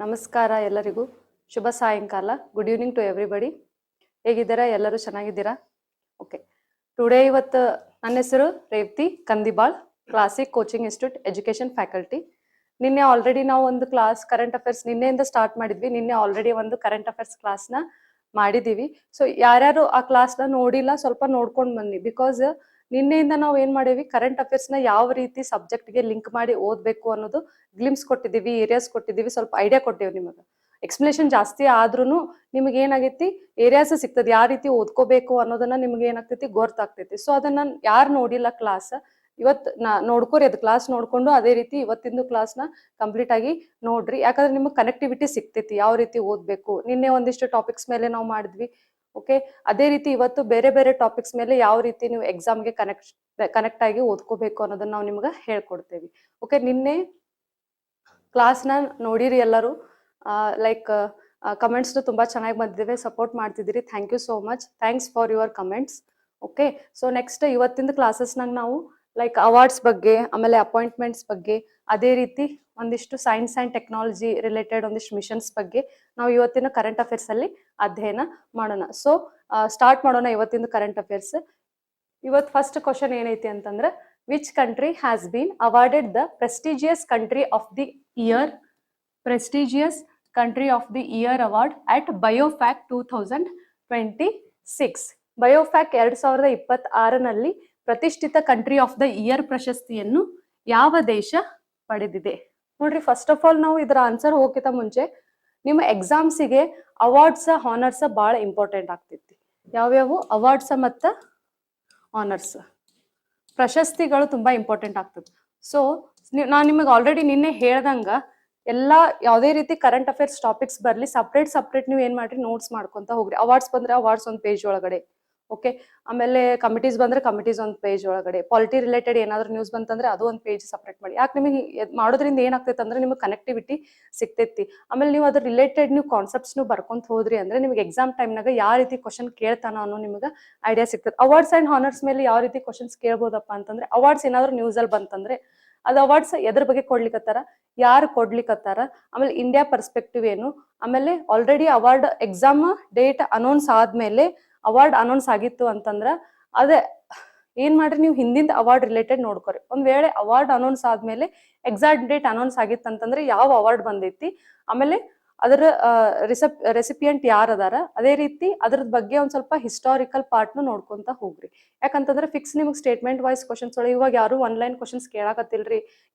ನಮಸ್ಕಾರ ಎಲ್ಲರಿಗೂ. ಶುಭ ಸಾಯಂಕಾಲ. Good evening to everybody. ಹೇಗಿದ್ದೀರಾ? ಎಲ್ಲರೂ ಚೆನ್ನಾಗಿದ್ದೀರಾ? ಓಕೆ. ಟುಡೇ ಇವತ್ತು ನನ್ನ ಹೆಸರು Revathi Kandibal, classic coaching institute education faculty. ನಿನ್ನೆ ಆಲ್ರೆಡಿ ನಾವು ಒಂದು ಕ್ಲಾಸ್ ಕರೆಂಟ್ ಅಫೇರ್ಸ್ ನಿನ್ನೆಯಿಂದ ಸ್ಟಾರ್ಟ್ ಮಾಡಿದ್ವಿ. ನಿನ್ನೆ ಆಲ್ರೆಡಿ ಒಂದು ಕರೆಂಟ್ ಅಫೇರ್ಸ್ ಕ್ಲಾಸ್ನ ಮಾಡಿದ್ದೀವಿ. ಸೊ ಯಾರ್ಯಾರು ಆ ಕ್ಲಾಸ್ನ ನೋಡಿಲ್ಲ ಸ್ವಲ್ಪ ನೋಡ್ಕೊಂಡು ಬನ್ನಿ. ಬಿಕಾಸ್ ನಿನ್ನೆಯಿಂದ ನಾವು ಏನ್ ಮಾಡೇವಿ, ಕರೆಂಟ್ ಅಫೇರ್ಸ್ನ ಯಾವ ರೀತಿ ಸಬ್ಜೆಕ್ಟ್ಗೆ ಲಿಂಕ್ ಮಾಡಿ ಓದಬೇಕು ಅನ್ನೋದು ಗ್ಲಿಮ್ಸ್ ಕೊಟ್ಟಿದ್ದೀವಿ, ಏರಿಯಾಸ್ ಕೊಟ್ಟಿದ್ದೀವಿ, ಸ್ವಲ್ಪ ಐಡಿಯಾ ಕೊಟ್ಟೇವಿ ನಿಮಗೆ. ಎಕ್ಸ್ಪ್ಲನೇಷನ್ ಜಾಸ್ತಿ ಆದ್ರೂ ನಿಮ್ಗೆ ಏನಾಗೈತಿ, ಏರಿಯಾಸ್ ಸಿಗ್ತದೆ, ಯಾವ ರೀತಿ ಓದ್ಕೋಬೇಕು ಅನ್ನೋದನ್ನ ನಿಮ್ಗೆ ಏನಾಗ್ತೈತಿ ಗೊತ್ತಾಗ್ತೈತಿ. ಸೊ ಅದನ್ನ ಯಾರು ನೋಡಿಲ್ಲ ಕ್ಲಾಸ್ ಇವತ್ತು ನೋಡ್ಕೋರಿ, ಅದು ಕ್ಲಾಸ್ ನೋಡ್ಕೊಂಡು ಅದೇ ರೀತಿ ಇವತ್ತಿಂದು ಕ್ಲಾಸ್ನ ಕಂಪ್ಲೀಟ್ ಆಗಿ ನೋಡ್ರಿ. ಯಾಕಂದ್ರೆ ನಿಮ್ಗೆ ಕನೆಕ್ಟಿವಿಟಿ ಸಿಗ್ತೈತಿ, ಯಾವ ರೀತಿ ಓದ್ಬೇಕು. ನಿನ್ನೆ ಒಂದಿಷ್ಟು ಟಾಪಿಕ್ಸ್ ಮೇಲೆ ನಾವು ಮಾಡಿದ್ವಿ. ಓಕೆ, ಅದೇ ರೀತಿ ಇವತ್ತು ಬೇರೆ ಬೇರೆ ಟಾಪಿಕ್ಸ್ ಮೇಲೆ ಯಾವ ರೀತಿ ನೀವು ಎಕ್ಸಾಮ್ಗೆ ಕನೆಕ್ಟ್ ಆಗಿ ಓದ್ಕೋಬೇಕು ಅನ್ನೋದನ್ನ ನಾವು ನಿಮ್ಗೆ ಹೇಳ್ಕೊಡ್ತೇವಿ. ಓಕೆ, ನಿನ್ನೆ ಕ್ಲಾಸ್ನ ನೋಡಿರಿ ಎಲ್ಲರೂ. ಲೈಕ್ ಕಮೆಂಟ್ಸ್ ತುಂಬಾ ಚೆನ್ನಾಗಿ ಬಂದಿದ್ದೇವೆ, ಸಪೋರ್ಟ್ ಮಾಡ್ತಿದ್ದೀರಿ. Thank you so much. Thanks for your comments. Okay, so next ಇವತ್ತಿಂದ ಕ್ಲಾಸಸ್ನಾಗ ನಾವು ಲೈಕ್ ಅವಾರ್ಡ್ಸ್ ಬಗ್ಗೆ, ಆಮೇಲೆ ಅಪಾಯಿಂಟ್ಮೆಂಟ್ಸ್ ಬಗ್ಗೆ, ಅದೇ ರೀತಿ ಒಂದಿಷ್ಟು ಸೈನ್ಸ್ ಅಂಡ್ ಟೆಕ್ನಾಲಜಿ ರಿಲೇಟೆಡ್ ಒಂದಿಷ್ಟು ಮಿಷನ್ಸ್ ಬಗ್ಗೆ ನಾವು ಇವತ್ತಿನ ಕರೆಂಟ್ ಅಫೇರ್ಸ್ ಅಲ್ಲಿ ಅಧ್ಯಯನ ಮಾಡೋಣ. ಸೊ ಸ್ಟಾರ್ಟ್ ಮಾಡೋಣ ಇವತ್ತಿನ ಕರೆಂಟ್ ಅಫೇರ್ಸ್. ಇವತ್ತು ಫಸ್ಟ್ ಕ್ವಶನ್ ಏನೈತಿ ಅಂತಂದ್ರೆ, which country has been awarded the prestigious country of the year award at BioFach 2026. BioFach 2026ನಲ್ಲಿ ಪ್ರತಿಷ್ಠಿತ ಕಂಟ್ರಿ ಆಫ್ ದ ಇಯರ್ ಪ್ರಶಸ್ತಿಯನ್ನು ಯಾವ ದೇಶ ಪಡೆದಿದೆ? ನೋಡ್ರಿ, ಫಸ್ಟ್ ಆಫ್ ಆಲ್ ನಾವು ಇದರ ಆನ್ಸರ್ ಹೋಗಿತ ಮುಂಚೆ ನಿಮ್ಮ ಎಕ್ಸಾಮ್ಸಿಗೆ ಅವಾರ್ಡ್ಸ್ ಹಾನರ್ಸ್ ಬಹಳ ಇಂಪಾರ್ಟೆಂಟ್ ಆಗ್ತೈತಿ. ಯಾವ್ಯಾವು ಅವಾರ್ಡ್ಸ್ ಮತ್ತು ಆನರ್ಸ್, ಪ್ರಶಸ್ತಿಗಳು ತುಂಬಾ ಇಂಪಾರ್ಟೆಂಟ್ ಆಗ್ತದೆ. ಸೊ ನಾನು ನಿಮಗೆ ಆಲ್ರೆಡಿ ನಿನ್ನೆ ಹೇಳ್ದಂಗ ಎಲ್ಲ ಯಾವುದೇ ರೀತಿ ಕರೆಂಟ್ ಅಫೇರ್ಸ್ ಟಾಪಿಕ್ಸ್ ಬರಲಿ, ಸಪ್ರೇಟ್ ನೀವು ಏನ್ ಮಾಡ್ರಿ, ನೋಟ್ಸ್ ಮಾಡ್ಕೊಂತ ಹೋಗ್ರಿ. ಅವಾರ್ಡ್ಸ್ ಬಂದ್ರೆ ಅವಾರ್ಡ್ಸ್ ಒಂದು ಪೇಜ್ ಒಳಗಡೆ, ಓಕೆ. ಆಮೇಲೆ ಕಮಿಟೀಸ್ ಬಂದ್ರೆ ಕಮಿಟೀಸ್ ಒಂದು ಪೇಜ್ ಒಳಗಡೆ, ಪಾಲಿಟಿ ರಿಲೇಟೆಡ್ ಏನಾದ್ರು ನ್ಯೂಸ್ ಬಂತಂದ್ರೆ ಅದು ಒಂದು ಪೇಜ್ ಸಪ್ರೇಟ್ ಮಾಡಿ. ಯಾಕೆ ನಿಮಗೆ ಮಾಡೋದ್ರಿಂದ ಏನಾಗ್ತೈತೆ ಅಂದ್ರೆ ನಿಮಗೆ ಕನೆಕ್ಟಿವಿಟಿ ಸಿಗ್ತೈತಿ. ಆಮೇಲೆ ನೀವು ಅದ್ರ ರಿಲೇಟೆಡ್ ನೀವು ಕಾನ್ಸೆಪ್ಟ್ಸ್ ಬರ್ಕೊಂತ ಹೋದ್ರಿ ಅಂದ್ರೆ ನಿಮಗೆ ಎಕ್ಸಾಮ್ ಟೈಮ್ನಾಗ ಯಾವ ರೀತಿ ಕ್ವಶನ್ ಕೇಳ್ತಾನ ಅನ್ನೋ ನಿಮಗೆ ಐಡಿಯಾ ಸಿಗ್ತದೆ. ಅವಾರ್ಡ್ಸ್ ಅಂಡ್ ಹಾನರ್ಸ್ ಮೇಲೆ ಯಾವ ರೀತಿ ಕ್ವಶನ್ಸ್ ಕೇಳ್ಬೋದಪ್ಪ ಅಂತಂದ್ರೆ, ಅವಾರ್ಡ್ಸ್ ಏನಾದ್ರು ನ್ಯೂಸ್ ಅಲ್ಲಿ ಬಂತಂದ್ರೆ ಅದು ಅವಾರ್ಡ್ಸ್ ಎದ್ರ ಬಗ್ಗೆ ಕೊಡ್ಲಿಕ್ಕತ್ತಾರ, ಯಾರು ಕೊಡ್ಲಿಕ್ಕತ್ತಾರ, ಆಮೇಲೆ ಇಂಡಿಯಾ ಪರ್ಸ್ಪೆಕ್ಟಿವ್ ಏನು, ಆಮೇಲೆ already award exam date announce ಆದ್ಮೇಲೆ ಅವಾರ್ಡ್ ಅನೌನ್ಸ್ ಆಗಿತ್ತು ಅಂತಂದ್ರ ಅದೇ ಏನ್ ಮಾಡ್ರಿ, ನೀವು ಹಿಂದಿಂದ ಅವಾರ್ಡ್ ರಿಲೇಟೆಡ್ ನೋಡ್ಕೊರಿ. ಒಂದ್ ವೇಳೆ ಅವಾರ್ಡ್ ಅನೌನ್ಸ್ ಆದ್ಮೇಲೆ ಎಕ್ಸಾಕ್ಟ್ ಡೇಟ್ ಅನೌನ್ಸ್ ಆಗಿತ್ತು ಅಂತಂದ್ರೆ ಯಾವ ಅವಾರ್ಡ್ ಬಂದೈತಿ, ಆಮೇಲೆ ಅದರ ರೆಸಿಪಿಯಂಟ್ ಯಾರು ಅದಾರ, ಅದೇ ರೀತಿ ಅದ್ರದ್ ಬಗ್ಗೆ ಒಂದ್ ಸ್ವಲ್ಪ ಹಿಸ್ಟಾರಿಕಲ್ ಪಾರ್ಟ್ನು ನೋಡ್ಕೊಂತ ಹೋಗ್ರಿ. ಯಾಕಂತಂದ್ರೆ ಫಿಕ್ಸ್ ನಿಮ್ಗೆ ಸ್ಟೇಟ್ಮೆಂಟ್ ವೈಸ್ ಕ್ವಶನ್ಸ್ ಒಳಗೆ ಇವಾಗ ಯಾರು ಆನ್ಲೈನ್ ಕ್ವಶನ್ಸ್ ಕೇಳಾಕತ್ತಿಲ್ರಿ.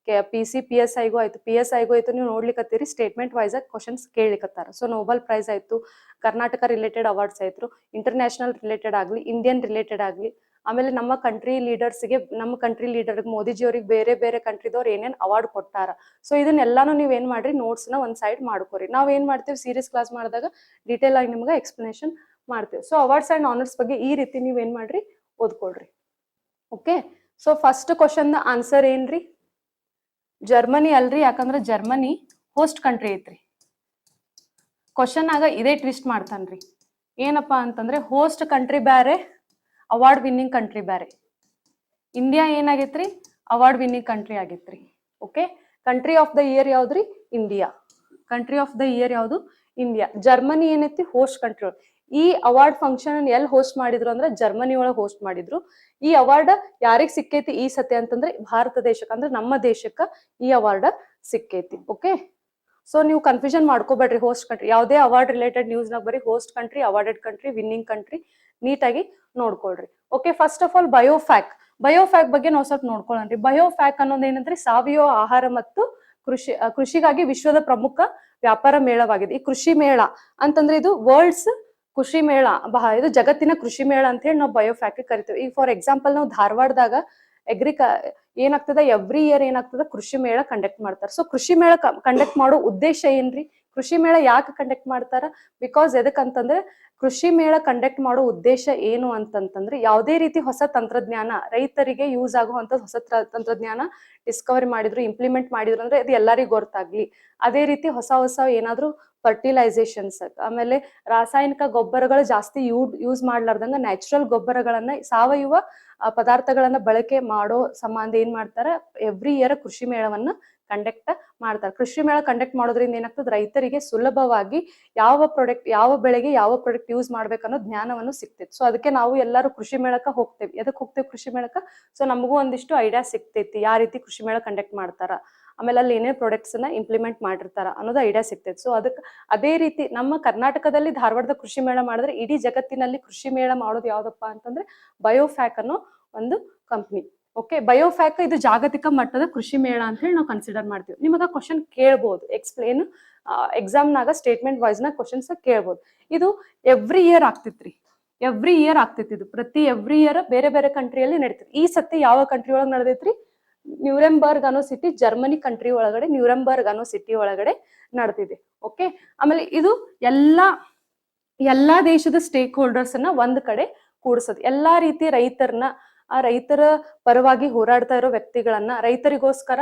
PSIಗೂ ಆಯ್ತು ನೀವು ನೋಡ್ಲಿಕ್ಕತ್ತೀರಿ, ಸ್ಟೇಟ್ಮೆಂಟ್ ವೈಸ್ ಆಗಿ ಕ್ವಶನ್ಸ್ ಕೇಳಲಿಕ್ಕತ್ತಾರ. ಸೊ ನೋಬೆಲ್ ಪ್ರೈಸ್ ಆಯ್ತು, ಕರ್ನಾಟಕ ರಿಲೇಟೆಡ್ ಅವಾರ್ಡ್ಸ್ ಆಯ್ತು, ಇಂಟರ್ನ್ಯಾಷನಲ್ ರಿಲೇಟೆಡ್ ಆಗ್ಲಿ, ಇಂಡಿಯನ್ ರಿಲೇಟೆಡ್ ಆಗ್ಲಿ, ಆಮೇಲೆ ನಮ್ಮ ಕಂಟ್ರಿ ಲೀಡರ್ಗೆ ಮೋದಿಜಿ ಅವ್ರಿಗೆ ಬೇರೆ ಬೇರೆ ಕಂಟ್ರಿದವ್ರು ಏನೇನ್ ಅವಾರ್ಡ್ ಕೊಟ್ಟಾರ. ಸೊ ಇದನ್ನೆಲ್ಲಾನು ನೀವ್ ಏನ್ ಮಾಡ್ರಿ, ನೋಟ್ಸ್ ನ ಒಂದ್ ಸೈಡ್ ಮಾಡ್ಕೋರಿ. ನಾವ್ ಏನ್ ಮಾಡ್ತೀವಿ, ಸೀರೀಸ್ ಕ್ಲಾಸ್ ಮಾಡಿದಾಗ ಡೀಟೇಲ್ ಆಗಿ ನಿಮ್ಗೆ ಎಕ್ಸ್ಪ್ಲನೇಷನ್ ಮಾಡ್ತೀವಿ. ಸೊ ಅವಾರ್ಡ್ಸ್ ಅಂಡ್ ಆನರ್ಸ್ ಬಗ್ಗೆ ಈ ರೀತಿ ನೀವ್ ಏನ್ ಮಾಡ್ರಿ, ಓದ್ಕೊಳ್ರಿ. Okay, so first question answer ಏನ್ರಿ, ಜರ್ಮನಿ ಅಲ್ರಿ. ಯಾಕಂದ್ರೆ ಜರ್ಮನಿ ಹೋಸ್ಟ್ ಕಂಟ್ರಿ ಐತ್ರಿ. ಕ್ವಶನ್ ಆಗ ಇದೇ ಟ್ವಿಸ್ಟ್ ಮಾಡ್ತಾನ್ರಿ. ಏನಪ್ಪಾ ಅಂತಂದ್ರೆ, ಹೋಸ್ಟ್ ಕಂಟ್ರಿ ಬ್ಯಾರೆ, ಅವಾರ್ಡ್ ವಿನ್ನಿಂಗ್ ಕಂಟ್ರಿ ಬ್ಯಾರೆ. ಇಂಡಿಯಾ ಏನಾಗೈತ್ರಿ, ಅವಾರ್ಡ್ ವಿನ್ನಿಂಗ್ ಕಂಟ್ರಿ ಆಗೈತ್ರಿ. Okay, country of the year ಯಾವ್ದ್ರಿ, India. Country of the year ಯಾವ್ದು, ಇಂಡಿಯಾ. ಜರ್ಮನಿ ಏನೈತಿ, ಹೋಸ್ಟ್ ಕಂಟ್ರಿ. ಈ ಅವಾರ್ಡ್ ಫಂಕ್ಷನ್ ಎಲ್ಲಿ ಹೋಸ್ಟ್ ಮಾಡಿದ್ರು ಅಂದ್ರೆ ಜರ್ಮನಿ ಒಳಗೆ ಹೋಸ್ಟ್ ಮಾಡಿದ್ರು. ಈ ಅವಾರ್ಡ್ ಯಾರಿಗ್ ಸಿಕ್ಕೈತಿ ಈ ಸತಿ ಅಂತಂದ್ರೆ ಭಾರತ ದೇಶಕ್ಕೆ, ಅಂದ್ರೆ ನಮ್ಮ ದೇಶಕ್ಕ ಈ ಅವಾರ್ಡ್ ಸಿಕ್ಕೈತಿ. ಓಕೆ, ಸೊ ನೀವು ಕನ್ಫ್ಯೂಷನ್ ಮಾಡ್ಕೋಬೇಡ್ರಿ. ಹೋಸ್ಟ್ ಕಂಟ್ರಿ ಯಾವುದೇ ಅವಾರ್ಡ್ ರಿಲೇಟೆಡ್ ನ್ಯೂಸ್ನಾಗ ಬರೀ host country, awarded country, winning country ನೀಟಾಗಿ ನೋಡ್ಕೊಳ್ರಿ. ಓಕೆ, ಫಸ್ಟ್ ಆಫ್ ಆಲ್ ಬಯೋಫ್ಯಾಕ್ ಬಗ್ಗೆ ನಾವು ಸ್ವಲ್ಪ ನೋಡ್ಕೊಳ್ಳೋಣ್ರಿ. ಬಯೋಫ್ಯಾಕ್ ಅನ್ನೋದು ಏನಂದ್ರೆ ಸಾವಯವ ಆಹಾರ ಮತ್ತು ಕೃಷಿಗಾಗಿ ವಿಶ್ವದ ಪ್ರಮುಖ ವ್ಯಾಪಾರ ಮೇಳವಾಗಿದೆ. ಈ ಕೃಷಿ ಮೇಳ ಅಂತಂದ್ರೆ ಇದು ವರ್ಲ್ಡ್ಸ್ ಕೃಷಿ ಮೇಳ, ಇದು ಜಗತ್ತಿನ ಕೃಷಿ ಮೇಳ ಅಂತ ಹೇಳಿ ನಾವು ಬಯೋಫ್ಯಾಕ್ ಕರಿತೀವಿ. ಈಗ ಫಾರ್ ಎಕ್ಸಾಂಪಲ್ ನಾವು ಧಾರವಾಡದಾಗ ಏನಾಗ್ತದ, ಎವ್ರಿ ಇಯರ್ ಏನಾಗ್ತದ, ಕೃಷಿ ಮೇಳ ಕಂಡಕ್ಟ್ ಮಾಡ್ತಾರೆ. ಸೊ ಕೃಷಿ ಮೇಳ ಕಂಡಕ್ಟ್ ಮಾಡೋ ಉದ್ದೇಶ ಏನ್ರಿ, ಕೃಷಿ ಮೇಳ ಯಾಕೆ ಕಂಡಕ್ಟ್ ಮಾಡ್ತಾರ? ಬಿಕಾಸ್ ಎದಕ್ಕಂತಂದ್ರೆ ಕೃಷಿ ಮೇಳ ಕಂಡಕ್ಟ್ ಮಾಡೋ ಉದ್ದೇಶ ಏನು ಅಂತಂತಂದ್ರೆ, ಯಾವುದೇ ರೀತಿ ಹೊಸ ತಂತ್ರಜ್ಞಾನ, ರೈತರಿಗೆ ಯೂಸ್ ಆಗುವಂತ ಹೊಸ ತಂತ್ರಜ್ಞಾನ ಡಿಸ್ಕವರಿ ಮಾಡಿದ್ರು, ಇಂಪ್ಲಿಮೆಂಟ್ ಮಾಡಿದ್ರು ಅಂದ್ರೆ ಅದು ಎಲ್ಲರಿಗೂ ಗೊತ್ತಾಗ್ಲಿ. ಅದೇ ರೀತಿ ಹೊಸ ಏನಾದ್ರು ಫರ್ಟಿಲೈಸೇಷನ್ಸ್, ಆಮೇಲೆ ರಾಸಾಯನಿಕ ಗೊಬ್ಬರಗಳು ಜಾಸ್ತಿ ಯೂಸ್ ಮಾಡ್ಲಾರ್ದಂಗ ನ್ಯಾಚುರಲ್ ಗೊಬ್ಬರಗಳನ್ನ, ಸಾವಯವ ಪದಾರ್ಥಗಳನ್ನ ಬಳಕೆ ಮಾಡೋ ಸಂಬಂಧ ಏನ್ ಮಾಡ್ತಾರ, ಎವ್ರಿ ಇಯರ್ ಕೃಷಿ ಮೇಳವನ್ನ ಕಂಡಕ್ಟ್ ಮಾಡ್ತಾರೆ. ಕೃಷಿ ಮೇಳ ಕಂಡಕ್ಟ್ ಮಾಡೋದ್ರಿಂದ ಏನಾಗ್ತದೆ, ರೈತರಿಗೆ ಸುಲಭವಾಗಿ ಯಾವ ಬೆಳೆಗೆ ಯಾವ ಪ್ರಾಡಕ್ಟ್ ಯೂಸ್ ಮಾಡ್ಬೇಕನ್ನೋ ಜ್ಞಾನವನ್ನು ಸಿಗ್ತೈತಿ. ಸೊ ಅದಕ್ಕೆ ನಾವು ಎಲ್ಲರೂ ಕೃಷಿ ಮೇಳಕ್ಕೆ ಹೋಗ್ತೇವೆ. ಎದಕ್ಕೆ ಹೋಗ್ತೇವೆ ಕೃಷಿ ಮೇಳಕ್ಕೆ? ಸೊ ನಮಗೂ ಒಂದಿಷ್ಟು ಐಡಿಯಾ ಸಿಗ್ತೈತಿ, ಯಾವ ರೀತಿ ಕೃಷಿ ಮೇಳ ಕಂಡಕ್ಟ್ ಮಾಡ್ತಾರ, ಆಮೇಲೆ ಅಲ್ಲಿ ಏನೇ ಪ್ರಾಡಕ್ಟ್ಸ್ ನ ಇಂಪ್ಲಿಮೆಂಟ್ ಮಾಡಿರ್ತಾರ ಅನ್ನೋದು ಐಡಿಯಾ ಸಿಗ್ತೈತಿ. ಸೊ ಅದಕ್ಕೆ ಅದೇ ರೀತಿ ನಮ್ಮ ಕರ್ನಾಟಕದಲ್ಲಿ ಧಾರವಾಡದ ಕೃಷಿ ಮೇಳ ಮಾಡಿದ್ರೆ ಇಡೀ ಜಗತ್ತಿನಲ್ಲಿ ಕೃಷಿ ಮೇಳ ಮಾಡೋದು ಯಾವ್ದಪ್ಪ ಅಂತಂದ್ರೆ ಬಯೋಫ್ಯಾಕ್ ಅನ್ನೋ ಒಂದು ಕಂಪ್ನಿ. ಓಕೆ, ಬಯೋಫ್ಯಾಕ್ ಇದು ಜಾಗತಿಕ ಮಟ್ಟದ ಕೃಷಿ ಮೇಳ ಅಂತ ಹೇಳಿ ನಾವು ಕನ್ಸಿಡರ್ ಮಾಡ್ತೀವಿ. ನಿಮಗ ಕ್ವಶನ್ ಕೇಳ್ಬೋದು, ಎಕ್ಸಾಮ್ನಾಗ ಸ್ಟೇಟ್ಮೆಂಟ್ ವೈಸ್ ನ ಕ್ವಶನ್ಸ್ ಕೇಳ್ಬೋದು. ಇದು ಎವ್ರಿ ಇಯರ್ ಆಗ್ತಿತ್ರಿ, ಎವ್ರಿ ಇಯರ್ ಆಗ್ತೈತಿ. ಇದು ಎವ್ರಿ ಇಯರ್ ಬೇರೆ ಬೇರೆ ಕಂಟ್ರಿಯಲ್ಲಿ ನಡೀತೈತಿ. ಈ ಸತಿ ಯಾವ ಕಂಟ್ರಿ ಒಳಗೆ ನಡೆದೈತ್ರಿ? ನ್ಯೂರೆಂಬರ್ಗ್ ಅನ್ನೋ ಸಿಟಿ, ಜರ್ಮನಿ ಕಂಟ್ರಿ ಒಳಗಡೆ ನ್ಯೂರೆಂಬರ್ಗ್ ಅನ್ನೋ ಸಿಟಿ ಒಳಗಡೆ ನಡೆದಿದೆ. ಓಕೆ, ಆಮೇಲೆ ಇದು ಎಲ್ಲಾ ದೇಶದ ಸ್ಟೇಕ್ ಹೋಲ್ಡರ್ಸ್ ಅನ್ನ ಒಂದ್ ಕಡೆ ಕೂಡಿಸೋದು. ಎಲ್ಲಾ ರೀತಿ ರೈತರನ್ನ, ಆ ರೈತರ ಪರವಾಗಿ ಹೋರಾಡ್ತಾ ಇರೋ ವ್ಯಕ್ತಿಗಳನ್ನ, ರೈತರಿಗೋಸ್ಕರ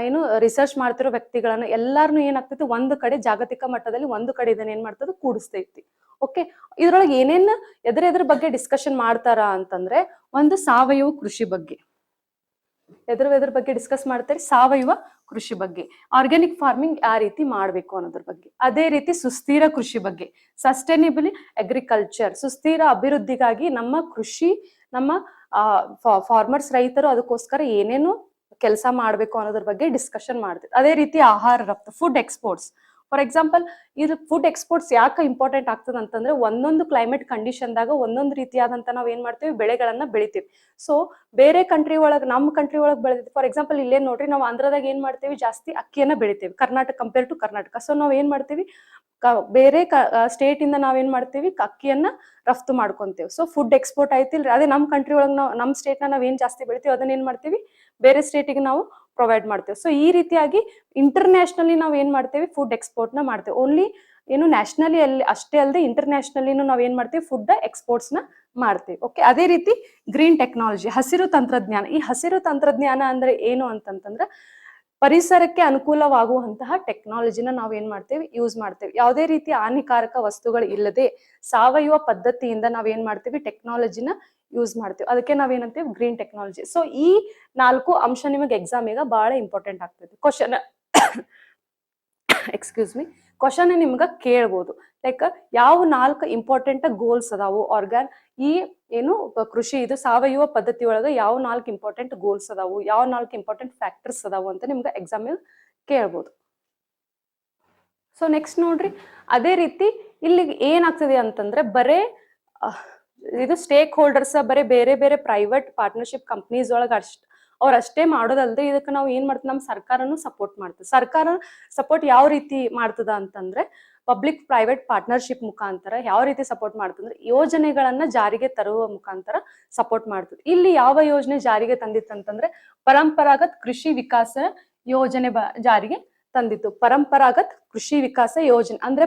ಏನು ರಿಸರ್ಚ್ ಮಾಡ್ತಿರೋ ವ್ಯಕ್ತಿಗಳನ್ನ ಎಲ್ಲಾರನು ಏನಾಗ್ತೈತಿ ಒಂದು ಕಡೆ ಜಾಗತಿಕ ಮಟ್ಟದಲ್ಲಿ ಒಂದು ಕಡೆ ಇದನ್ನ ಏನ್ ಮಾಡ್ತದೆ, ಕೂಡಿಸ್ತೈತಿ. ಓಕೆ, ಇದ್ರೊಳಗೆ ಏನೇನ್ ಎದ್ರ ಬಗ್ಗೆ ಡಿಸ್ಕಷನ್ ಮಾಡ್ತಾರ ಅಂತಂದ್ರೆ, ಒಂದು ಸಾವಯವ ಕೃಷಿ ಬಗ್ಗೆ, ಎದ್ರ ಬಗ್ಗೆ ಡಿಸ್ಕಸ್ ಮಾಡ್ತಾರೆ, ಸಾವಯವ ಕೃಷಿ ಬಗ್ಗೆ, ಆರ್ಗ್ಯಾನಿಕ್ ಫಾರ್ಮಿಂಗ್ ಯಾವ ರೀತಿ ಮಾಡ್ಬೇಕು ಅನ್ನೋದ್ರ ಬಗ್ಗೆ. ಅದೇ ರೀತಿ ಸುಸ್ಥಿರ ಕೃಷಿ ಬಗ್ಗೆ, ಸಸ್ಟೈನೇಬಲ್ ಅಗ್ರಿಕಲ್ಚರ್, ಸುಸ್ಥಿರ ಅಭಿವೃದ್ಧಿಗಾಗಿ ನಮ್ಮ ಕೃಷಿ, ನಮ್ಮ ಫಾರ್ಮರ್ಸ್ ರೈತರು ಅದಕ್ಕೋಸ್ಕರ ಏನೇನು ಕೆಲಸ ಮಾಡ್ಬೇಕು ಅನ್ನೋದ್ರ ಬಗ್ಗೆ ಡಿಸ್ಕಷನ್ ಮಾಡ್ತೀವಿ. ಅದೇ ರೀತಿ ಆಹಾರ ರಫ್ತು, ಫುಡ್ ಎಕ್ಸ್ಪೋರ್ಟ್ಸ್. ಫಾರ್ ಎಕ್ಸಾಂಪಲ್, ಇದು ಫುಡ್ ಎಕ್ಸ್ಪೋರ್ಟ್ಸ್ ಯಾಕೆ ಇಂಪಾರ್ಟೆಂಟ್ ಆಗ್ತದೆ ಅಂತಂದ್ರೆ, ಒಂದೊಂದು ಕ್ಲೈಮೇಟ್ ಕಂಡೀಷನ್ದಾಗ ಒಂದೊಂದು ರೀತಿಯಾದಂತ ನಾವ್ ಏನ್ ಮಾಡ್ತೀವಿ, ಬೆಳೆಗಳನ್ನ ಬೆಳಿತೀವಿ. ಸೊ ಬೇರೆ ಕಂಟ್ರಿ ಒಳಗೆ, ನಮ್ಮ ಕಂಟ್ರಿ ಒಳಗೆ ಬೆಳೆದಿತ್ತು. ಫಾರ್ ಎಕ್ಸಾಂಪಲ್ ಇಲ್ಲೇ ನೋಡ್ರಿ, ನಾವು ಆಂಧ್ರದಾಗ ಏನ್ ಮಾಡ್ತೀವಿ, ಜಾಸ್ತಿ ಅಕ್ಕಿಯನ್ನ ಬೆಳಿತೀವಿ, Karnataka compare to Karnataka. So ನಾವ್ ಏನ್ ಮಾಡ್ತೀವಿ, ಬೇರೆ ಸ್ಟೇಟ್ ಇಂದ ನಾವೇನ್ ಮಾಡ್ತೀವಿ, ಅಕ್ಕಿಯನ್ನ ರಫ್ತು ಮಾಡ್ಕೊಂತೇವೆ. ಸೊ ಫುಡ್ ಎಕ್ಸ್ಪೋರ್ಟ್ ಆಯ್ತಿಲ್ರಿ. ಅದೇ ನಮ್ಮ ಕಂಟ್ರಿ ಒಳಗೆ ನಮ್ಮ ಸ್ಟೇಟ್ ನಾವ್ ಏನ್ ಜಾಸ್ತಿ ಬೆಳಿತೀವಿ ಅದನ್ನ ಏನ್ ಮಾಡ್ತೀವಿ, ಬೇರೆ ಸ್ಟೇಟಿಗೆ ನಾವು ಪ್ರೊವೈಡ್ ಮಾಡ್ತೇವೆ. ಸೊ ಈ ರೀತಿಯಾಗಿ ಇಂಟರ್ನ್ಯಾಷನಲಿ ನಾವ್ ಏನ್ ಮಾಡ್ತೇವೆ, ಫುಡ್ ಎಕ್ಸ್ಪೋರ್ಟ್ ನ ಮಾಡ್ತೇವೆ. ಓನ್ಲಿ ಏನು ನ್ಯಾಷನಲಿ ಅಲ್ಲಿ ಅಷ್ಟೇ ಅಲ್ಲದೆ ಇಂಟರ್ನ್ಯಾಷನಲಿನೂ ನಾವ್ ಏನ್ ಮಾಡ್ತೀವಿ, ಫುಡ್ ಎಕ್ಸ್ಪೋರ್ಟ್ಸ್ ನ ಮಾಡ್ತೇವೆ. ಓಕೆ, ಅದೇ ರೀತಿ ಗ್ರೀನ್ ಟೆಕ್ನಾಲಜಿ, ಹಸಿರು ತಂತ್ರಜ್ಞಾನ. ಈ ಹಸಿರು ತಂತ್ರಜ್ಞಾನ ಅಂದ್ರೆ ಏನು ಅಂತಂತಂದ್ರೆ, ಪರಿಸರಕ್ಕೆ ಅನುಕೂಲವಾಗುವಂತಹ ಟೆಕ್ನಾಲಜಿನ ನಾವ್ ಏನ್ ಮಾಡ್ತೇವೆ, ಯೂಸ್ ಮಾಡ್ತೇವೆ. ಯಾವುದೇ ರೀತಿ ಹಾನಿಕಾರಕ ವಸ್ತುಗಳು ಇಲ್ಲದೆ ಸಾವಯವ ಪದ್ಧತಿಯಿಂದ ನಾವ್ ಏನ್ ಮಾಡ್ತೀವಿ, ಟೆಕ್ನಾಲಜಿನ ಯೂಸ್ ಮಾಡ್ತೀವಿ. ಅದಕ್ಕೆ ನಾವೇನಂತೀವಿ, ಗ್ರೀನ್ ಟೆಕ್ನಾಲಜಿ. ಸೊ ಈ 4 ಅಂಶ ನಿಮಗೆ ಎಕ್ಸಾಮಿಗೆ ಬಹಳ ಇಂಪಾರ್ಟೆಂಟ್ ಆಗ್ತದೆ. ಕ್ವಶನ್ ನಿಮ್ಗ ಕೇಳ್ಬೋದು. ಲೈಕ್ ಯಾವ 4 ಇಂಪಾರ್ಟೆಂಟ್ ಗೋಲ್ಸ್ ಅದಾವು ಈ ಏನು ಕೃಷಿ ಇದು ಸಾವಯವ ಪದ್ಧತಿ ಒಳಗ ಯಾವ 4 ಇಂಪಾರ್ಟೆಂಟ್ ಗೋಲ್ಸ್ ಅದಾವು, ಯಾವ 4 ಇಂಪಾರ್ಟೆಂಟ್ ಫ್ಯಾಕ್ಟರ್ಸ್ ಅದಾವು ಅಂತ ನಿಮ್ಗೆ ಎಕ್ಸಾಮ್ ಕೇಳ್ಬೋದು. ಸೊ ನೆಕ್ಸ್ಟ್ ನೋಡ್ರಿ, ಅದೇ ರೀತಿ ಇಲ್ಲಿ ಏನಾಗ್ತದೆ ಅಂತಂದ್ರೆ, ಬರೇ ಇದು ಸ್ಟೇಕ್ ಹೋಲ್ಡರ್ಸ್ ಬರೀ ಬೇರೆ ಬೇರೆ ಪ್ರೈವೇಟ್ ಪಾರ್ಟ್ನರ್ಶಿಪ್ ಕಂಪ್ನೀಸ್ ಒಳಗೆ ಅವ್ರಷ್ಟೇ ಮಾಡೋದಲ್ದೆ, ಇದಕ್ಕೆ ನಾವು ಏನ್ ಮಾಡ್ತೀವಿ, ನಮ್ಮ ಸರ್ಕಾರನು ಸಪೋರ್ಟ್ ಮಾಡ್ತೀವಿ. ಸರ್ಕಾರ ಸಪೋರ್ಟ್ ಯಾವ ರೀತಿ ಮಾಡ್ತದ ಅಂತಂದ್ರೆ, ಪಬ್ಲಿಕ್ ಪ್ರೈವೇಟ್ ಪಾರ್ಟ್ನರ್ಶಿಪ್ ಮುಖಾಂತರ ಯಾವ ರೀತಿ ಸಪೋರ್ಟ್ ಮಾಡ್ತಂದ್ರೆ, ಯೋಜನೆಗಳನ್ನ ಜಾರಿಗೆ ತರುವ ಮುಖಾಂತರ ಸಪೋರ್ಟ್ ಮಾಡ್ತದೆ. ಇಲ್ಲಿ ಯಾವ ಯೋಜನೆ ಜಾರಿಗೆ ತಂದಿತ್ತಂತಂದ್ರೆ, ಪರಂಪರಾಗತ್ ಕೃಷಿ ವಿಕಾಸ ಯೋಜನೆ ಜಾರಿಗೆ ತಂದಿತ್ತು. ಪರಂಪರಾಗತ್ ಕೃಷಿ ವಿಕಾಸ ಯೋಜನೆ ಅಂದ್ರೆ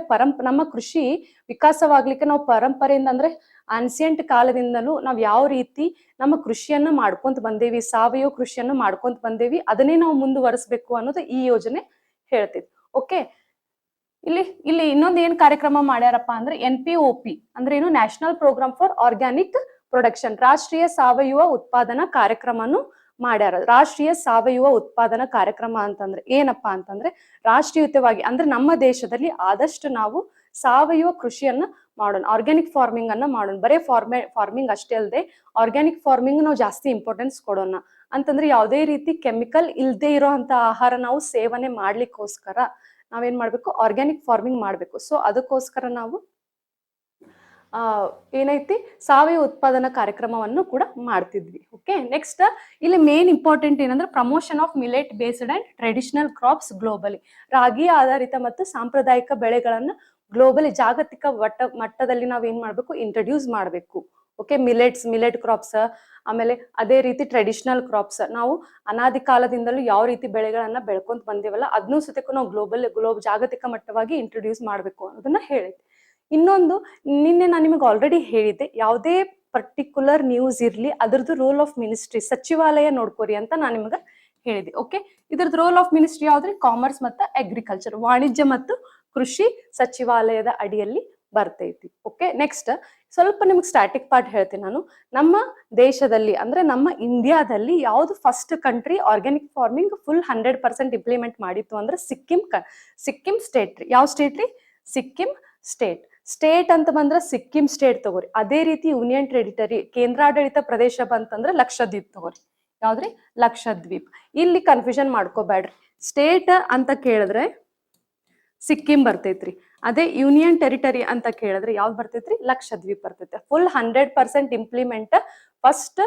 ನಮ್ಮ ಕೃಷಿ ವಿಕಾಸವಾಗ್ಲಿಕ್ಕೆ ನಾವು ಪರಂಪರೆಯಿಂದ ಅಂದ್ರೆ ಆನ್ಸಿಯಂಟ್ ಕಾಲದಿಂದಲೂ ನಾವ್ ಯಾವ ರೀತಿ ನಮ್ಮ ಕೃಷಿಯನ್ನ ಮಾಡ್ಕೊಂತ ಬಂದೇವಿ, ಸಾವಯವ ಕೃಷಿಯನ್ನ ಮಾಡ್ಕೊಂತ ಬಂದೇವಿ, ಅದನ್ನೇ ನಾವು ಮುಂದುವರಿಸಬೇಕು ಅನ್ನೋದು ಈ ಯೋಜನೆ ಹೇಳ್ತೈತಿ. ಓಕೆ, ಇಲ್ಲಿ ಇನ್ನೊಂದು ಏನ್ ಕಾರ್ಯಕ್ರಮ ಮಾಡ್ಯಾರಪ್ಪ ಅಂದ್ರೆ, NPOP ಅಂದ್ರೆ ಏನು, national programme for organic production, ರಾಷ್ಟ್ರೀಯ ಸಾವಯವ ಉತ್ಪಾದನಾ ಕಾರ್ಯಕ್ರಮನು ಮಾಡ್ಯಾರ. ರಾಷ್ಟ್ರೀಯ ಸಾವಯವ ಉತ್ಪಾದನಾ ಕಾರ್ಯಕ್ರಮ ಅಂತಂದ್ರೆ ಏನಪ್ಪಾ ಅಂತಂದ್ರೆ, ರಾಷ್ಟ್ರೀಯವಾಗಿ ಅಂದ್ರೆ ನಮ್ಮ ದೇಶದಲ್ಲಿ ಆದಷ್ಟು ನಾವು ಸಾವಯವ ಕೃಷಿಯನ್ನ ಮಾಡೋಣ, ಆರ್ಗ್ಯಾನಿಕ್ ಫಾರ್ಮಿಂಗ್ ಅನ್ನ ಮಾಡೋಣ. ಬರೇ ಫಾರ್ಮಿಂಗ್ ಅಷ್ಟೇ ಅಲ್ಲದೆ ಆರ್ಗ್ಯಾನಿಕ್ ಫಾರ್ಮಿಂಗ್ ನಾವು ಜಾಸ್ತಿ ಇಂಪಾರ್ಟೆನ್ಸ್ ಕೊಡೋಣ. ಅಂತಂದ್ರೆ ಯಾವುದೇ ರೀತಿ ಕೆಮಿಕಲ್ ಇಲ್ಲದೆ ಇರೋಂತ ಆಹಾರ ನಾವು ಸೇವನೆ ಮಾಡ್ಲಿಕ್ಕೋಸ್ಕರ ನಾವೇನ್ ಮಾಡ್ಬೇಕು, ಆರ್ಗ್ಯಾನಿಕ್ ಫಾರ್ಮಿಂಗ್ ಮಾಡ್ಬೇಕು. ಸೊ ಅದಕ್ಕೋಸ್ಕರ ನಾವು ಏನೈತಿ, ಸಾವಯವ ಉತ್ಪಾದನಾ ಕಾರ್ಯಕ್ರಮವನ್ನು ಕೂಡ ಮಾಡ್ತಿದ್ವಿ. ಓಕೆ, ನೆಕ್ಸ್ಟ್ ಇಲ್ಲಿ ಮೇನ್ ಇಂಪಾರ್ಟೆಂಟ್ ಏನಂದ್ರೆ, promotion of millet based and traditional crops globally, ರಾಗಿ ಆಧಾರಿತ ಮತ್ತು ಸಾಂಪ್ರದಾಯಿಕ ಬೆಳೆಗಳನ್ನ ಗ್ಲೋಬಲಿ ಜಾಗತಿಕ ಮಟ್ಟದಲ್ಲಿ ನಾವ್ ಏನ್ ಮಾಡ್ಬೇಕು, ಇಂಟ್ರಡ್ಯೂಸ್ ಮಾಡ್ಬೇಕು. ಓಕೆ, ಮಿಲೆಟ್ ಕ್ರಾಪ್ಸ್, ಆಮೇಲೆ ಅದೇ ರೀತಿ ಟ್ರೆಡಿಷನಲ್ ಕ್ರಾಪ್ಸ್, ನಾವು ಅನಾದಿ ಕಾಲದಿಂದಲೂ ಯಾವ ರೀತಿ ಬೆಳೆಗಳನ್ನ ಬೆಳ್ಕೊಂತ ಬಂದೇವಲ್ಲ ಅದನ್ನೂ ಸತಕ್ಕೂ ನಾವು ಜಾಗತಿಕ ಮಟ್ಟವಾಗಿ ಇಂಟ್ರಡ್ಯೂಸ್ ಮಾಡ್ಬೇಕು ಅನ್ನೋದನ್ನ ಹೇಳಿದ್ವಿ. ಇನ್ನೊಂದು, ನಿನ್ನೆ ನಾನು ನಿಮಗೆ ಆಲ್ರೆಡಿ ಹೇಳಿದ್ದೆ, ಯಾವುದೇ ಪರ್ಟಿಕ್ಯುಲರ್ ನ್ಯೂಸ್ ಇರ್ಲಿ ಅದ್ರದ್ದು ರೋಲ್ ಆಫ್ ಮಿನಿಸ್ಟ್ರಿ, ಸಚಿವಾಲಯ ನೋಡ್ಕೋರಿ ಅಂತ ನಾನು ನಿಮ್ಗೆ ಹೇಳಿದೆ. ಓಕೆ, ಇದ್ರದ್ದು ರೋಲ್ ಆಫ್ ಮಿನಿಸ್ಟ್ರಿ ಯಾವ್ದ್ರಿ, ಕಾಮರ್ಸ್ ಮತ್ತು ಅಗ್ರಿಕಲ್ಚರ್, ವಾಣಿಜ್ಯ ಮತ್ತು ಕೃಷಿ ಸಚಿವಾಲಯದ ಅಡಿಯಲ್ಲಿ ಬರ್ತೈತಿ. ಓಕೆ, ನೆಕ್ಸ್ಟ್ ಸ್ವಲ್ಪ ನಿಮ್ಗೆ ಸ್ಟ್ಯಾಟಿಕ್ ಪಾರ್ಟ್ ಹೇಳ್ತೀನಿ ನಾನು. ನಮ್ಮ ದೇಶದಲ್ಲಿ ಅಂದ್ರೆ ನಮ್ಮ ಇಂಡಿಯಾದಲ್ಲಿ ಯಾವ್ದು first country organic farming full 100% implement ಮಾಡಿತ್ತು ಅಂದ್ರೆ ಸಿಕ್ಕಿಂ ಸ್ಟೇಟ್ ರೀ. ಯಾವ ಸ್ಟೇಟ್ ರೀ? ಸಿಕ್ಕಿಂ ಸ್ಟೇಟ್. ಸ್ಟೇಟ್ ಅಂತ ಬಂದ್ರೆ ಸಿಕ್ಕಿಂ ಸ್ಟೇಟ್ ತಗೋರಿ. ಅದೇ ರೀತಿ ಯೂನಿಯನ್ ಟೆರಿಟರಿ ಕೇಂದ್ರಾಡಳಿತ ಪ್ರದೇಶ ಬಂತಂದ್ರೆ ಲಕ್ಷದ್ವೀಪ್ ತಗೋರಿ. ಯಾವ್ದ್ರಿ? ಲಕ್ಷದ್ವೀಪ್. ಇಲ್ಲಿ ಕನ್ಫ್ಯೂಷನ್ ಮಾಡ್ಕೋಬೇಡ್ರಿ. ಸ್ಟೇಟ್ ಅಂತ ಕೇಳಿದ್ರೆ ಸಿಕ್ಕಿಂ ಬರ್ತೈತ್ರಿ. ಅದೇ ಯೂನಿಯನ್ ಟೆರಿಟರಿ ಅಂತ ಕೇಳಿದ್ರೆ ಯಾವ್ದು ಬರ್ತೈತ್ರಿ? ಲಕ್ಷದ್ವೀಪ್ ಬರ್ತೈತೆ. ಫುಲ್ 100% ಇಂಪ್ಲಿಮೆಂಟ್ ಫಸ್ಟ್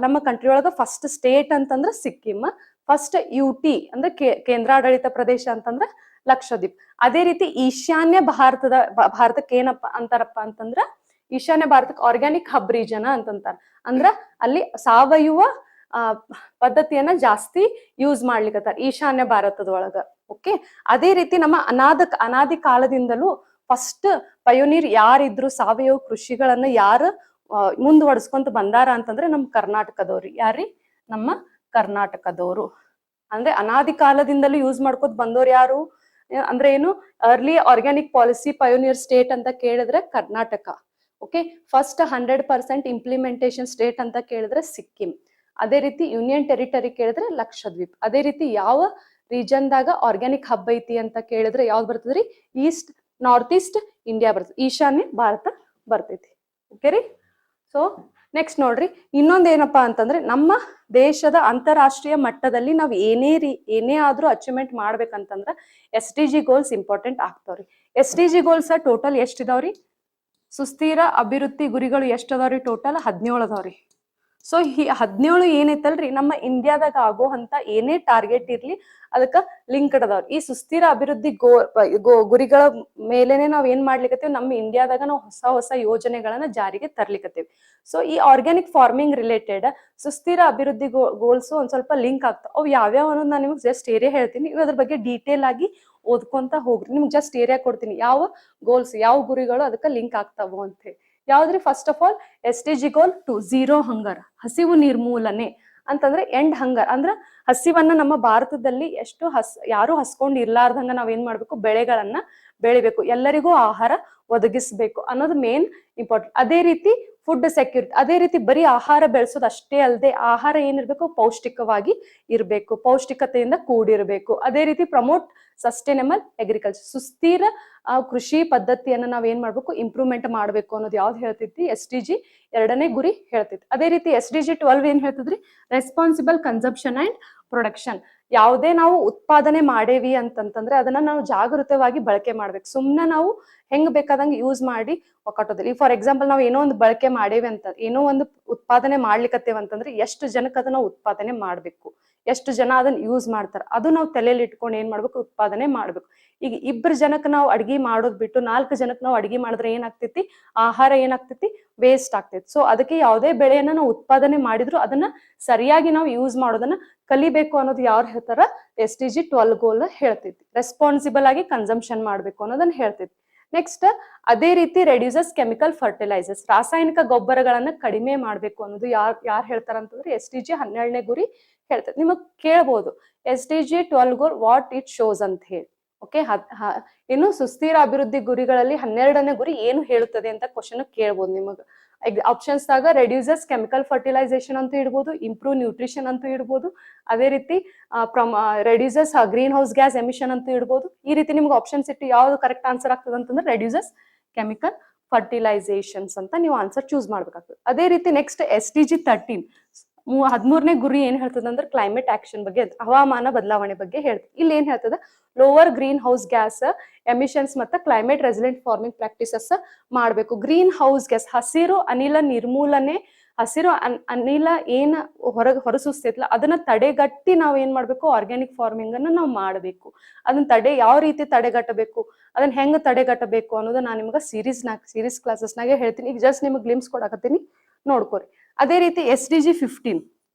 ನಮ್ಮ ಕಂಟ್ರಿ ಒಳಗ ಫಸ್ಟ್ ಸ್ಟೇಟ್ ಅಂತಂದ್ರೆ ಸಿಕ್ಕಿಂ, ಫಸ್ಟ್ UT ಅಂದ್ರೆ ಕೇಂದ್ರಾಡಳಿತ ಪ್ರದೇಶ ಅಂತಂದ್ರೆ ಲಕ್ಷದ್ವೀಪ್. ಅದೇ ರೀತಿ ಈಶಾನ್ಯ ಭಾರತಕ್ಕೆ ಏನಪ್ಪ ಅಂತಾರಪ್ಪ ಅಂತಂದ್ರ, ಈಶಾನ್ಯ ಭಾರತಕ್ಕೆ ಆರ್ಗ್ಯಾನಿಕ್ ಹಬ್ ರೀಜನ್ ಅಂತಂತಾರ. ಅಂದ್ರ ಅಲ್ಲಿ ಸಾವಯವ ಪದ್ಧತಿಯನ್ನ ಜಾಸ್ತಿ ಯೂಸ್ ಮಾಡ್ಲಿಕ್ಕತ್ತಾರ ಈಶಾನ್ಯ ಭಾರತದೊಳಗ. ಓಕೆ, ಅದೇ ರೀತಿ ನಮ್ಮ ಅನಾದಿ ಕಾಲದಿಂದಲೂ ಫಸ್ಟ್ ಪಯೋನೀರ್ ಯಾರಿದ್ರು, ಸಾವಯವ ಕೃಷಿಗಳನ್ನ ಯಾರು ಮುಂದುವರ್ಸ್ಕೊಂತ ಬಂದಾರ ಅಂತಂದ್ರೆ ನಮ್ ಕರ್ನಾಟಕದವ್ರಿ. ಯಾರ್ರಿ? ನಮ್ಮ ಕರ್ನಾಟಕದವರು. ಅಂದ್ರೆ ಅನಾದಿ ಕಾಲದಿಂದಲೂ ಯೂಸ್ ಮಾಡ್ಕೊತ ಬಂದವ್ರು ಯಾರು ಅಂದ್ರೆ ಏನು? Early organic policy pioneer state ಅಂತ ಕೇಳಿದ್ರೆ Karnataka. Okay, first 100% implementation state ಅಂತ ಕೇಳಿದ್ರೆ ಸಿಕ್ಕಿಂ. ಅದೇ ರೀತಿ ಯೂನಿಯನ್ ಟೆರಿಟರಿ ಕೇಳಿದ್ರೆ ಲಕ್ಷದ್ವೀಪ್. ಅದೇ ರೀತಿ ಯಾವ ರೀಜನ್ದಾಗ ಆರ್ಗ್ಯಾನಿಕ್ ಹಬ್ ಐತಿ ಅಂತ ಕೇಳಿದ್ರೆ ಯಾವ್ದು ಬರ್ತದ್ರಿ? ನಾರ್ತ್ ಈಸ್ಟ್ ಇಂಡಿಯಾ ಬರ್ತದೆ, ಈಶಾನ್ಯ ಭಾರತ ಬರ್ತೈತಿ. ಓಕೆ ರೀ. ಸೊ ನೆಕ್ಸ್ಟ್ ನೋಡ್ರಿ, ಇನ್ನೊಂದೇನಪ್ಪಾ ಅಂತಂದ್ರೆ ನಮ್ಮ ದೇಶದ ಅಂತಾರಾಷ್ಟ್ರೀಯ ಮಟ್ಟದಲ್ಲಿ ನಾವ್ ಏನೇ ಆದ್ರೂ ಅಚೀವ್ಮೆಂಟ್ ಮಾಡ್ಬೇಕಂತಂದ್ರ SDG ಗೋಲ್ಸ್ ಇಂಪಾರ್ಟೆಂಟ್ ಆಗ್ತಾವ್ರಿ. SDG ಗೋಲ್ಸ್ ಟೋಟಲ್ ಎಷ್ಟ್ ಇದಾವ್ರಿ? ಸುಸ್ಥಿರ ಅಭಿವೃದ್ಧಿ ಗುರಿಗಳು ಎಷ್ಟ್ ಅದಾವ್ರಿ? ಟೋಟಲ್ 17 ಅದಾವ್ರಿ. ಸೊ ಈ 17 ಏನೈತಲ್ರಿ, ನಮ್ಮ ಇಂಡಿಯಾದಾಗ ಆಗೋ ಅಂತ ಏನೇ ಟಾರ್ಗೆಟ್ ಇರ್ಲಿ ಅದಕ್ಕ ಲಿಂಕ್ಡ್ ಅದಾವ್ರಿ. ಈ ಸುಸ್ಥಿರ ಅಭಿವೃದ್ಧಿ ಗುರಿಗಳ ಮೇಲೆನೆ ನಾವ್ ಏನ್ ಮಾಡ್ಲಿಕ್ಕತ್ತೀವಿ, ನಮ್ಮ ಇಂಡಿಯಾದಾಗ ನಾವು ಹೊಸ ಯೋಜನೆಗಳನ್ನ ಜಾರಿಗೆ ತರ್ಲಿಕ್ಕತ್ತೀವಿ. ಸೊ ಈ ಆರ್ಗ್ಯಾನಿಕ್ ಫಾರ್ಮಿಂಗ್ ರಿಲೇಟೆಡ್ ಸುಸ್ಥಿರ ಅಭಿವೃದ್ಧಿ ಗೋಲ್ಸ್ ಒಂದ್ ಸ್ವಲ್ಪ ಲಿಂಕ್ ಆಗ್ತಾವ. ಅವು ಯಾವ್ಯಾವ ಅನ್ನೋದು ನಾನು ನಿಮ್ಗೆ ಜಸ್ಟ್ ಏರಿಯಾ ಹೇಳ್ತೀನಿ, ನೀವು ಅದ್ರ ಬಗ್ಗೆ ಡೀಟೇಲ್ ಆಗಿ ಓದ್ಕೊಂತ ಹೋಗ್ರಿ. ನಿಮ್ಗೆ ಜಸ್ಟ್ ಏರಿಯಾ ಕೊಡ್ತೀನಿ, ಯಾವ ಗೋಲ್ಸ್ ಯಾವ ಗುರಿಗಳು ಅದಕ್ಕೆ ಲಿಂಕ್ ಆಗ್ತಾವು ಅಂತ ಹೇಳಿ. ಯಾವ್ದ್ರಿ? ಫಸ್ಟ್ ಆಫ್ ಆಲ್ SDG ಗೋಲ್ 2 0 ಹಂಗರ್, ಹಸಿವು ನಿರ್ಮೂಲನೆ ಅಂತಂದ್ರೆ ಎಂಡ್ ಹಂಗರ್. ಅಂದ್ರ ಹಸಿವನ್ನ ನಮ್ಮ ಭಾರತದಲ್ಲಿ ಯಾರು ಹಸ್ಕೊಂಡ್ ಇರ್ಲಾರ್ದಂಗ ನಾವ್ ಏನ್ ಮಾಡ್ಬೇಕು? ಬೆಳೆಗಳನ್ನ ಬೆಳಿಬೇಕು, ಎಲ್ಲರಿಗೂ ಆಹಾರ ಒದಗಿಸ್ಬೇಕು ಅನ್ನೋದು ಮೇನ್ ಇಂಪಾರ್ಟೆಂಟ್. ಅದೇ ರೀತಿ ಫುಡ್ ಸೆಕ್ಯೂರಿಟಿ. ಅದೇ ರೀತಿ ಬರೀ ಆಹಾರ ಬೆಳೆಸೋದು ಅಷ್ಟೇ ಅಲ್ಲದೆ ಆಹಾರ ಏನಿರ್ಬೇಕು? ಪೌಷ್ಟಿಕವಾಗಿ ಇರ್ಬೇಕು, ಪೌಷ್ಟಿಕತೆಯಿಂದ ಕೂಡಿರ್ಬೇಕು. ಅದೇ ರೀತಿ ಪ್ರಮೋಟ್ ಸಸ್ಟೈನಬಲ್ ಅಗ್ರಿಕಲ್ಚರ್, ಸುಸ್ಥಿರ ಕೃಷಿ ಪದ್ಧತಿಯನ್ನ ನಾವ್ ಏನ್ ಮಾಡ್ಬೇಕು? ಇಂಪ್ರೂವ್ಮೆಂಟ್ ಮಾಡ್ಬೇಕು ಅನ್ನೋದು ಯಾವ್ದು ಹೇಳ್ತೈತಿ? SDG 2ನೇ ಗುರಿ ಹೇಳ್ತೈತಿ. ಅದೇ ರೀತಿ SDG 12 ಏನ್ ಹೇಳ್ತದ್ರಿ? Responsible consumption and production. ಯಾವುದೇ ನಾವು ಉತ್ಪಾದನೆ ಮಾಡೇವಿ ಅಂತಂತಂದ್ರೆ ಅದನ್ನ ನಾವು ಜಾಗೃತವಾಗಿ ಬಳಕೆ ಮಾಡ್ಬೇಕು. ಸುಮ್ನೆ ನಾವು ಹೆಂಗ್ ಬೇಕಾದಂಗೆ ಯೂಸ್ ಮಾಡಿ ಒಕ್ಕಟ್ಟೋದಿಲ್ಲ. ಫಾರ್ ಎಕ್ಸಾಂಪಲ್ ನಾವು ಏನೋ ಒಂದು ಬಳಕೆ ಮಾಡೇವಿ ಅಂತ, ಏನೋ ಒಂದು ಉತ್ಪಾದನೆ ಮಾಡ್ಲಿಕ್ಕತ್ತೇವ ಅಂತಂದ್ರೆ ಎಷ್ಟು ಜನಕ್ಕೆ ಅದನ್ನ ಉತ್ಪಾದನೆ ಮಾಡ್ಬೇಕು, ಎಷ್ಟು ಜನ ಅದನ್ನ ಯೂಸ್ ಮಾಡ್ತಾರ, ಅದು ನಾವು ತಲೆಯಲ್ಲಿ ಇಟ್ಕೊಂಡು ಏನ್ ಮಾಡ್ಬೇಕು? ಉತ್ಪಾದನೆ ಮಾಡ್ಬೇಕು. ಈಗ 2 ಜನಕ್ಕೆ ನಾವು ಅಡ್ಗಿ ಮಾಡೋದ್ ಬಿಟ್ಟು 4 ಜನಕ್ಕೆ ನಾವು ಅಡ್ಗಿ ಮಾಡಿದ್ರೆ ಏನಾಗ್ತೈತಿ? ಆಹಾರ ಏನಾಗ್ತೈತಿ? ವೇಸ್ಟ್ ಆಗ್ತೈತಿ. ಸೊ ಅದಕ್ಕೆ ಯಾವುದೇ ಬೆಳೆಯನ್ನ ನಾವು ಉತ್ಪಾದನೆ ಮಾಡಿದ್ರು ಅದನ್ನ ಸರಿಯಾಗಿ ನಾವು ಯೂಸ್ ಮಾಡೋದನ್ನ ಕಲಿಬೇಕು ಅನ್ನೋದು ಯಾರು ಹೇಳ್ತಾರ? SDG 12 ಗೋಲ್ ಹೇಳ್ತೈತಿ. ರೆಸ್ಪಾನ್ಸಿಬಲ್ ಆಗಿ ಕನ್ಸಂಪ್ಷನ್ ಮಾಡ್ಬೇಕು ಅನ್ನೋದನ್ನ ಹೇಳ್ತೈತಿ. ನೆಕ್ಸ್ಟ್ ಅದೇ ರೀತಿ ರೆಡ್ಯೂಸಸ್ ಕೆಮಿಕಲ್ ಫರ್ಟಿಲೈಸರ್ಸ್, ರಾಸಾಯನಿಕ ಗೊಬ್ಬರಗಳನ್ನ ಕಡಿಮೆ ಮಾಡ್ಬೇಕು ಅನ್ನೋದು ಯಾರು ಹೇಳ್ತಾರ ಅಂತಂದ್ರೆ SDG 12ನೇ ಗುರಿ ಹೇಳ್ತೈತಿ. ನಿಮಗ್ ಕೇಳ್ಬೋದು SDG 12 goal what it shows ಅಂತ ಹೇಳಿ. ಓಕೆ, ಇನ್ನು ಸುಸ್ಥಿರ ಅಭಿವೃದ್ಧಿ ಗುರಿಗಳಲ್ಲಿ 12ನೇ ಗುರಿ ಏನು ಹೇಳುತ್ತದೆ ಅಂತ ಕ್ವಶನ್ ಕೇಳ್ಬೋದು ನಿಮಗ್. ಆಪ್ಷನ್ಸ್ ದಾಗ ರೆಡ್ಯೂಸಸ್ ಕೆಮಿಕಲ್ ಫರ್ಟಿಲೈಸೇಷನ್ ಅಂತ ಇಡ್ಬೋದು, ಇಂಪ್ರೂವ್ ನ್ಯೂಟ್ರಿಷನ್ ಅಂತ ಇಡ್ಬೋದು, ಅದೇ ರೀತಿ reduces green house gas emission ಅಂತ ಇಡ್ಬೋದು. ಈ ರೀತಿ ನಿಮ್ಗೆ ಆಪ್ಷನ್ಸ್ ಇಟ್ಟು ಯಾವ್ದು ಕರೆಕ್ಟ್ ಆನ್ಸರ್ ಆಗ್ತದೆ ಅಂತಂದ್ರೆ ರೆಡ್ಯೂಸಸ್ ಕೆಮಿಕಲ್ ಫರ್ಟಿಲೈಸೇಷನ್ಸ್ ಅಂತ ನೀವು ಆನ್ಸರ್ ಚೂಸ್ ಮಾಡ್ಬೇಕಾಗ್ತದೆ. ಅದೇ ರೀತಿ ನೆಕ್ಸ್ಟ್ SDG 13 13ನೇ ಗುರಿ ಏನ್ ಹೇಳ್ತದ ಅಂದ್ರೆ ಕ್ಲೈಮೇಟ್ ಆಕ್ಷನ್ ಬಗ್ಗೆ, ಹವಾಮಾನ ಬದಲಾವಣೆ ಬಗ್ಗೆ ಹೇಳ್ತದೆ. ಇಲ್ಲಿ ಏನ್ ಹೇಳ್ತದ? Lower green house gas emissions ಮತ್ತೆ ಕ್ಲೈಮೇಟ್ ರೆಸಿಲೆಂಟ್ ಫಾರ್ಮಿಂಗ್ ಪ್ರಾಕ್ಟೀಸಸ್ ಮಾಡ್ಬೇಕು. ಗ್ರೀನ್ ಹೌಸ್ ಗ್ಯಾಸ್ ಹಸಿರು ಅನಿಲ ನಿರ್ಮೂಲನೆ, ಹಸಿರು ಅನಿಲ ಏನ್ ಹೊರಸೂಸ್ತೈತಲ್ಲ ಅದನ್ನ ತಡೆಗಟ್ಟಿ ನಾವ್ ಏನ್ ಮಾಡ್ಬೇಕು? ಆರ್ಗ್ಯಾನಿಕ್ ಫಾರ್ಮಿಂಗ್ ಅನ್ನ ನಾವು ಮಾಡ್ಬೇಕು. ಅದನ್ನ ಯಾವ ರೀತಿ ತಡೆಗಟ್ಟಬೇಕು, ಅದನ್ನ ಹೆಂಗ್ ತಡೆಗಟ್ಟಬೇಕು ಅನ್ನೋದು ನಾನು ನಿಮ್ಗೆ ಸೀರೀಸ್ ಕ್ಲಾಸಸ್ನಾಗೆ ಹೇಳ್ತೀನಿ. ಈಗ ಜಸ್ಟ್ ನಿಮ್ಗೆ ಗ್ಲಿಮ್ಸ್ ಕೊಡಕತ್ತೀನಿ, ನೋಡ್ಕೋರಿ. ಅದೇ ರೀತಿ SDG 15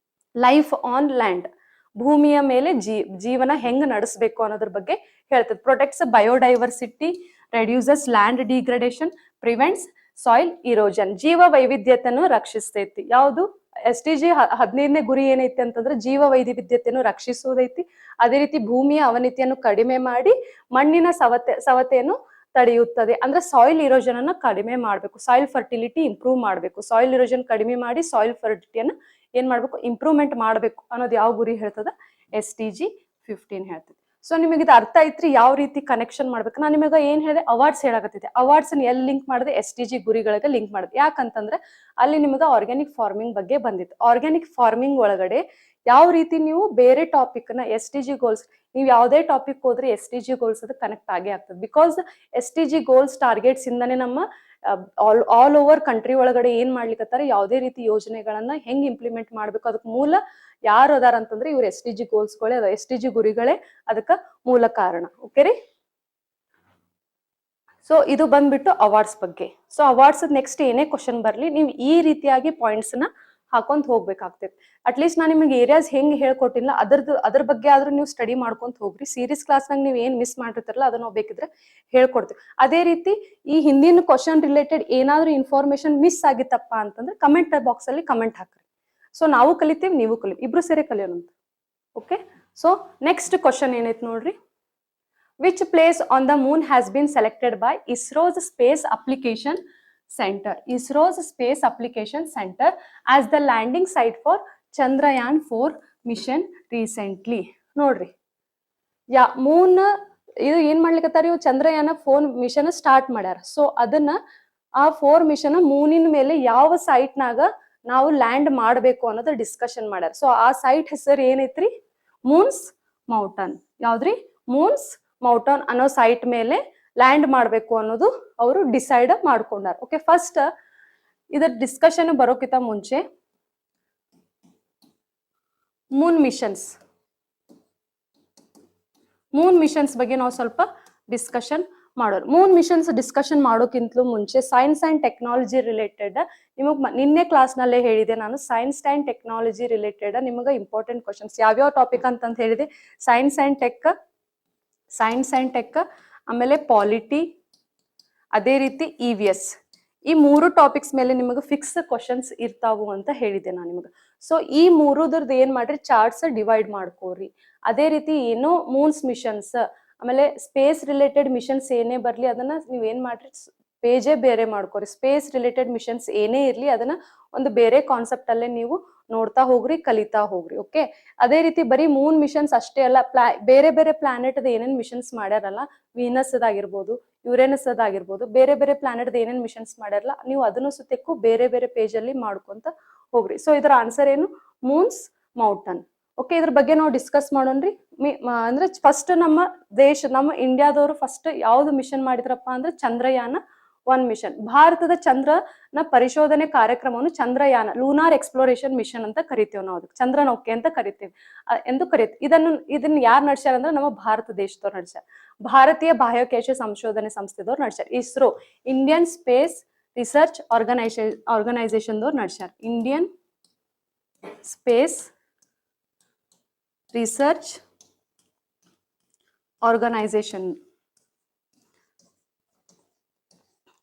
ಲೈಫ್ ಆನ್ ಲ್ಯಾಂಡ್, ಭೂಮಿಯ ಮೇಲೆ ಜೀವನ ಹೆಂಗ್ ನಡೆಸಬೇಕು ಅನ್ನೋದ್ರ ಬಗ್ಗೆ ಹೇಳ್ತದೆ. Protects biodiversity, reduces land degradation, prevents soil erosion, ಜೀವ ವೈವಿಧ್ಯತೆಯನ್ನು ರಕ್ಷಿಸ್ತೈತಿ. ಯಾವುದು? SDG 15ನೇ ಗುರಿ ಏನೈತಿ ಅಂತಂದ್ರೆ ಜೀವ ವೈವಿಧ್ಯತೆಯನ್ನು ರಕ್ಷಿಸುವುದೈತಿ. ಅದೇ ರೀತಿ ಭೂಮಿಯ ಅವನತಿಯನ್ನು ಕಡಿಮೆ ಮಾಡಿ ಮಣ್ಣಿನ ಸವತೆಯನ್ನು ತಡೆಯುತ್ತದೆ. ಅಂದ್ರೆ ಸಾಯಿಲ್ ಇರೋಷನ್ ಅನ್ನ ಕಡಿಮೆ ಮಾಡಬೇಕು, ಸಾಯಿಲ್ ಫರ್ಟಿಲಿಟಿ ಇಂಪ್ರೂವ್ ಮಾಡಬೇಕು, ಸಾಯಿಲ್ ಇರೋಷನ್ ಕಡಿಮೆ ಮಾಡಿ ಸಾಯಿಲ್ ಫರ್ಟಿಲಿಟಿಯನ್ನ ಏನ್ ಮಾಡ್ಬೇಕು, ಇಂಪ್ರೂವ್ಮೆಂಟ್ ಮಾಡಬೇಕು ಅನ್ನೋದು ಯಾವ ಗುರಿ ಹೇಳ್ತದ, SDG 15 ಹೇಳ್ತದೆ. ಸೊ ನಿಮಗೆ ಇದು ಅರ್ಥ ಐತ್ರಿ ಯಾವ ರೀತಿ ಕನೆಕ್ಷನ್ ಮಾಡ್ಬೇಕು. ನಾನು ನಿಮಗೆ ಏನ್ ಹೇಳಿದೆ, ಅವಾರ್ಡ್ಸ್ ಹೇಳಕತ್ತಿದ್ದೆ, ಅವಾರ್ಡ್ಸ್ ಎಲ್ಲಿ ಲಿಂಕ್ ಮಾಡಿದೆ, SDG ಗುರಿಗಳಿಗೆ ಲಿಂಕ್ ಮಾಡಿದೆ. ಯಾಕಂತಂದ್ರೆ ಅಲ್ಲಿ ನಿಮಗೆ ಆರ್ಗ್ಯಾನಿಕ್ ಫಾರ್ಮಿಂಗ್ ಬಗ್ಗೆ ಬಂದಿತ್ತು. ಆರ್ಗ್ಯಾನಿಕ್ ಫಾರ್ಮಿಂಗ್ ಒಳಗಡೆ ಯಾವ ರೀತಿ ನೀವು ಬೇರೆ ಟಾಪಿಕ್ ನ SDG ಗೋಲ್ಸ್, ನೀವು ಯಾವುದೇ ಟಾಪಿಕ್ ಹೋದ್ರೆ SDG ಗೋಲ್ಸ್ ಅದು ಕನೆಕ್ಟ್ ಆಗೇ ಆಗ್ತದೆ. ಬಿಕಾಸ್ SDG ಗೋಲ್ಸ್ ಟಾರ್ಗೆಟ್ಸ್ ಇಂದಾನೆ ನಮ್ಮ ಆಲ್ ಓವರ್ ಕಂಟ್ರಿ ಒಳಗಡೆ ಏನ್ ಮಾಡ್ಲಿಕ್ಕತ್ತಾರೆ, ಯಾವುದೇ ರೀತಿ ಯೋಜನೆಗಳನ್ನ ಹೆಂಗ್ ಇಂಪ್ಲಿಮೆಂಟ್ ಮಾಡ್ಬೇಕು ಅದಕ್ಕೆ ಮೂಲ ಯಾರು ಅದಾರ ಅಂತಂದ್ರೆ ಇವ್ರು SDG ಗೋಲ್ಸ್ಗಳೇ ಅದ, SDG ಗುರಿಗಳೇ ಅದಕ್ಕ ಮೂಲ ಕಾರಣ. ಓಕೆ ರೀ. ಸೊ ಇದು ಬಂದ್ಬಿಟ್ಟು ಅವಾರ್ಡ್ಸ್ ಬಗ್ಗೆ. ಸೊ ಅವಾರ್ಡ್ಸ್ ನೆಕ್ಸ್ಟ್ ಏನೇ ಕ್ವಶನ್ ಬರ್ಲಿ ನೀವು ಈ ರೀತಿಯಾಗಿ ಪಾಯಿಂಟ್ಸ್ ನ ಹಾಕೊಂತ ಹೋಗ್ಬೇಕಾಗ್ತೈತಿ. ಅಟ್ಲೀಸ್ಟ್ ನಾನು ನಿಮಗೆ ಏರಿಯಾಸ್ ಹೆಂಗ್ ಹೇಳ್ಕೊಟ್ಟಿಲ್ಲ ಅದ್ರ ಬಗ್ಗೆ ಆದ್ರೂ ನೀವು ಸ್ಟಡಿ ಮಾಡ್ಕೊಂತ ಹೋಗ್ರಿ. ಸೀರೀಸ್ ಕ್ಲಾಸ್ನಾಗ ನೀವು ಏನ್ ಮಿಸ್ ಮಾಡಿರ್ತಾರಲ್ಲ ಅದನ್ನ ನಾವು ಬೇಕಿದ್ರೆ ಹೇಳ್ಕೊಡ್ತೀವಿ. ಅದೇ ರೀತಿ ಈ ಹಿಂದಿನ ಕ್ವಶನ್ ರಿಲೇಟೆಡ್ ಏನಾದ್ರೂ ಇನ್ಫಾರ್ಮೇಶನ್ ಮಿಸ್ ಆಗಿತ್ತಪ್ಪ ಅಂತಂದ್ರೆ ಕಮೆಂಟ್ ಬಾಕ್ಸ್ ಅಲ್ಲಿ ಕಮೆಂಟ್ ಹಾಕ್ರಿ. ಸೊ ನಾವು ಕಲಿತೀವಿ, ನೀವು ಕಲಿ, ಇಬ್ರು ಸೇರಿ ಕಲಿಯೋಣಂತ. ಓಕೆ. ಸೊ ನೆಕ್ಸ್ಟ್ ಕ್ವಶನ್ ಏನೈತಿ ನೋಡ್ರಿ. Which place on the moon has been selected by ISRO's Space Application Center? ISRO's Space Application Center as the landing site for Chandrayaan 4 mission recently. ನೋಡ್ರಿ, ಮೂನ್ ಇದು ಏನ್ ಮಾಡ್ಲಿಕ್ಕತ್ತಾರ, ಇವು ಚಂದ್ರಯಾನ 4 ಮಿಷನ್ ಸ್ಟಾರ್ಟ್ ಮಾಡ್ಯಾರ. So ಅದನ್ನ ಆ 4 mission ಮೂನಿನ ಮೇಲೆ ಯಾವ ಸೈಟ್ ನಾಗ ನಾವು ಲ್ಯಾಂಡ್ ಮಾಡಬೇಕು ಅನ್ನೋದು ಡಿಸ್ಕಷನ್ ಮಾಡ್ಯಾರ. ಸೊ ಆ ಸೈಟ್ ಹೆಸರು ಏನೈತ್ರಿ, ಮೂನ್ಸ್ ಮೌಂಟನ್. ಯಾವ್ದ್ರಿ, ಮೂನ್ಸ್ ಮೌಂಟನ್ ಅನ್ನೋ ಸೈಟ್ ಮೇಲೆ ಲ್ಯಾಂಡ್ ಮಾಡಬೇಕು ಅನ್ನೋದು ಅವರು ಡಿಸೈಡ್ ಮಾಡ್ಕೊಂಡಾರ. ಓಕೆ. ಫಸ್ಟ್ ಇದರ ಡಿಸ್ಕಷನ್ ಬರೋಕ್ಕಿಂತ ಮುಂಚೆ ಮೂನ್ ಮಿಷನ್ಸ್ ಬಗ್ಗೆ ನಾವು ಸ್ವಲ್ಪ ಡಿಸ್ಕಷನ್ ಮಾಡೋರು. ಮೂನ್ ಮಿಷನ್ಸ್ ಡಿಸ್ಕಷನ್ ಮಾಡೋಕ್ಕಿಂತಲೂ ಮುಂಚೆ ಸೈನ್ಸ್ ಅಂಡ್ ಟೆಕ್ನಾಲಜಿ ರಿಲೇಟೆಡ್ ನಿಮಗ್ ನಿನ್ನೆ ಕ್ಲಾಸ್ ನಲ್ಲೇ ಹೇಳಿದೆ ನಾನು. ಸೈನ್ಸ್ ಅಂಡ್ ಟೆಕ್ನಾಲಜಿ ರಿಲೇಟೆಡ್ ನಿಮಗೆ ಇಂಪಾರ್ಟೆಂಟ್ ಕ್ವಶನ್ಸ್ ಯಾವ್ಯಾವ ಟಾಪಿಕ್ ಅಂತ ಹೇಳಿದೆ, ಸೈನ್ಸ್ ಅಂಡ್ ಟೆಕ್, ಆಮೇಲೆ ಪಾಲಿಟಿ, ಅದೇ ರೀತಿ EVS, ಈ 3 ಟಾಪಿಕ್ಸ್ ಮೇಲೆ ನಿಮಗೆ ಫಿಕ್ಸ್ ಕ್ವಶನ್ಸ್ ಇರ್ತಾವು ಅಂತ ಹೇಳಿದೆ ನಾನು ನಿಮಗೆ. ಸೊ ಈ 3ದ್ರದ್ದು ಏನ್ ಮಾಡ್ರಿ, ಚಾರ್ಟ್ಸ್ ಡಿವೈಡ್ ಮಾಡ್ಕೋರಿ. ಅದೇ ರೀತಿ ಏನೋ ಮೂನ್ಸ್ ಮಿಷನ್ಸ್ ಆಮೇಲೆ ಸ್ಪೇಸ್ ರಿಲೇಟೆಡ್ ಮಿಷನ್ಸ್ ಏನೇ ಬರ್ಲಿ ಅದನ್ನ ನೀವ್ ಏನ್ ಮಾಡ್ರಿ, ಪೇಜೇ ಬೇರೆ ಮಾಡ್ಕೋರಿ. ಸ್ಪೇಸ್ ರಿಲೇಟೆಡ್ ಮಿಷನ್ಸ್ ಏನೇ ಇರ್ಲಿ ಅದನ್ನ ಒಂದು ಬೇರೆ ಕಾನ್ಸೆಪ್ಟ್ ಅಲ್ಲೇ ನೀವು ನೋಡ್ತಾ ಹೋಗ್ರಿ, ಕಲಿತಾ ಹೋಗ್ರಿ. ಓಕೆ. ಅದೇ ರೀತಿ ಬರೀ ಮೂನ್ ಮಿಷನ್ಸ್ ಅಷ್ಟೇ ಅಲ್ಲ, ಬೇರೆ ಬೇರೆ ಪ್ಲಾನೆಟ್ ಏನೇನ್ ಮಿಷನ್ಸ್ ಮಾಡ್ಯಾರಲ್ಲ, ವೀನಸ್ ಅದಾಗಿರ್ಬೋದು, ಯುರೇನಸ್ ಅದಾಗಿರ್ಬೋದು, ಬೇರೆ ಬೇರೆ ಪ್ಲಾನೆಟ್ ಏನೇನ್ ಮಿಷನ್ಸ್ ಮಾಡ್ಯಾರಲ್ಲ ನೀವು ಅದನ್ನು ಸುತ್ತಕ್ಕೂ ಬೇರೆ ಬೇರೆ ಪೇಜ್ ಅಲ್ಲಿ ಮಾಡ್ಕೊಂತ ಹೋಗ್ರಿ. ಸೊ ಇದರ ಆನ್ಸರ್ ಏನು, ಮೂನ್ಸ್ ಮೌಂಟನ್. ಓಕೆ. ಇದ್ರ ಬಗ್ಗೆ ನಾವು ಡಿಸ್ಕಸ್ ಮಾಡೋಣ್ರಿ. ಅಂದ್ರೆ ಫಸ್ಟ್ ನಮ್ಮ ಇಂಡಿಯಾದವರು ಫಸ್ಟ್ ಯಾವ್ದು ಮಿಷನ್ ಮಾಡಿದ್ರಪ್ಪ ಅಂದ್ರೆ ಚಂದ್ರಯಾನ 1 ಮಿಷನ್. ಭಾರತದ ಚಂದ್ರನ ಪರಿಶೋಧನೆ ಕಾರ್ಯಕ್ರಮವನ್ನು ಚಂದ್ರಯಾನ, ಲೂನಾರ್ ಎಕ್ಸ್ಪ್ಲೋರೇಷನ್ ಮಿಷನ್ ಅಂತ ಕರಿತೇವೆ ನಾವು, ಅದಕ್ಕೆ ಚಂದ್ರನೌಕೆ ಅಂತ ಕರಿತೇವೆ ಎಂದು ಕರಿತೀವಿ. ಇದನ್ನ ಯಾರು ನಡ್ಸ್ಯಾರ ಅಂದ್ರೆ ನಮ್ಮ ಭಾರತ ದೇಶದವ್ರು ನಡ್ಸ್ಯಾರ. ಭಾರತೀಯ ಬಾಹ್ಯಾಕಾಶ ಸಂಶೋಧನೆ ಸಂಸ್ಥೆದವ್ರು ನಡ್ಸ್ಯಾರ. ಇಸ್ರೋ, ಇಂಡಿಯನ್ ಸ್ಪೇಸ್ ರಿಸರ್ಚ್ ಆರ್ಗನೈಸೇಷನ್ದವ್ರು ನಡ್ಸ್ಯಾರ. ಇಂಡಿಯನ್ ಸ್ಪೇಸ್ ರಿಸರ್ಚ್ ಆರ್ಗನೈಸೇಷನ್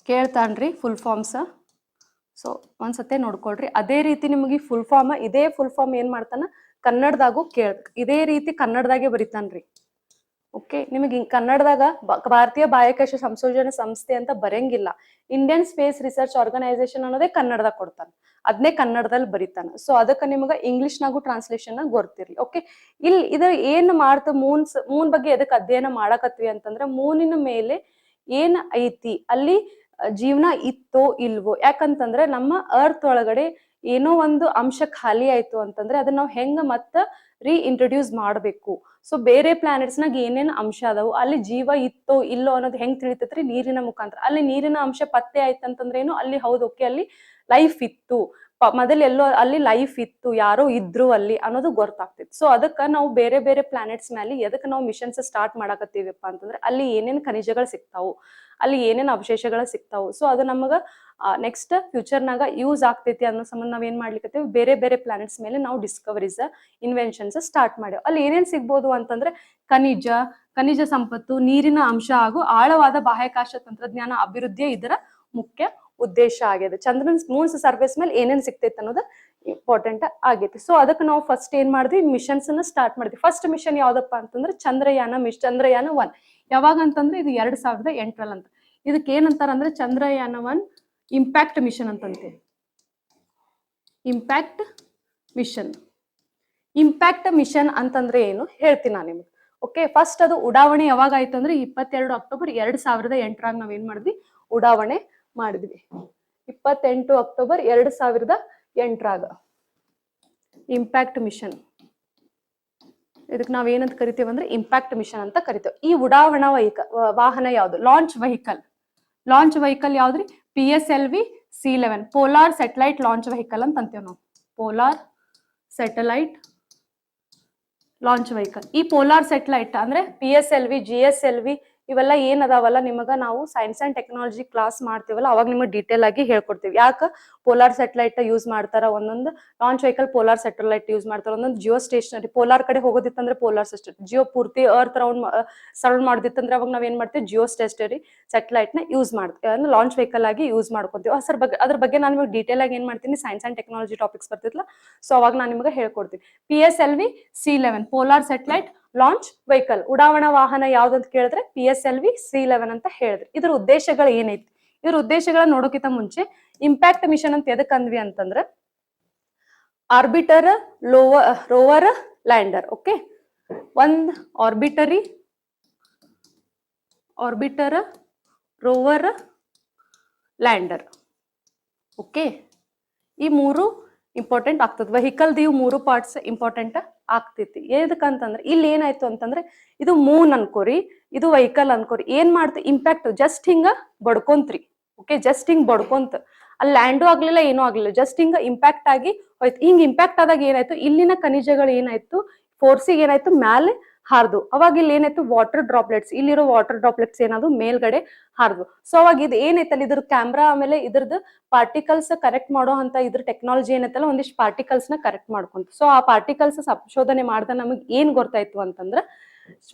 ಕೇಳ್ತಾನ್ರಿ ಫುಲ್ ಫಾರ್ಮ್ಸ್. ಸೊ ಒಂದ್ಸತಿ ನೋಡ್ಕೊಳ್ರಿ. ಅದೇ ರೀತಿ ನಿಮಗೆ ಫುಲ್ ಫಾರ್ಮ್ ಏನ್ ಮಾಡ್ತಾನ ಕನ್ನಡದಾಗೂ ಇದೇ ರೀತಿ ಕನ್ನಡದಾಗೆ ಬರಿತಾನ್ರಿ. ಓಕೆ. ನಿಮಗೆ ಕನ್ನಡದಾಗ ಭಾರತೀಯ ಬಾಹ್ಯಾಕಾಶ ಸಂಶೋಧನೆ ಸಂಸ್ಥೆ ಅಂತ ಬರಂಗಿಲ್ಲ, ಇಂಡಿಯನ್ ಸ್ಪೇಸ್ ರಿಸರ್ಚ್ ಆರ್ಗನೈಸೇಷನ್ ಅನ್ನೋದೇ ಕನ್ನಡದಾಗ ಕೊಡ್ತಾನೆ, ಅದನ್ನೇ ಕನ್ನಡದಲ್ಲಿ ಬರೀತಾನ. ಸೊ ಅದಕ್ಕೆ ನಿಮಗೆ ಇಂಗ್ಲಿಷ್ನಾಗೂ ಟ್ರಾನ್ಸ್ಲೇಷನ್ ಗೊತ್ತಿರ್ಲಿ. ಓಕೆ. ಇಲ್ಲಿ ಇದು ಏನ್ ಮಾಡ್ತ ಮೂನ್ ಬಗ್ಗೆ ಎದಕ್ಕೆ ಅಧ್ಯಯನ ಮಾಡಕತ್ವಿ ಅಂತಂದ್ರೆ, ಮೂನಿನ ಮೇಲೆ ಏನ್ ಐತಿ, ಅಲ್ಲಿ ಜೀವನ ಇತ್ತೋ ಇಲ್ವೋ. ಯಾಕಂತಂದ್ರೆ ನಮ್ಮ ಅರ್ತ್ ಒಳಗಡೆ ಏನೋ ಒಂದು ಅಂಶ ಖಾಲಿ ಆಯ್ತು ಅಂತಂದ್ರೆ ಅದನ್ನ ನಾವು ಹೆಂಗ ಮತ್ತ ಇಂಟ್ರೊಡ್ಯೂಸ್ ಮಾಡ್ಬೇಕು. ಸೊ ಬೇರೆ ಪ್ಲಾನೆಟ್ಸ್ ನಾಗ ಏನೇನ್ ಅಂಶ ಅದಾವು, ಅಲ್ಲಿ ಜೀವ ಇತ್ತೋ ಇಲ್ಲೋ ಅನ್ನೋದು ಹೆಂಗ್ ತಿಳಿತೈತ್ರಿ, ನೀರಿನ ಮುಖಾಂತರ. ಅಲ್ಲಿ ನೀರಿನ ಅಂಶ ಪತ್ತೆ ಆಯ್ತಂತಂದ್ರೆ ಏನು, ಅಲ್ಲಿ ಹೌದು ಓಕೆ ಅಲ್ಲಿ ಲೈಫ್ ಇತ್ತು, ಮೊದಲೆಲ್ಲೋ ಅಲ್ಲಿ ಲೈಫ್ ಇತ್ತು, ಯಾರೋ ಇದ್ರು ಅಲ್ಲಿ ಅನ್ನೋದು ಗೊತ್ತಾಗ್ತಿತ್ತು. ಸೊ ಅದಕ್ಕ ನಾವು ಬೇರೆ ಬೇರೆ ಪ್ಲಾನೆಟ್ಸ್ ಮೇಲೆ ಎದಕ್ಕೆ ನಾವು ಮಿಷನ್ಸ್ ಸ್ಟಾರ್ಟ್ ಮಾಡಕತ್ತೀವಪ್ಪ ಅಂತಂದ್ರೆ ಅಲ್ಲಿ ಏನೇನ್ ಖನಿಜಗಳು ಸಿಗ್ತಾವು, ಅಲ್ಲಿ ಏನೇನ್ ಅವಶೇಷಗಳು ಸಿಗ್ತಾವು. ಸೊ ಅದು ನಮಗ ನೆಕ್ಸ್ಟ್ ಫ್ಯೂಚರ್ನಾಗ ಯೂಸ್ ಆಗ್ತೈತಿ ಅನ್ನೋ ಸಂಬಂಧ ನಾವ್ ಏನ್ ಮಾಡ್ಲಿಕ್ಕತ್ತೀವಿ, ಬೇರೆ ಬೇರೆ ಪ್ಲಾನೆಟ್ಸ್ ಮೇಲೆ ನಾವು ಡಿಸ್ಕವರೀಸ್ ಇನ್ವೆನ್ಷನ್ಸ್ ಸ್ಟಾರ್ಟ್ ಮಾಡ್ಯಾವ. ಅಲ್ಲಿ ಏನೇನ್ ಸಿಗ್ಬೋದು ಅಂತಂದ್ರೆ ಖನಿಜ ಸಂಪತ್ತು, ನೀರಿನ ಅಂಶ ಹಾಗೂ ಆಳವಾದ ಬಾಹ್ಯಾಕಾಶ ತಂತ್ರಜ್ಞಾನ ಅಭಿವೃದ್ಧಿಯ ಇದರ ಮುಖ್ಯ ಉದ್ದೇಶ ಆಗ್ಯದ. ಮೂನ್ಸ್ ಸರ್ಫೇಸ್ ಮೇಲೆ ಏನೇನ್ ಸಿಗ್ತೈತೆ ಅನ್ನೋದು ಇಂಪಾರ್ಟೆಂಟ್ ಆಗೈತಿ. ಸೊ ಅದಕ್ಕೆ ನಾವು ಫಸ್ಟ್ ಏನ್ ಮಾಡಿದ್ವಿ, ಮಿಷನ್ಸ್ ಅನ್ನ ಸ್ಟಾರ್ಟ್ ಮಾಡಿದ್ವಿ. ಫಸ್ಟ್ ಮಿಷನ್ ಯಾವ್ದಪ್ಪ ಅಂತಂದ್ರೆ ಚಂದ್ರಯಾನ 1. ಯಾವಾಗ ಅಂತಂದ್ರೆ ಇದು 2008 ಅಂತ. ಇದಕ್ಕೆ ಏನಂತಾರ ಅಂದ್ರೆ ಚಂದ್ರಯಾನ-1 ಇಂಪ್ಯಾಕ್ಟ್ ಮಿಷನ್ ಅಂತಂತೆ. ಇಂಪ್ಯಾಕ್ಟ್ ಮಿಷನ್ ಅಂತಂದ್ರೆ ಏನು ಹೇಳ್ತೀನಿ ನಾನು ನಿಮ್ಗೆ. ಓಕೆ, ಫಸ್ಟ್ ಅದು ಉಡಾವಣೆ ಯಾವಾಗ ಆಯ್ತು ಅಂದ್ರೆ 22 ಅಕ್ಟೋಬರ್ 2008 ನಾವ್ ಏನ್ ಮಾಡಿದ್ವಿ, ಉಡಾವಣೆ ಮಾಡಿದ್ವಿ. 28 ಅಕ್ಟೋಬರ್ 2008 ಇಂಪ್ಯಾಕ್ಟ್ ಮಿಷನ್. ಇದಕ್ಕೆ ನಾವ್ ಏನಂತ ಕರಿತೀವಿ ಅಂದ್ರೆ ಇಂಪ್ಯಾಕ್ಟ್ ಮಿಷನ್ ಅಂತ ಕರಿತೇವೆ. ಈ ಉಡಾವಣಾ ವಾಹನ ಯಾವ್ದು? ಲಾಂಚ್ ವೆಹಿಕಲ್ ಯಾವ್ದ್ರಿ? PSLV-C11 polar satellite launch vehicle ಅಂತ ಅಂತೀವಿ ನಾವು. Polar satellite launch vehicle. ಈ ಪೋಲಾರ್ ಸ್ಯಾಟಲೈಟ್ ಅಂದ್ರೆ PSLV, GSLV ಇವೆಲ್ಲ ಏನ್ ಅದಾವಲ್ಲ, ನಿಮಗ ನಾವು ಸೈನ್ಸ್ ಅಂಡ್ ಟೆಕ್ನಾಲಜಿ ಕ್ಲಾಸ್ ಮಾಡ್ತೀವಲ್ಲ ಅವಾಗ ನಿಮಗೆ ಡೀಟೇಲ್ ಆಗಿ ಹೇಳ್ಕೊಡ್ತೀವಿ. ಯಾಕ ಪೋಲಾರ್ ಸ್ಯಾಟಲೈಟ್ ಯೂಸ್ ಮಾಡ್ತಾರ, ಒಂದೊಂದು launch vehicle polar satellite use ಮಾಡ್ತಾರ, ಒಂದೊಂದು ಜಿಯೋ ಸ್ಟೇಷನರಿ ಪೋಲಾರ್ ಕಡೆ ಹೋಗೋದಿತ್ತಂದ್ರೆ ಪೋಲಾರ್ ಸಿಸ್ಟಮ್, ಜಿಯೋ ಪೂರ್ತಿ ಅರ್ತ್ ಸರೌಂಡ್ ಮಾಡೋದಿತ್ತಂದ್ರೆ ಅವಾಗ ನಾವ್ ಏನ್ ಮಾಡ್ತೀವಿ, ಜಿಯೋ ಸ್ಟೇಷನರಿ ಸ್ಯಾಟಲೈಟ್ ನ ಯೂಸ್ ಮಾಡ್ತೀವಿ, ಅಂದ್ರೆ ಲಾಂಚ್ ವೆಹಿಕಲ್ ಆಗಿ ಯೂಸ್ ಮಾಡ್ಕೊತೀವಿ. ಅದ್ರ ಬಗ್ಗೆ ನಾನು ನಿಮಗೆ ಡೀಟೇಲ್ ಆಗಿ ಏನ್ ಮಾಡ್ತೀನಿ, ಸೈನ್ಸ್ ಅಂಡ್ ಟೆಕ್ನಾಲಜಿ ಟಾಪಿಕ್ಸ್ ಬರ್ತಿತ್ತಲ್ಲ, ಸೊ ಅವಾಗ ನಾನು ನಿಮಗೆ ಹೇಳ್ಕೊಡ್ತೀನಿ. PSLV-C11 polar satellite launch vehicle ಉಡಾವಣಾ ವಾಹನ ಯಾವ್ದಂತ ಕೇಳಿದ್ರೆ PSLV-C11 ಅಂತ ಹೇಳಿದ್ರಿ. ಇದ್ರ ಉದ್ದೇಶಗಳು ಏನೈತಿ? ಇದ್ರ ಉದ್ದೇಶಗಳನ್ನ ನೋಡೋಕ್ಕಿಂತ ಮುಂಚೆ ಇಂಪ್ಯಾಕ್ಟ್ ಮಿಷನ್ ಅಂತ ಎದಕ್ ಅಂದ್ವಿ ಅಂತಂದ್ರೆ ಆರ್ಬಿಟರ್, ರೋವರ್, ಲ್ಯಾಂಡರ್. ಓಕೆ, ಒಂದ್ ಆರ್ಬಿಟರ್, ರೋವರ್, ಲ್ಯಾಂಡರ್. ಓಕೆ, ಈ ಮೂರು ಇಂಪಾರ್ಟೆಂಟ್ ಆಗ್ತದೆ. ವೆಹಿಕಲ್ ಇವು ಮೂರು ಪಾರ್ಟ್ಸ್ ಇಂಪಾರ್ಟೆಂಟ್ ಆಗ್ತೈತಿ. ಏನಕ್ಕಂತಂದ್ರೆ ಇಲ್ಲಿ ಏನಾಯ್ತು ಅಂತಂದ್ರೆ ಇದು ಮೂನ್ ಅನ್ಕೋರಿ, ಇದು ವೆಹಿಕಲ್ ಅನ್ಕೋರಿ, ಏನ್ ಮಾಡ್ತು ಇಂಪ್ಯಾಕ್ಟ್ ಜಸ್ಟ್ ಹಿಂಗ ಬಡ್ಕೊಂತ್ರಿ. ಓಕೆ, ಜಸ್ಟ್ ಹಿಂಗ್ ಬಡ್ಕೊಂತ, ಅಲ್ಲಿ ಲ್ಯಾಂಡು ಆಗ್ಲಿಲ್ಲ, ಏನೂ ಆಗ್ಲಿಲ್ಲ, ಜಸ್ಟ್ ಹಿಂಗ ಇಂಪ್ಯಾಕ್ಟ್ ಆಗಿ ಹೋಯ್ತು. ಹಿಂಗ್ ಇಂಪ್ಯಾಕ್ಟ್ ಆದಾಗ ಏನಾಯ್ತು, ಇಲ್ಲಿನ ಖನಿಜಗಳು ಏನಾಯ್ತು, ಫೋರ್ಸಿಗೆ ಏನಾಯ್ತು ಮ್ಯಾಲೆ ಹಾರ್ದು. ಅವಾಗ ಇಲ್ಲಿ ಏನಾಯ್ತು, ವಾಟರ್ ಡ್ರಾಪ್ಲೆಟ್ಸ್, ಇಲ್ಲಿರೋ ವಾಟರ್ ಡ್ರಾಪ್ಲೆಟ್ಸ್ ಏನಾದ್ರು ಮೇಲ್ಗಡೆ ಹಾರ್ದು. ಸೊ ಅವಾಗ ಇದು ಏನೈತಲ್ಲ, ಇದ್ರ ಕ್ಯಾಮ್ರಾ ಆಮೇಲೆ ಇದ್ರದ್ದು ಪಾರ್ಟಿಕಲ್ಸ್ ಕರೆಕ್ಟ್ ಮಾಡೋ ಅಂತ ಇದ್ರ ಟೆಕ್ನಾಲಜಿ ಏನೈತಲ್ಲ, ಒಂದಿಷ್ಟು ಪಾರ್ಟಿಕಲ್ಸ್ ನ ಕರೆಕ್ಟ್ ಮಾಡ್ಕೊಂತ. ಸೊ ಆ ಪಾರ್ಟಿಕಲ್ಸ್ ಸಂಶೋಧನೆ ಮಾಡ್ದ ನಮಗ್ ಏನ್ ಗೊತ್ತಾಯ್ತು ಅಂತಂದ್ರ,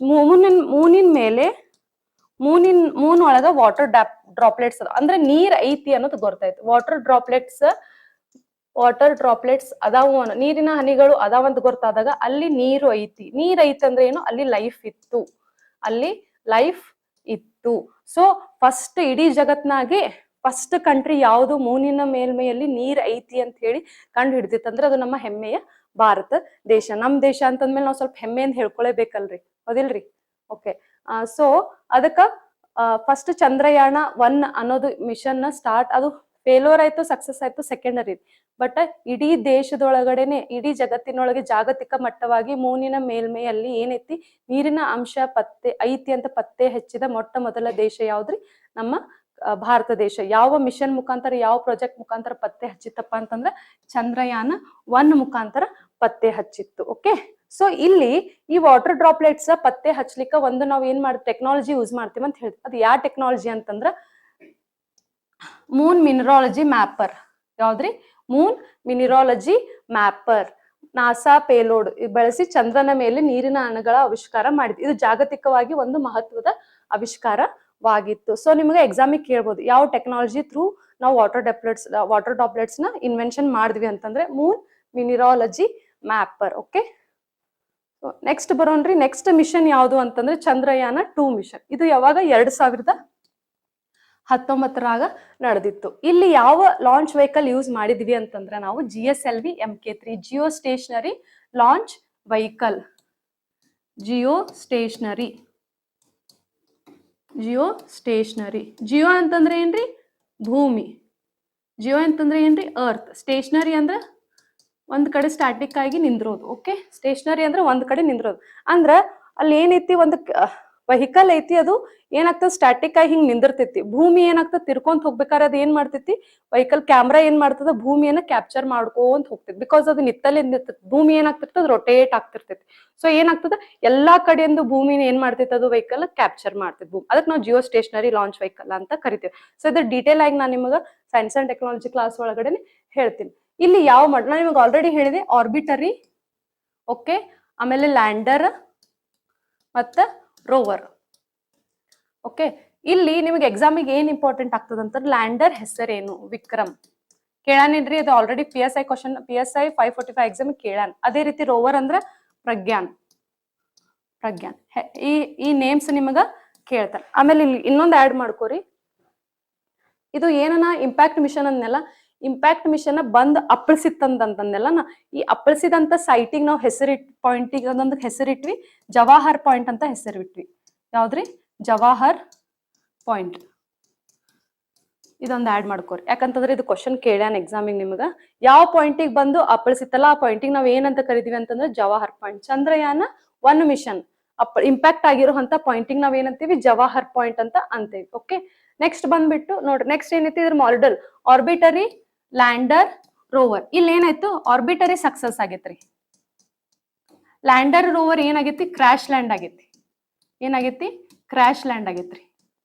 ಮೂನಿನ ಮೇಲೆ ಮೂನ್ ಒಳಗ ವಾಟರ್ ಡ್ರಾಪ್ಲೆಟ್ಸ್ ಅದ, ಅಂದ್ರೆ ನೀರ್ ಐತಿ ಅನ್ನೋದು ಗೊತ್ತಾಯ್ತು. ವಾಟರ್ ಡ್ರಾಪ್ಲೆಟ್ಸ್ ಅದಾವು, ನೀರಿನ ಹನಿಗಳು ಅದಾವಂತ ಗೊತ್ತಾದಾಗ ಅಲ್ಲಿ ನೀರು ಐತಿ. ಅಂದ್ರೆ ಏನು, ಅಲ್ಲಿ ಲೈಫ್ ಇತ್ತು. ಸೊ ಫಸ್ಟ್ ಇಡೀ ಜಗತ್ನಾಗೆ ಫಸ್ಟ್ ಕಂಟ್ರಿ ಯಾವುದು ಮೂನಿನ ಮೇಲ್ಮೆಯಲ್ಲಿ ನೀರ್ ಐತಿ ಅಂತ ಹೇಳಿ ಕಂಡು ಹಿಡಿದಿತ್ತಂದ್ರೆ ಅದು ನಮ್ಮ ಹೆಮ್ಮೆಯ ಭಾರತ ದೇಶ. ನಮ್ ದೇಶ ಅಂತಂದ್ಮೇಲೆ ನಾವು ಸ್ವಲ್ಪ ಹೆಮ್ಮೆಯಿಂದ ಹೇಳ್ಕೊಳೇಬೇಕಲ್ರಿ, ಹೌದಿಲ್ರಿ? ಓಕೆ, ಸೊ ಅದಕ್ಕ ಫಸ್ಟ್ ಚಂದ್ರಯಾನ-1 ಅನ್ನೋದು ಮಿಷನ್ ಸ್ಟಾರ್ಟ್, ಅದು ಫೇಲ್ಯೂರ್ ಆಯ್ತು, ಸಕ್ಸಸ್ ಆಯ್ತು, ಸೆಕೆಂಡರಿ. ಬಟ್ ಇಡೀ ದೇಶದೊಳಗಡೆನೆ, ಇಡೀ ಜಗತ್ತಿನೊಳಗೆ ಜಾಗತಿಕ ಮಟ್ಟವಾಗಿ ಮೂನಿನ ಮೇಲ್ಮೆಯಲ್ಲಿ ಏನೈತಿ, ನೀರಿನ ಅಂಶ ಐತಿ ಅಂತ ಪತ್ತೆ ಹಚ್ಚಿದ ಮೊಟ್ಟ ಮೊದಲ ದೇಶ ಯಾವ್ದ್ರಿ? ನಮ್ಮ ಭಾರತ ದೇಶ. ಯಾವ ಮಿಷನ್ ಮುಖಾಂತರ, ಯಾವ ಪ್ರಾಜೆಕ್ಟ್ ಮುಖಾಂತರ ಪತ್ತೆ ಹಚ್ಚಿತ್ತಪ್ಪ ಅಂತಂದ್ರೆ ಚಂದ್ರಯಾನ-1 ಮುಖಾಂತರ ಪತ್ತೆ ಹಚ್ಚಿತ್ತು. ಓಕೆ, ಸೊ ಇಲ್ಲಿ ಈ ವಾಟರ್ ಡ್ರಾಪ್ಲೆಟ್ಸ್ ಪತ್ತೆ ಹಚ್ಲಿಕ್ಕ ಒಂದು ನಾವ್ ಏನ್ ಮಾಡ್ತೀವಿ, ಟೆಕ್ನಾಲಜಿ ಯೂಸ್ ಮಾಡ್ತೀವಿ ಅಂತ ಹೇಳ್ತೀವಿ. ಅದು ಯಾವ ಟೆಕ್ನಾಲಜಿ ಅಂತಂದ್ರ Moon mineralogy ಮ್ಯಾಪರ್. ಯಾವ್ದ್ರಿ? Moon mineralogy ಮ್ಯಾಪರ್. NASA payload ಬಳಸಿ ಚಂದ್ರನ ಮೇಲೆ ನೀರಿನ ಅಣುಗಳ ಆವಿಷ್ಕಾರ ಮಾಡಿದ್ವಿ. ಇದು ಜಾಗತಿಕವಾಗಿ ಒಂದು ಮಹತ್ವದ ಆವಿಷ್ಕಾರವಾಗಿತ್ತು. ಸೊ ನಿಮಗೆ ಎಕ್ಸಾಮಿಗೆ ಕೇಳ್ಬೋದು, ಯಾವ ಟೆಕ್ನಾಲಜಿ ಥ್ರೂ ನಾವು ವಾಟರ್ ಡ್ರಾಪ್ಲೆಟ್ಸ್ ನ ಇನ್ವೆನ್ಷನ್ ಮಾಡಿದ್ವಿ ಅಂತಂದ್ರೆ moon mineralogy mapper. Okay, next ಬರೋಣ್ರಿ. ನೆಕ್ಸ್ಟ್ ಮಿಷನ್ ಯಾವುದು ಅಂತಂದ್ರೆ ಚಂದ್ರಯಾನ-2 ಮಿಷನ್. ಇದು ಯಾವಾಗ 2019 ನಡೆದಿತ್ತು. ಇಲ್ಲಿ ಯಾವ ಲಾಂಚ್ ವೆಹಿಕಲ್ ಯೂಸ್ ಮಾಡಿದ್ವಿ ಅಂತಂದ್ರೆ ನಾವು GSLV-MK3 geostationary launch vehicle. Geo ಅಂತಂದ್ರೆ ಏನ್ರಿ? ಭೂಮಿ. ಜಿಯೋ ಅಂತಂದ್ರೆ ಏನ್ರಿ? ಅರ್ತ್. ಸ್ಟೇಷನರಿ ಅಂದ್ರೆ ಒಂದ್ ಕಡೆ ಸ್ಟಾಟಿಕ್ ಆಗಿ ನಿಂದ್ರೋದು. ಓಕೆ, ಸ್ಟೇಷನರಿ ಅಂದ್ರೆ ಒಂದ್ ಕಡೆ ನಿಂದ್ರೋದು. ಅಂದ್ರ ಅಲ್ಲಿ ಏನೈತಿ, ಒಂದು ವೆಹಿಕಲ್ ಐತಿ, ಅದು ಏನಾಗ್ತದೆ, ಸ್ಟಾಟಿಕ್ ಆಗಿ ಹಿಂಗ್ ನಿಂದಿರ್ತೈತಿ. ಭೂಮಿ ಏನಾಗ್ತದೆ, ತಿರ್ಕೊಂತ ಹೋಗ್ಬೇಕಾದ್ರೆ ಅದು ಏನ್ ಮಾಡ್ತೈತಿ, ವೆಹಿಕಲ್ ಕ್ಯಾಮ್ರಾ ಏನ್ ಮಾಡ್ತದ, ಭೂಮಿಯನ್ನ ಕ್ಯಾಪ್ಚರ್ ಮಾಡ್ಕೊಂತ ಹೋಗ್ತೈತಿ. ಬಿಕಾಸ್ ಅದು ನಿತ್ತಲ್ಲಿ ನಿಂತಿರ್ತೈತಿ. ಭೂಮಿ ಏನಾಗ್ತಿರ್ತದ, ರೊಟೇಟ್ ಆಗ್ತಿರ್ತೈತಿ. ಸೊ ಏನಾಗ್ತದ, ಎಲ್ಲಾ ಕಡೆಯಿಂದ ಭೂಮಿನ ಏನ್ ಮಾಡ್ತೈತಿ, ಅದು ವೆಹಿಕಲ್ ಕ್ಯಾಪ್ಚರ್ ಮಾಡ್ತೈತಿ. ಅದಕ್ಕೆ ನಾವು ಜಿಯೋ ಸ್ಟೇಷನರಿ ಲಾಂಚ್ ವೆಹಿಕಲ್ ಅಂತ ಕರಿತೀವಿ. ಸೊ ಇದ್ರ ಡೀಟೇಲ್ ಆಗಿ ನಾನು ನಿಮಗ ಸೈನ್ಸ್ ಅಂಡ್ ಟೆಕ್ನಾಲಜಿ ಕ್ಲಾಸ್ ಒಳಗಡೆ ಹೇಳ್ತೀನಿ. ಇಲ್ಲಿ ಯಾವ ನಾನು ನಿಮಗೆ ಆಲ್ರೆಡಿ ಹೇಳಿದೆ, ಆರ್ಬಿಟರಿ, ಓಕೆ, ಆಮೇಲೆ ಲ್ಯಾಂಡರ್ ಮತ್ತ ರೋವರ್. ಓಕೆ, ಇಲ್ಲಿ ನಿಮಗೆ ಎಕ್ಸಾಮಿಗೆ ಏನ್ ಇಂಪಾರ್ಟೆಂಟ್ ಆಗ್ತದ ಅಂತ, ಲ್ಯಾಂಡರ್ ಹೆಸರೇನು? ವಿಕ್ರಮ್ ಕೇಳಾನೇನ್ರಿ, ಅದು already PSI question, PSI 545 exam ಕೇಳಾನ. ಅದೇ ರೀತಿ ರೋವರ್ ಅಂದ್ರ ಪ್ರಜ್ಞಾನ್. ಈ ನೇಮ್ಸ್ ನಿಮಗ ಕೇಳ್ತಾರ. ಆಮೇಲೆ ಇಲ್ಲಿ ಇನ್ನೊಂದು ಆಡ್ ಮಾಡ್ಕೋರಿ, ಇದು ಏನನ ಇಂಪ್ಯಾಕ್ಟ್ ಮಿಷನ್ ಅಂದ್ನೆಲ್ಲ, ಇಂಪ್ಯಾಕ್ಟ್ ಮಿಷನ್ ಬಂದ್ ಅಪ್ಪಳಿಸಿತ್ತಂತಂದೆಲ್ಲ ಈ ಅಪ್ಪಳಿಸಿದಂತ ಸೈಟಿಗೆ ನಾವು ಪಾಯಿಂಟಿಗೆ ಒಂದೊಂದು ಹೆಸರಿಟ್ವಿ, ಜವಾಹರ್ ಪಾಯಿಂಟ್ ಅಂತ ಹೆಸರಿಟ್ವಿ. ಯಾವ್ದ್ರಿ? ಜವಾಹರ್ ಪಾಯಿಂಟ್. ಇದೊಂದು ಆಡ್ ಮಾಡ್ಕೋರಿ, ಯಾಕಂತಂದ್ರೆ ಇದು ಕ್ವಶನ್ ಕೇಳ್ಯಾನ ಎಕ್ಸಾಮಿಗೆ ನಿಮ್ಗ. ಯಾವ ಪಾಯಿಂಟಿಗೆ ಬಂದು ಅಪ್ಪಳಿಸಿತ್ತಲ್ಲ ಆ ಪಾಯಿಂಟಿಗೆ ನಾವ್ ಏನಂತ ಕರಿತೀವಿ ಅಂತಂದ್ರೆ Jawahar point. Chandrayaan 1 mission impact ಆಗಿರುವಂತ ಪಾಯಿಂಟಿಗೆ ನಾವ್ ಏನಂತೀವಿ? ಜವಾಹರ್ ಪಾಯಿಂಟ್ ಅಂತ ಅಂತೀವಿ. ಓಕೆ, ನೆಕ್ಸ್ಟ್ ಬಂದ್ಬಿಟ್ಟು ನೋಡ್ರಿ, ನೆಕ್ಸ್ಟ್ ಏನೈತಿ ಇದ್ರ ಮಾಡೆಲ್ ಆರ್ಬಿಟರಿ ಲ್ಯಾಂಡರ್ ರೋವರ್. ಇಲ್ಲಿ ಏನಾಯ್ತು? ಆರ್ಬಿಟರಿ ಸಕ್ಸಸ್ ಆಗೈತ್ರಿ. ಲ್ಯಾಂಡರ್ ರೋವರ್ ಏನಾಗೈತಿ? ಕ್ರಾಶ್ ಲ್ಯಾಂಡ್ ಆಗೈತಿ. ಏನಾಗೈತಿ? ಕ್ರಾಶ್ ಲ್ಯಾಂಡ್ ಆಗೈತ್ರಿ.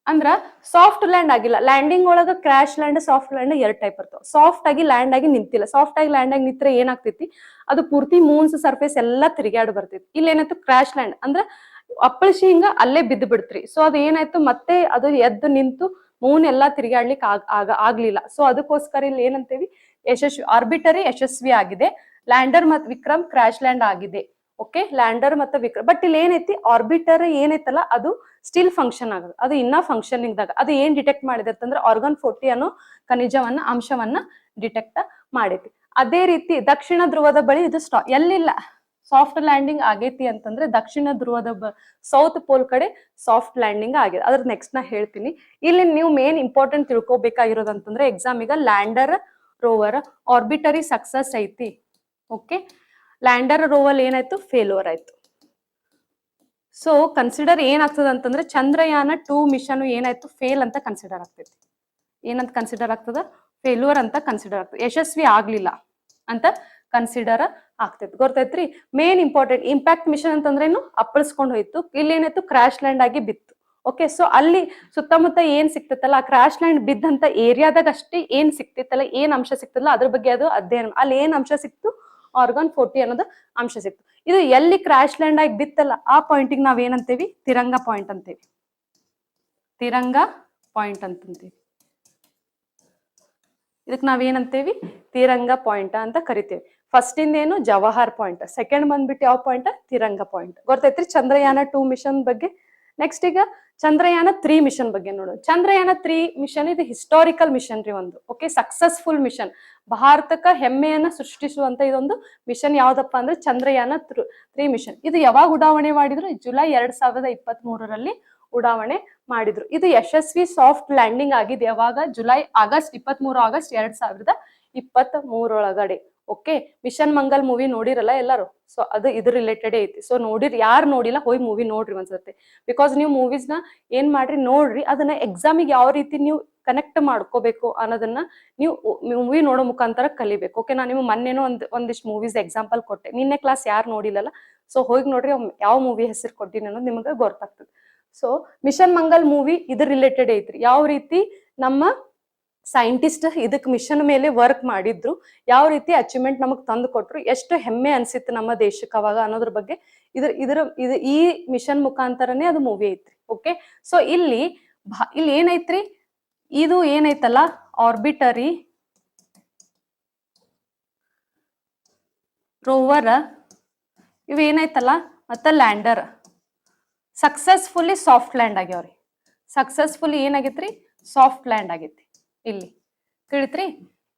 ಅಂದ್ರ ಸಾಫ್ಟ್ ಲ್ಯಾಂಡ್ ಆಗಿಲ್ಲ. ಲ್ಯಾಂಡಿಂಗ್ ಒಳಗ crash land, soft land 2 type ಇರ್ತಾವ. ಸಾಫ್ಟ್ ಆಗಿ ಲ್ಯಾಂಡ್ ಆಗಿ ನಿಂತಿಲ್ಲ. ಸಾಫ್ಟ್ ಆಗಿ ಲ್ಯಾಂಡ್ ಆಗಿ ನಿಂತ್ರೆ ಏನಾಗ್ತೈತಿ? ಅದು ಪೂರ್ತಿ ಮೂನ್ಸ್ ಸರ್ಫೇಸ್ ಎಲ್ಲಾ ತಿರುಗಾಡಿ ಬರ್ತೈತಿ. ಇಲ್ಲಿ ಏನಾಯ್ತು? ಕ್ರಾಶ್ ಲ್ಯಾಂಡ್ ಅಂದ್ರ ಅಪ್ಪಳಿಸಿ ಹಿಂಗ ಅಲ್ಲೇ ಬಿದ್ದು ಬಿಡ್ತ್ರಿ. ಸೊ ಅದು ಏನಾಯ್ತು? ಮತ್ತೆ ಅದು ಎದ್ದು ನಿಂತು ಮೂನ್ ಎಲ್ಲಾ ತಿರುಗಾಡ್ಲಿಕ್ಕೆ ಆಗ್ಲಿಲ್ಲ. ಸೊ ಅದಕ್ಕೋಸ್ಕರ ಇಲ್ಲಿ ಏನಂತೇವಿ? ಆರ್ಬಿಟರಿ ಯಶಸ್ವಿ ಆಗಿದೆ. ಲ್ಯಾಂಡರ್ ಮತ್ ವಿಕ್ರಮ್ ಕ್ರಾಶ್ ಲ್ಯಾಂಡ್ ಆಗಿದೆ. ಓಕೆ, ಲ್ಯಾಂಡರ್ ಮತ್ತೆ ವಿಕ್ರಮ್. ಬಟ್ ಇಲ್ಲಿ ಏನೈತಿ? ಆರ್ಬಿಟರ್ ಏನೈತಲ್ಲ ಅದು ಸ್ಟಿಲ್ ಫಂಕ್ಷನ್ ಆಗೋದು. ಅದು ಇನ್ನ ಫಂಕ್ಷನಿಂಗ್ ದಾಗ ಅದು ಏನ್ ಡಿಟೆಕ್ಟ್ ಮಾಡಿದೆ ಅಂತಂದ್ರೆ ಆರ್ಗನ್ 40 ಅನ್ನೋ ಖನಿಜವನ್ನ, ಅಂಶವನ್ನ ಡಿಟೆಕ್ಟ್ ಮಾಡೈತಿ. ಅದೇ ರೀತಿ ದಕ್ಷಿಣ ಧ್ರುವದ ಬಳಿ ಇದು ಎಲ್ಲಿಲ್ಲ ಸಾಫ್ಟ್ ಲ್ಯಾಂಡಿಂಗ್ ಆಗೈತಿ ಅಂತಂದ್ರೆ ದಕ್ಷಿಣ ಧ್ರುವದ ಸೌತ್ ಪೋಲ್ ಕಡೆ ಸಾಫ್ಟ್ ಲ್ಯಾಂಡಿಂಗ್ ಆಗಿದೆ. ಅದ್ರ ನೆಕ್ಸ್ಟ್ ನಾ ಹೇಳ್ತೀನಿ. ಇಲ್ಲಿ ನೀವು ಮೇನ್ ಇಂಪಾರ್ಟೆಂಟ್ ತಿಳ್ಕೊಬೇಕಾಗಿರೋದಂತಂದ್ರೆ ಎಕ್ಸಾಮಿಗ ಲ್ಯಾಂಡರ್ ರೋವರ್ ಆರ್ಬಿಟರಿ ಸಕ್ಸಸ್ ಐತಿ. ಓಕೆ, ಲ್ಯಾಂಡರ್ ರೋವರ್ ಏನಾಯ್ತು? ಫೇಲ್ಯೂರ್ ಆಯ್ತು. ಸೊ ಕನ್ಸಿಡರ್ ಏನಾಗ್ತದ ಅಂತಂದ್ರೆ ಚಂದ್ರಯಾನ 2 ಮಿಷನ್ ಏನಾಯ್ತು? ಫೇಲ್ ಅಂತ ಕನ್ಸಿಡರ್ ಆಗ್ತೈತಿ. ಏನಂತ ಕನ್ಸಿಡರ್ ಆಗ್ತದ? ಫೇಲ್ಯೂರ್ ಅಂತ ಕನ್ಸಿಡರ್ ಆಗ್ತದೆ. ಯಶಸ್ವಿ ಆಗ್ಲಿಲ್ಲ ಅಂತ ಕನ್ಸಿಡರ್ ಆಗ್ತೈತಿ. ಗೊತ್ತೈತ್ರಿ? ಮೇನ್ ಇಂಪಾರ್ಟೆಂಟ್ ಇಂಪ್ಯಾಕ್ಟ್ ಮಿಷನ್ ಅಂತಂದ್ರೇನು? ಅಪ್ಪಳಿಸ್ಕೊಂಡು ಹೋಯ್ತು. ಇಲ್ಲಿ ಏನಾಯ್ತು? ಕ್ರಾಶ್ ಲ್ಯಾಂಡ್ ಆಗಿ ಬಿತ್ತು. ಓಕೆ, ಸೊ ಅಲ್ಲಿ ಸುತ್ತಮುತ್ತ ಏನ್ ಸಿಕ್ತೈತಲ್ಲ, ಆ ಕ್ರಾಶ್ ಲ್ಯಾಂಡ್ ಬಿದ್ದಂತ ಏರಿಯಾದಾಗ ಅಷ್ಟೇ ಏನ್ ಸಿಕ್ತೈತಲ್ಲ, ಏನ್ ಅಂಶ ಸಿಕ್ತಲ್ಲ ಅದ್ರ ಬಗ್ಗೆ ಅದು ಅಧ್ಯಯನ. ಅಲ್ಲಿ ಏನ್ ಅಂಶ ಸಿಕ್ತು? ಆರ್ಗನ್ 40 ಅನ್ನೋದು ಅಂಶ ಸಿಕ್ತು. ಇದು ಎಲ್ಲಿ ಕ್ರಾಶ್ ಲ್ಯಾಂಡ್ ಆಗಿ ಬಿತ್ತಲ್ಲ ಆ ಪಾಯಿಂಟಿಗೆ ನಾವ್ ಏನಂತೇವಿ? ತಿರಂಗ ಪಾಯಿಂಟ್ ಅಂತೇವಿ. ತಿರಂಗ ಪಾಯಿಂಟ್ ಅಂತಂತೀವಿ. ಇದಕ್ ನಾವೇನಂತೇವಿ? ತಿರಂಗ ಪಾಯಿಂಟ್ ಅಂತ ಕರಿತೇವಿ. ಫಸ್ಟ್ ಇಂದ ಏನು? ಜವಾಹರ್ ಪಾಯಿಂಟ್. ಸೆಕೆಂಡ್ ಬಂದ್ಬಿಟ್ಟು ಯಾವ ಪಾಯಿಂಟ್? ತಿರಂಗ ಪಾಯಿಂಟ್. ಗೊತ್ತೈತ್ರಿ ಚಂದ್ರಯಾನ 2 ಮಿಷನ್ ಬಗ್ಗೆ. ನೆಕ್ಸ್ಟ್ ಈಗ ಚಂದ್ರಯಾನ 3 ಮಿಷನ್ ಬಗ್ಗೆ ನೋಡೋಣ. ಚಂದ್ರಯಾನ 3 ಮಿಷನ್ ಇದು ಹಿಸ್ಟಾರಿಕಲ್ ಮಿಷನ್ ರೀ ಒಂದು. Okay, successful mission. ಭಾರತಕ್ಕ ಹೆಮ್ಮೆಯನ್ನ ಸೃಷ್ಟಿಸುವಂತ ಇದೊಂದು ಮಿಷನ್ ಯಾವ್ದಪ್ಪ ಅಂದ್ರೆ ಚಂದ್ರಯಾನ 3 ಮಿಷನ್. ಇದು ಯಾವಾಗ ಉಡಾವಣೆ ಮಾಡಿದ್ರು? ಜುಲೈ 2023ರಲ್ಲಿ ಉಡಾವಣೆ ಮಾಡಿದ್ರು. ಇದು ಯಶಸ್ವಿ ಸಾಫ್ಟ್ ಲ್ಯಾಂಡಿಂಗ್ ಆಗಿದೆ. ಯಾವಾಗ? August 23 2023 okay, mission Mangal movie ನೋಡಿರಲ್ಲ ಎಲ್ಲರೂ? ಸೊ ಅದು ಇದ್ರ ರಿಲೇಟೆಡ್ ಐತಿ. ಸೊ ನೋಡಿರಿ, ಯಾರು ನೋಡಿಲ್ಲ ಹೋಗಿ ಮೂವಿ ನೋಡ್ರಿ ಒಂದ್ಸತಿ. ಬಿಕಾಸ್ ನೀವು ಮೂವೀಸ್ ನ ಏನ್ ಮಾಡ್ರಿ? ನೋಡ್ರಿ. ಅದನ್ನ ಎಕ್ಸಾಮಿಗೆ ಯಾವ ರೀತಿ ನೀವು ಕನೆಕ್ಟ್ ಮಾಡ್ಕೋಬೇಕು ಅನ್ನೋದನ್ನ ನೀವು ಮೂವಿ ನೋಡೋ ಮುಖಾಂತರ ಕಲಿಬೇಕು. ಓಕೆ, ನಾನು ನಿಮ್ಗೆ ಮೊನ್ನೆನೋ ಒಂದಿಷ್ಟು ಮೂವೀಸ್ ಎಕ್ಸಾಂಪಲ್ ಕೊಟ್ಟೆ. ನಿನ್ನೆ ಕ್ಲಾಸ್ ಯಾರು ನೋಡಿಲ್ಲಲ್ಲ, ಸೊ ಹೋಗಿ ನೋಡ್ರಿ ಯಾವ ಮೂವಿ ಹೆಸರು ಕೊಟ್ಟಿನಿ ಅನ್ನೋದು ನಿಮ್ಗೆ ಗೊತ್ತಾಗ್ತದೆ. ಸೊ ಮಿಷನ್ ಮಂಗಲ್ ಮೂವಿ ಇದ್ರ ರಿಲೇಟೆಡ್ ಐತ್ರಿ. ಯಾವ ರೀತಿ ನಮ್ಮ ಸೈಂಟಿಸ್ಟ್ ಇದಕ್ ಮಿಷನ್ ಮೇಲೆ ವರ್ಕ್ ಮಾಡಿದ್ರು, ಯಾವ ರೀತಿ ಅಚೀವ್ಮೆಂಟ್ ನಮಗ್ ತಂದು ಕೊಟ್ರು, ಎಷ್ಟು ಹೆಮ್ಮೆ ಅನ್ಸಿತ್ತು ನಮ್ಮ ದೇಶಕ್ಕೆ ಅವಾಗ ಅನ್ನೋದ್ರ ಬಗ್ಗೆ ಈ ಮಿಷನ್ ಮುಖಾಂತರನೇ ಅದು ಮೂವಿ ಐತ್ರಿ. ಓಕೆ, ಸೊ ಇಲ್ಲಿ ಏನೈತ್ರಿ? ಇದು ಏನೈತಲ್ಲ ಆರ್ಬಿಟರಿ ರೋವರ್ ಇವ್ ಏನಾಯ್ತಲ್ಲ ಮತ್ತೆ ಲ್ಯಾಂಡರ್ ಸಕ್ಸಸ್ಫುಲಿ ಸಾಫ್ಟ್ ಲ್ಯಾಂಡ್ ಆಗ್ಯಾವ್ರಿ. ಸಕ್ಸಸ್ಫುಲಿ ಏನಾಗೈತ್ರಿ? ಸಾಫ್ಟ್ ಲ್ಯಾಂಡ್ ಆಗೈತಿ. ಇಲ್ಲಿ ತಿಳಿತ್ರಿ?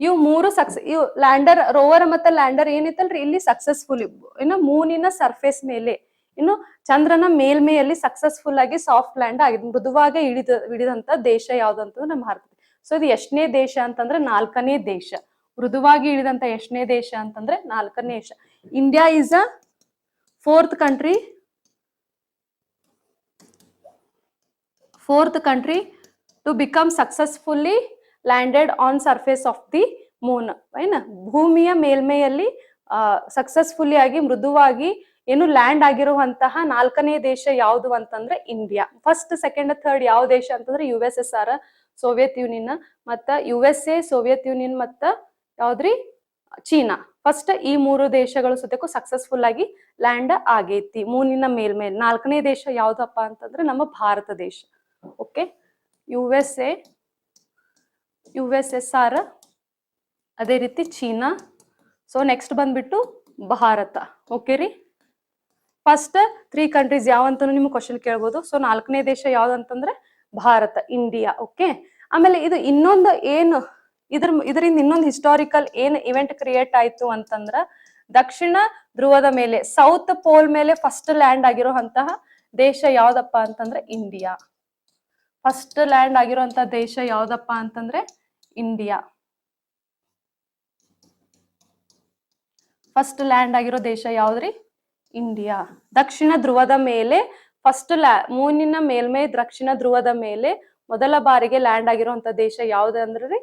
ಇವು ಮೂರು ಇವು ಲ್ಯಾಂಡರ್ ರೋವರ್ ಮತ್ತೆ ಲ್ಯಾಂಡರ್ ಏನೈತಲ್ರಿ ಇಲ್ಲಿ ಸಕ್ಸಸ್ಫುಲಿ ಇನ್ನು ಮೂನಿನ ಸರ್ಫೇಸ್ ಮೇಲೆ, ಇನ್ನು ಚಂದ್ರನ ಮೇಲ್ಮೆಯಲ್ಲಿ ಸಕ್ಸಸ್ಫುಲ್ ಆಗಿ ಸಾಫ್ಟ್ ಲ್ಯಾಂಡ್ ಆಗಿದೆ. ಮೃದುವಾಗಿ ಹಿಡಿದಂತ ದೇಶ ಯಾವ್ದು ಅಂತಂದ್ರೆ ನಮ್ಮ ಭಾರತ. ಸೊ ಇದು ಎಷ್ಟನೇ ದೇಶ ಅಂತಂದ್ರೆ 4ನೇ ದೇಶ. ಮೃದುವಾಗಿ ಇಳಿದಂತ ಎಷ್ಟನೇ ದೇಶ ಅಂತಂದ್ರೆ 4ನೇ ದೇಶ. India is a 4th country to become successfully landed on surface of the moon. ಏನ ಭೂಮಿಯ ಮೇಲ್ಮೆಯಲ್ಲಿ ಸಕ್ಸಸ್ಫುಲಿ ಆಗಿ ಮೃದುವಾಗಿ ಏನು ಲ್ಯಾಂಡ್ ಆಗಿರುವಂತಹ 4ನೇ ದೇಶ ಯಾವುದು ಅಂತಂದ್ರೆ ಇಂಡಿಯಾ. ಫಸ್ಟ್, ಸೆಕೆಂಡ್, ಥರ್ಡ್ ಯಾವ ದೇಶ ಅಂತಂದ್ರೆ USSR, ಸೋವಿಯತ್ ಯೂನಿಯನ್, ಮತ್ತ USA, ಸೋವಿಯತ್ ಯೂನಿಯನ್, ಮತ್ತ ಯಾವ್ದ್ರಿ? ಚೀನಾ. ಫಸ್ಟ್ ಈ 3 ದೇಶಗಳು ಸದ್ಯಕ್ಕೂ ಸಕ್ಸಸ್ಫುಲ್ ಆಗಿ ಲ್ಯಾಂಡ್ ಆಗೈತಿ ಮೂನಿನ ಮೇಲ್ಮೇಲೆ. 4ನೇ ದೇಶ ಯಾವ್ದಪ್ಪ ಅಂತಂದ್ರೆ ನಮ್ಮ ಭಾರತ ದೇಶ. ಓಕೆ, USSR, ಅದೇ ರೀತಿ ಚೀನಾ. ಸೊ ನೆಕ್ಸ್ಟ್ ಬಂದ್ಬಿಟ್ಟು ಭಾರತ. ಓಕೆ ರೀ, ಫಸ್ಟ್ 3 ಕಂಟ್ರೀಸ್ ಯಾವಂತ ನಿಮ್ಗೆ ಕ್ವಶನ್ ಕೇಳ್ಬೋದು. ಸೊ 4ನೇ ದೇಶ ಯಾವ್ದಂತಂದ್ರೆ ಭಾರತ, ಇಂಡಿಯಾ. ಓಕೆ, ಆಮೇಲೆ ಇದು ಇನ್ನೊಂದು ಏನು ಇದರಿಂದ ಇನ್ನೊಂದು ಹಿಸ್ಟಾರಿಕಲ್ ಏನ್ ಇವೆಂಟ್ ಕ್ರಿಯೇಟ್ ಆಯ್ತು ಅಂತಂದ್ರ ದಕ್ಷಿಣ ಧ್ರುವದ ಮೇಲೆ ಸೌತ್ ಪೋಲ್ ಮೇಲೆ ಫಸ್ಟ್ ಲ್ಯಾಂಡ್ ಆಗಿರುವಂತಹ ದೇಶ ಯಾವ್ದಪ್ಪ ಅಂತಂದ್ರೆ ಇಂಡಿಯಾ. ಫಸ್ಟ್ ಲ್ಯಾಂಡ್ ಆಗಿರುವಂತಹ ದೇಶ ಯಾವ್ದಪ್ಪ ಅಂತಂದ್ರೆ ಇಂಡಿಯಾ. ಫಸ್ಟ್ ಲ್ಯಾಂಡ್ ಆಗಿರೋ ದೇಶ ಯಾವ್ದ್ರಿ? ಇಂಡಿಯಾ. ದಕ್ಷಿಣ ಧ್ರುವದ ಮೇಲೆ ಫಸ್ಟ್ ಮೂನಿನ ಮೇಲ್ಮೈ ದಕ್ಷಿಣ ಧ್ರುವದ ಮೇಲೆ ಮೊದಲ ಬಾರಿಗೆ ಲ್ಯಾಂಡ್ ಆಗಿರುವಂತ ದೇಶ ಯಾವ್ದು ಅಂದ್ರೆ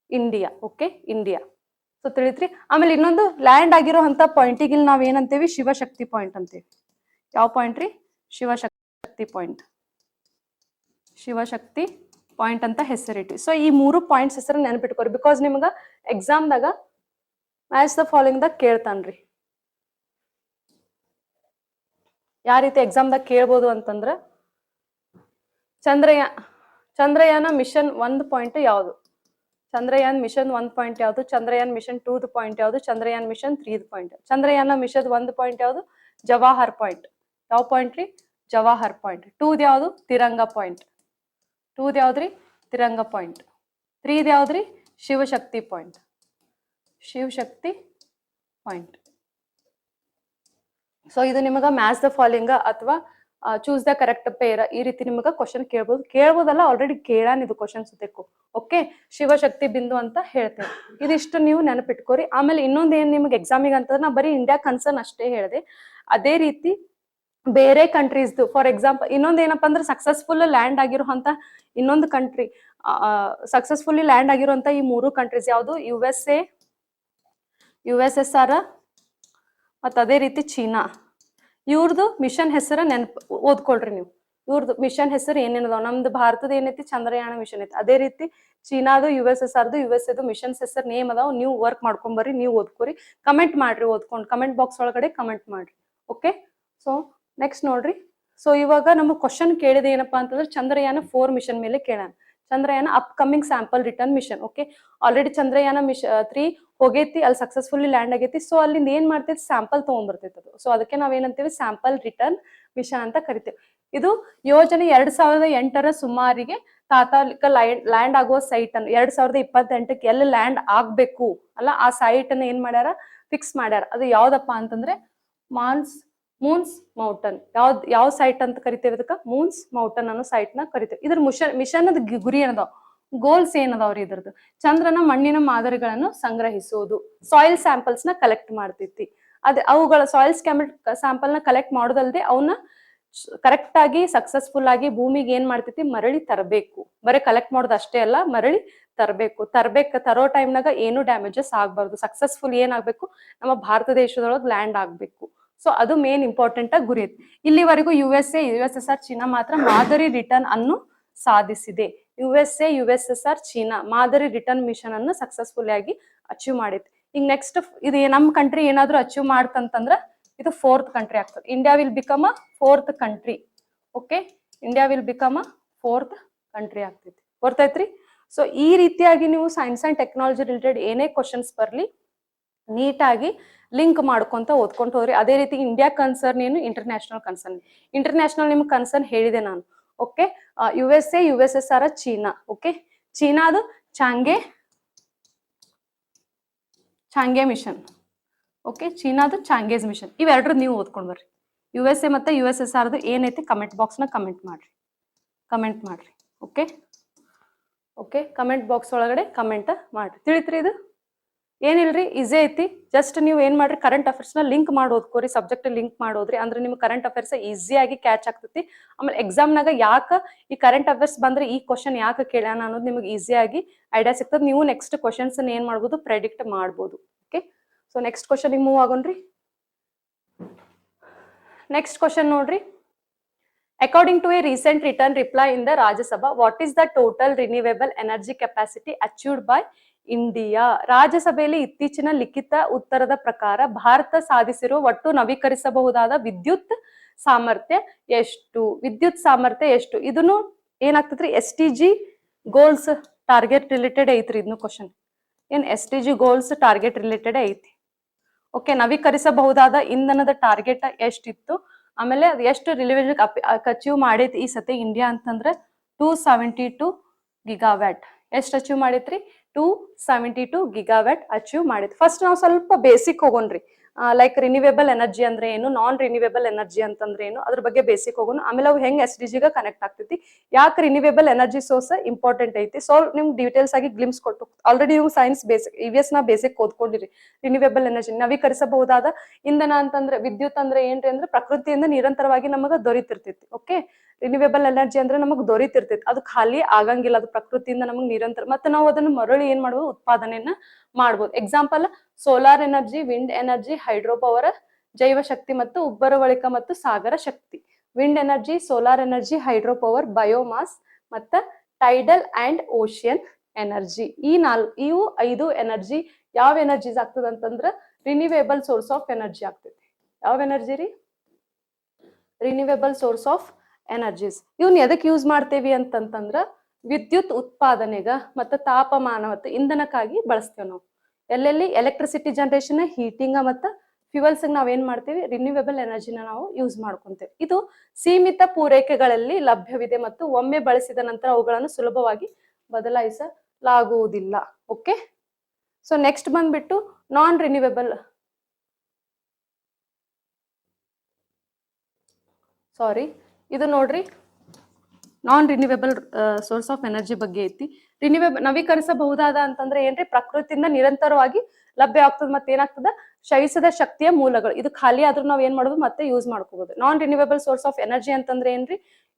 ಇಂಡಿಯಾ. Okay, India. ಸೊ ತಿಳಿತ್ರಿ. ಆಮೇಲೆ ಇನ್ನೊಂದು ಲ್ಯಾಂಡ್ ಆಗಿರೋ ಅಂತ ಪಾಯಿಂಟಿಗೆ ನಾವ್ ಏನಂತೇವಿ? ಶಿವಶಕ್ತಿ ಪಾಯಿಂಟ್ ಅಂತೇವಿ. ಯಾವ ಪಾಯಿಂಟ್ ರೀ? ಶಿವಶಕ್ತಿ ಪಾಯಿಂಟ್. ಶಿವಶಕ್ತಿ ಪಾಯಿಂಟ್ ಅಂತ ಹೆಸರಿಟ್ವಿ. ಸೊ ಈ 3 ಪಾಯಿಂಟ್ಸ್ ಹೆಸರು ನೆನಪಿಟ್ಕೋರಿ. ಬಿಕಾಸ್ ನಿಮ್ಗ ಎಕ್ಸಾಮ್ದಾಗ ಮ್ಯಾಚ್ ದ ಫಾಲೋಯಿಂಗ್ ದಾಗ ಕೇಳ್ತಾನ್ರಿ. ಯಾವ ರೀತಿ ಎಕ್ಸಾಮ್ದಾಗ ಕೇಳ್ಬೋದು ಅಂತಂದ್ರ ಚಂದ್ರಯಾನ ಮಿಷನ್ 1 ಪಾಯಿಂಟ್ ಯಾವುದು? ಚಂದ್ರಯಾನ್ ಮಿಷನ್ 1 ಪಾಯಿಂಟ್ ಯಾವುದು? ಚಂದ್ರಯಾನ್ ಮಿಷನ್ 2 ಪಾಯಿಂಟ್ ಯಾವುದು? Chandrayaan mission 3 point. Chandrayaan mission 1 point ಯಾವುದು? ಜವಾಹರ್ ಪಾಯಿಂಟ್. ಯಾವ ಪಾಯಿಂಟ್ ರೀ? ಜವಾಹರ್ ಪಾಯಿಂಟ್. 2 ಯಾವುದು? ತಿರಂಗ ಪಾಯಿಂಟ್. 2 ಯಾವ್ದ್ರಿ? ತಿರಂಗ ಪಾಯಿಂಟ್. 3 ಯಾವ್ದ್ರಿ? Shiv Shakti point. Shiv Shakti point. So ಇದು ನಿಮಗ ಮ್ಯಾಚ್ ದ ಫಾಲೋಯಿಂಗ್ ಅಥವಾ ಚೂಸ್ ದ ಕರೆಕ್ಟ್ ಪೇರ್ ಈ ರೀತಿ ನಿಮಗ ಕ್ವಶನ್ ಕೇಳ್ಬೋದಲ್ಲ. ಆಲ್ರೆಡಿ ಕೇಳಾನ್ ಇದು ಕ್ವಶನ್ ಸುತ್ತಕ್ಕೂ. ಓಕೆ, ಶಿವಶಕ್ತಿ ಬಿಂದು ಅಂತ ಹೇಳ್ತೇವೆ. ಇದಿಷ್ಟು ನೀವು ನೆನಪಿಟ್ಕೋರಿ. ಆಮೇಲೆ ಇನ್ನೊಂದ್ ಏನ್ ನಿಮ್ಗೆ ಎಕ್ಸಾಮಿಗೆ ಅಂತಂದ್ರೆ ನಾ ಬರೀ ಇಂಡಿಯಾ ಕನ್ಸರ್ನ್ ಅಷ್ಟೇ ಹೇಳಿದೆ. ಅದೇ ರೀತಿ ಬೇರೆ ಕಂಟ್ರೀಸ್ದು ಫಾರ್ ಎಕ್ಸಾಂಪಲ್ ಇನ್ನೊಂದ್ ಏನಪ್ಪಾ ಅಂದ್ರೆ ಸಕ್ಸಸ್ಫುಲ್ ಲ್ಯಾಂಡ್ ಆಗಿರುವಂತ ಇನ್ನೊಂದು ಕಂಟ್ರಿ, ಸಕ್ಸಸ್ಫುಲಿ ಲ್ಯಾಂಡ್ ಆಗಿರುವಂತ ಈ 3 ಕಂಟ್ರೀಸ್ ಯಾವುದು? USA, USSR ಮತ್ತ ಅದೇ ರೀತಿ ಚೀನಾ. ಇವ್ರದ್ದು ಮಿಷನ್ ಹೆಸರು ಓದ್ಕೊಳ್ರಿ ನೀವು. ಇವ್ರದ್ದು ಮಿಷನ್ ಹೆಸರು ಏನೇನದಾವ? ನಮ್ದು ಭಾರತದ ಏನೈತಿ? ಚಂದ್ರಯಾನ ಮಿಷನ್ ಐತಿ. ಅದೇ ರೀತಿ ಚೀನಾದು USSRದು USA ಮಿಷನ್ಸ್ ಹೆಸರು ನೇಮ್ ಅದಾವ. ನೀವು ವರ್ಕ್ ಮಾಡ್ಕೊಂಬರ್ರಿ, ನೀವು ಓದ್ಕೊರಿ, ಕಮೆಂಟ್ ಮಾಡ್ರಿ. ಓದ್ಕೊಂಡು ಕಮೆಂಟ್ ಬಾಕ್ಸ್ ಒಳಗಡೆ ಕಮೆಂಟ್ ಮಾಡ್ರಿ. ಓಕೆ, ಸೊ ನೆಕ್ಸ್ಟ್ ನೋಡ್ರಿ. ಸೊ ಇವಾಗ ನಮಗೆ ಕ್ವಶನ್ ಕೇಳಿದ ಏನಪ್ಪಾ ಅಂತಂದ್ರೆ ಚಂದ್ರಯಾನ 4 ಮಿಷನ್ ಮೇಲೆ ಕೇಳೋಣ. Chandrayaan upcoming sample return mission. Okay, already Chandrayaan 3 ಹೋಗೈತಿ, ಅಲ್ಲಿ ಸಕ್ಸಸ್ಫುಲಿ ಲ್ಯಾಂಡ್ ಆಗೈತಿ. ಸೊ ಅಲ್ಲಿಂದ ಏನ್ ಮಾಡ್ತೈತಿ? ಸ್ಯಾಂಪಲ್ ತಗೊಂಡ್ಬರ್ತೈತಿ ಅದು. ಸೊ ಅದಕ್ಕೆ ನಾವೇನಂತೀವಿ? ಸ್ಯಾಂಪಲ್ ರಿಟರ್ನ್ ಮಿಷನ್ ಅಂತ ಕರಿತೇವೆ. ಇದು ಯೋಜನೆ 2008ರ ಸುಮಾರಿಗೆ ತಾತ್ಕಾಲಿಕ ಲ್ಯಾಂಡ್ ಆಗುವ ಸೈಟ್ ಅನ್ನು 2028ಕ್ಕೆ ಎಲ್ಲಿ ಲ್ಯಾಂಡ್ ಆಗ್ಬೇಕು ಅಲ್ಲ ಆ ಸೈಟ್ ಅನ್ನ ಏನ್ ಮಾಡ್ಯಾರ? ಫಿಕ್ಸ್ ಮಾಡ್ಯಾರ. ಅದು ಯಾವ್ದಪ್ಪ ಅಂತಂದ್ರೆ ಮೂನ್ಸ್ ಮೌಂಟನ್. ಯಾವ ಸೈಟ್ ಅಂತ ಕರಿತೇವೆ? ಅದಕ್ಕೆ ಮೂನ್ಸ್ ಮೌಂಟನ್ ಅನ್ನೋ ಸೈಟ್ ನ ಕರಿತೇವೆ. ಇದ್ರ ಮಿಷನ್ ಅದ ಗುರಿ ಏನದಾವ? ಗೋಲ್ಸ್ ಏನದಾವ್ರಿ ಇದ್ರದ್ದು? ಚಂದ್ರನ ಮಣ್ಣಿನ ಮಾದರಿಗಳನ್ನು ಸಂಗ್ರಹಿಸುವುದು, ಸಾಯಿಲ್ ಸ್ಯಾಂಪಲ್ಸ್ ನ ಕಲೆಕ್ಟ್ ಮಾಡ್ತೈತಿ. ಅವುಗಳ ಸಾಯಿಲ್ ಸ್ಯಾಂಪಲ್ ನ ಕಲೆಕ್ಟ್ ಮಾಡೋದಲ್ದೆ ಅವನ್ನ ಕರೆಕ್ಟ್ ಆಗಿ ಸಕ್ಸಸ್ಫುಲ್ ಆಗಿ ಭೂಮಿಗೆ ಏನ್ ಮಾಡ್ತೈತಿ? ಮರಳಿ ತರಬೇಕು. ಬರೀ ಕಲೆಕ್ಟ್ ಮಾಡೋದು ಅಷ್ಟೇ ಅಲ್ಲ, ಮರಳಿ ತರೋ ಟೈಮ್ನಾಗ ಏನು ಡ್ಯಾಮೇಜಸ್ ಆಗ್ಬಾರ್ದು. ಸಕ್ಸಸ್ಫುಲ್ ಏನಾಗ್ಬೇಕು? ನಮ್ಮ ಭಾರತ ದೇಶದೊಳಗೆ ಲ್ಯಾಂಡ್ ಆಗ್ಬೇಕು. ಸೊ ಅದು ಮೇನ್ ಇಂಪಾರ್ಟೆಂಟ್ ಆಗಿ ಗುರಿ ಐತಿ. ಇಲ್ಲಿವರೆಗೂ USSR ಚೀನಾ ಮಾತ್ರ ಮಾದರಿ ರಿಟರ್ನ್ ಅನ್ನು ಸಾಧಿಸಿದೆ. USSR ಚೀನಾ ಮಾದರಿ ರಿಟರ್ನ್ ಮಿಷನ್ ಅನ್ನು ಸಕ್ಸಸ್ಫುಲ್ ಆಗಿ ಅಚೀವ್ ಮಾಡೈತಿ. ಈಗ ನೆಕ್ಸ್ಟ್ ಇದು ನಮ್ ಕಂಟ್ರಿ ಏನಾದ್ರು ಅಚೀವ್ ಮಾಡ್ತಂತಂದ್ರ ಇದು 4th ಕಂಟ್ರಿ ಆಗ್ತದೆ. India will become a 4th country. Okay, India will become a 4th country ಆಗ್ತೈತಿ. ಗೊತ್ತೈತ್ರಿ? ಸೊ ಈ ರೀತಿಯಾಗಿ ನೀವು ಸೈನ್ಸ್ ಅಂಡ್ ಟೆಕ್ನಾಲಜಿ ರಿಲೇಟೆಡ್ ಏನೇ ಕ್ವಶನ್ಸ್ ಬರ್ಲಿ ನೀಟಾಗಿ ಲಿಂಕ್ ಮಾಡ್ಕೊಂತ ಓದ್ಕೊಂತ ಹೋಗ್ರಿ. ಅದೇ ರೀತಿ ಇಂಡಿಯಾ ಕನ್ಸರ್ನ್ ಏನು? ಇಂಟರ್ನ್ಯಾಷನಲ್ ನಿಮ್ಗೆ ಕನ್ಸರ್ನ್ ಹೇಳಿದೆ ನಾನು. Okay, USSR China. ಓಕೆ, ಚೀನಾದು ಚಾಂಗೆ ಮಿಷನ್. ಓಕೆ, ಚೀನಾದು ಚಾಂಗೇಸ್ ಮಿಷನ್. ಇವೆರಡ್ರದ್ದು ನೀವು ಓದ್ಕೊಂಡ್ ಬರ್ರಿ. USA ಮತ್ತೆ USSRದು ಏನೈತಿ ಕಮೆಂಟ್ ಬಾಕ್ಸ್ ನ ಕಮೆಂಟ್ ಮಾಡ್ರಿ. ಓಕೆ, ಕಮೆಂಟ್ ಬಾಕ್ಸ್ ಒಳಗಡೆ ಕಮೆಂಟ್ ಮಾಡ್ರಿ. ತಿಳಿತ್ರಿ? ಇದು ಏನಿಲ್ರಿ, ಈಸಿ ಐತಿ. ಜಸ್ಟ್ ನೀವು ಏನ್ ಮಾಡ್ರಿ? ಕರೆಂಟ್ ಅಫೇರ್ಸ್ ನ ಲಿಂಕ್ ಮಾಡಿ ಓದ್ಕೋರಿ, ಸಬ್ಜೆಕ್ಟ್ ಲಿಂಕ್ ಮಾಡೋದ್ರಿ. ಅಂದ್ರೆ ನಿಮ್ಗೆ ಕರೆಂಟ್ ಅಫೇರ್ಸ್ ಈಸಿಯಾಗಿ ಕ್ಯಾಚ್ ಆಗ್ತೈತಿ. ಆಮೇಲೆ ಎಕ್ಸಾಮ್ನಾಗ ಯಾಕ ಈ ಕರೆಂಟ್ ಅಫೇರ್ಸ್ ಬಂದ್ರೆ ಈ ಕ್ವಶನ್ ಯಾಕೆ ಕೇಳ್ಯಾನ ಅನ್ನೋದು ನಿಮ್ಗೆ ಈಸಿಯಾಗಿ ಐಡಿಯಾ ಸಿಗ್ತದೆ. ನೀವು ನೆಕ್ಸ್ಟ್ ಕ್ವಶನ್ಸ್ ಏನ್ ಮಾಡ್ಬೋದು? ಪ್ರೆಡಿಕ್ಟ್ ಮಾಡ್ಬೋದು. Okay, so next question move ಆಗೋಣ್ರಿ. ನೆಕ್ಸ್ಟ್ ಕ್ವಶನ್ ನೋಡ್ರಿ. According to a recent written reply in the Rajya Sabha, what is the total renewable energy capacity achieved by India? ರಾಜ್ಯಸಭೆಯಲ್ಲಿ ಇತ್ತೀಚಿನ ಲಿಖಿತ ಉತ್ತರದ ಪ್ರಕಾರ ಭಾರತ ಸಾಧಿಸಿರುವ ಒಟ್ಟು ನವೀಕರಿಸಬಹುದಾದ ವಿದ್ಯುತ್ ಸಾಮರ್ಥ್ಯ ಎಷ್ಟು? ಇದನ್ನು ಏನಾಗ್ತದ್ರಿ? SDG ಗೋಲ್ಸ್ ಟಾರ್ಗೆಟ್ ರಿಲೇಟೆಡ್ ಐತ್ರಿ. ಇದನ್ನು ಕ್ವಶನ್ ಏನ್ SDG ಗೋಲ್ಸ್ ಟಾರ್ಗೆಟ್ ರಿಲೇಟೆಡ್ ಐತಿ. ಓಕೆ, ನವೀಕರಿಸಬಹುದಾದ ಇಂಧನದ ಟಾರ್ಗೆಟ್ ಎಷ್ಟಿತ್ತು, ಆಮೇಲೆ ಅದು ಎಷ್ಟು ರಿಲಿವೇಜನ್ ಅಚೀವ್ ಮಾಡೈತಿ ಈ ಸತಿ ಇಂಡಿಯಾ ಅಂತಂದ್ರೆ 272 ಗಿಗಾವ್ಯಾಟ್. ಎಷ್ಟು ಅಚೀವ್ ಮಾಡಿತ್ರಿ? 272 ಗಿಗಾವ್ಯಾಟ್ ಅಚೀವ್ ಮಾಡಿದ್ವಿ. ಫಸ್ಟ್ ನಾವು ಸ್ವಲ್ಪ ಬೇಸಿಕ್ ಹೋಗೋಣ್ರಿ. ಲೈಕ್ ರಿನ್ಯೂವೇಬಲ್ ಎನರ್ಜಿ ಅಂದ್ರೆ ಏನು, ನಾನ್ ರಿನ್ಯೂವೇಬಲ್ ಎನರ್ಜಿ ಅಂತಂದ್ರೆ ಏನು, ಅದ್ರ ಬಗ್ಗೆ ಬೇಸಿಕ್ ಹೋಗೋಣ. ಆಮೇಲೆ ಅವು ಹೆಂಗ್ SDG ಕನೆಕ್ಟ್ ಆಗ್ತೈತಿ, ಯಾಕೆ ರಿನ್ಯೂವೇಬಲ್ ಎನರ್ಜಿ ಸೋರ್ಸ್ ಇಂಪಾರ್ಟೆಂಟ್ ಐತಿ. ಸೊ ನಿಮ್ಗೆ ಡೀಟೇಲ್ಸ್ ಆಗಿ ಗ್ಲಿಮ್ಸ್ ಕೊಟ್ಟು ಆಲ್ರೆಡಿ ನೀವು ಸೈನ್ಸ್ ಬೇಸಿಕ್ EVS ನ ಬೇಸಿಕ್ ಓದ್ಕೊಂಡಿರಿ. ರಿನ್ಯೂವೇಬಲ್ ಎನರ್ಜಿ ನವೀಕರಿಸಬಹುದಾದ ಇಂಧನ ಅಂತಂದ್ರೆ ವಿದ್ಯುತ್ ಅಂದ್ರೆ ಏನ್ರಿ ಅಂದ್ರೆ ಪ್ರಕೃತಿಯಿಂದ ನಿರಂತರವಾಗಿ ನಮಗ ದೊರೀತಿರ್ತೈತಿ. ಓಕೆ, ರಿನ್ಯೂವೇಬಲ್ ಎನರ್ಜಿ ಅಂದ್ರೆ ನಮಗ್ ದೊರೀತಿರ್ತೈತಿ, ಅದು ಖಾಲಿ ಆಗಂಗಿಲ್ಲ, ಅದು ಪ್ರಕೃತಿಯಿಂದ ನಮಗ್ ನಿರಂತರ, ಮತ್ತೆ ನಾವು ಅದನ್ನ ಮರಳಿ ಏನ್ ಮಾಡ್ಬೋದು, ಉತ್ಪಾದನೆಯನ್ನ ಮಾಡ್ಬೋದು. Example solar energy, wind energy, hydro power, ಜೈವ ಶಕ್ತಿ ಮತ್ತು ಉಬ್ಬರವಳಿಕ ಮತ್ತು ಸಾಗರ ಶಕ್ತಿ. Wind energy, solar energy, hydro power, biomass ಮತ್ತ ಟೈಡಲ್ ಅಂಡ್ ಓಷಿಯನ್ ಎನರ್ಜಿ. ಇವು 5 ಎನರ್ಜಿ ಯಾವ ಎನರ್ಜೀಸ್ ಆಗ್ತದ ಅಂತಂದ್ರ ರಿನ್ಯೂವೇಬಲ್ ಸೋರ್ಸ್ ಆಫ್ ಎನರ್ಜಿ ಆಗ್ತೈತಿ. ಯಾವ ಎನರ್ಜಿ ರೀ? Renewable source of energies. ಇವನ್ ಎದಕ್ ಯೂಸ್ ಮಾಡ್ತೇವಿ ಅಂತಂತಂದ್ರ ವಿದ್ಯುತ್ ಉತ್ಪಾದನೆಗ ಮತ್ತು ತಾಪಮಾನ ಮತ್ತು ಇಂಧನಕ್ಕಾಗಿ ಬಳಸ್ತೇವೆ ನಾವು. ಎಲ್ಲೆಲ್ಲಿ ಎಲೆಕ್ಟ್ರಿಸಿಟಿ ಜನರೇಷನ್, ಹೀಟಿಂಗ್ ಮತ್ತು ಫ್ಯೂಯಲ್ಸ್ ನಾವ್ ಏನ್ ಮಾಡ್ತೀವಿ, ರಿನ್ಯೂವೇಬಲ್ ಎನರ್ಜಿನ ನಾವು ಯೂಸ್ ಮಾಡ್ಕೊಂತೇವೆ. ಇದು ಸೀಮಿತ ಪೂರೈಕೆಗಳಲ್ಲಿ ಲಭ್ಯವಿದೆ ಮತ್ತು ಒಮ್ಮೆ ಬಳಸಿದ ನಂತರ ಅವುಗಳನ್ನು ಸುಲಭವಾಗಿ ಬದಲಾಯಿಸಲಾಗುವುದಿಲ್ಲ. ಓಕೆ, ಸೊ ನೆಕ್ಸ್ಟ್ ಬಂದ್ಬಿಟ್ಟು ನಾನ್ ರಿನ್ಯೂವೇಬಲ್, ಸಾರಿ ಇದು ನೋಡ್ರಿ ನಾನ್ ರಿನ್ಯೂವೇಬಲ್ ಸೋರ್ಸ್ ಆಫ್ ಎನರ್ಜಿ ಬಗ್ಗೆ ಐತಿ. ರಿನ್ಯೂವೇಬಲ್ ನವೀಕರಿಸಬಹುದಾದ ಅಂತಂದ್ರೆ ಏನ್ರಿ, ಪ್ರಕೃತಿಯಿಂದ ನಿರಂತರವಾಗಿ ಲಭ್ಯ ಆಗ್ತದೆ. ಮತ್ತೆ ಏನಾಗ್ತದ, ಕ್ಷಯಿಸದ ಶಕ್ತಿಯ ಮೂಲಗಳು. ಇದು ಖಾಲಿ ಆದ್ರೂ ನಾವ್ ಏನ್ ಮಾಡೋದು, ಮತ್ತೆ ಯೂಸ್ ಮಾಡ್ಕೋಬಹುದು. ನಾನ್ ರಿನ್ಯೂವೇಬಲ್ ಸೋರ್ಸ್ ಆಫ್ ಎನರ್ಜಿ ಅಂತಂದ್ರೆ ಏನ್ರಿ,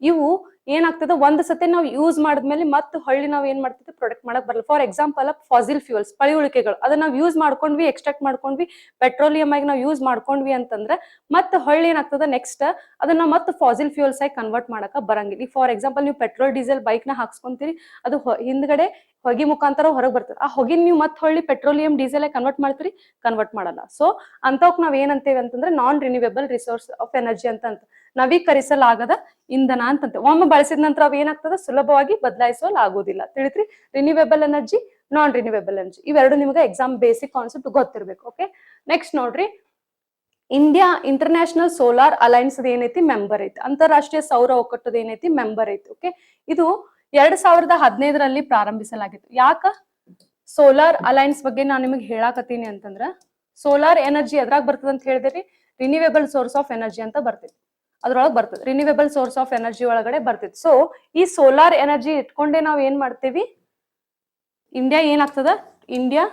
ಇವು ಏನಾಗ್ತದ, ಒಂದ್ ಸತಿ ನಾವು ಯೂಸ್ ಮಾಡಿದ್ಮೇಲೆ ಮತ್ತೆ ಹೊಳ್ಳಿ ನಾವ್ ಏನ್ ಮಾಡ್ತೀವಿ, ಪ್ರೊಡಕ್ಟ್ ಮಾಡಕ್ ಬರಲ್ಲ. ಫಾರ್ ಎಕ್ಸಾಂಪಲ್ ಫಾಸಿಲ್ ಫ್ಯೂಲ್ಸ್, ಪಳಿಯುಳಿಕೆಗಳು, ಅದನ್ನ ನಾವು ಯೂಸ್ ಮಾಡ್ಕೊಂಡ್ವಿ, ಎಕ್ಸ್ಟ್ರಾಕ್ಟ್ ಮಾಡ್ಕೊಂಡ್ವಿ, ಪೆಟ್ರೋಲಿಯಂ ಆಗಿ ನಾವು ಯೂಸ್ ಮಾಡ್ಕೊಂಡ್ವಿ ಅಂತಂದ್ರೆ ಮತ್ತೆ ಹೊಳ್ಳಿ ಏನಾಗ್ತದ, ನೆಕ್ಸ್ಟ್ ಅದನ್ನ ಮತ್ತೆ ಫಾಸಿಲ್ ಫ್ಯೂಲ್ಸ್ ಆಗಿ ಕನ್ವರ್ಟ್ ಮಾಡಕ ಬರಂಗಿಲ್ಲ. ಫಾರ್ ಎಕ್ಸಾಂಪಲ್ ನೀವು ಪೆಟ್ರೋಲ್ ಡೀಸೆಲ್ ಬೈಕ್ ನ ಹಾಕ್ಸ್ಕೊಂತೀರಿ, ಅದು ಹಿಂದ್ಗಡೆ ಹೊಗೆ ಮುಖಾಂತರ ಹೊರಗೆ ಬರ್ತದೆ. ಆ ಹೊಗೆ ನೀವು ಮತ್ತೆ ಹೊಳ್ಳಿ ಪೆಟ್ರೋಲಿಯಂ ಡೀಸೆಲ್ ಆಗಿ ಕನ್ವರ್ಟ್ ಮಾಡ್ತೀರಿ, ಕನ್ವರ್ಟ್ ಮಾಡಲ್ಲ. ಸೊ ಅಂತವಕ್ ನಾವ್ ಏನಂತೇವೆ ಅಂತಂದ್ರೆ ನಾನ್ ರಿನ್ಯೂವೇಬಲ್ ರಿಸೋರ್ಸ್ ಆಫ್ ಎನರ್ಜಿ ಅಂತ ನವೀಕರಿಸಲಾಗದ ಇಂಧನ ಅಂತಂತೆ. ಒಮ್ಮೆ ಬಳಸಿದ ನಂತರ ಅವ್ ಏನಾಗ್ತದ, ಸುಲಭವಾಗಿ ಬದಲಾಯಿಸಲಾಗುವುದಿಲ್ಲ. ತಿಳಿತ್ರಿ? Renewable energy, non renewable energy, ಇವೆರಡು ನಿಮಗೆ ಎಕ್ಸಾಮ್ ಬೇಸಿಕ್ ಕಾನ್ಸೆಪ್ಟ್ ಗೊತ್ತಿರ್ಬೇಕು. ಓಕೆ, ನೆಕ್ಸ್ಟ್ ನೋಡ್ರಿ, ಇಂಡಿಯಾ ಇಂಟರ್ನ್ಯಾಷನಲ್ ಸೋಲಾರ್ ಅಲೈನ್ಸ್ ಏನೈತಿ, ಮೆಂಬರ್ ಐತಿ. ಅಂತಾರಾಷ್ಟ್ರೀಯ ಸೌರ ಒಕ್ಕೂಟದ ಏನೈತಿ, ಮೆಂಬರ್ ಐತಿ. ಓಕೆ, ಇದು 2015ರಲ್ಲಿ ಪ್ರಾರಂಭಿಸಲಾಗಿತ್ತು. ಯಾಕ ಸೋಲಾರ್ ಅಲೈನ್ಸ್ ಬಗ್ಗೆ ನಾನು ನಿಮಗೆ ಹೇಳಾಕತ್ತೀನಿ ಅಂತಂದ್ರ, ಸೋಲಾರ್ ಎನರ್ಜಿ ಎದ್ರಾಗ ಬರ್ತದ ಅಂತ ಹೇಳಿದ್ರಿ, ರಿನ್ಯೂವೇಬಲ್ ಸೋರ್ಸ್ ಆಫ್ ಎನರ್ಜಿ ಅಂತ ಬರ್ತೈತಿ. ಅದ್ರೊಳಗೆ ಬರ್ತದೆ, ರಿನ್ಯೂವೇಬಲ್ ಸೋರ್ಸ್ ಆಫ್ ಎನರ್ಜಿ ಒಳಗಡೆ ಬರ್ತೈತಿ. ಸೊ ಈ ಸೋಲಾರ್ ಎನರ್ಜಿ ಇಟ್ಕೊಂಡೆ ನಾವ್ ಏನ್ ಮಾಡ್ತೇವಿ, ಇಂಡಿಯಾ ಏನಾಗ್ತದ, ಇಂಡಿಯಾ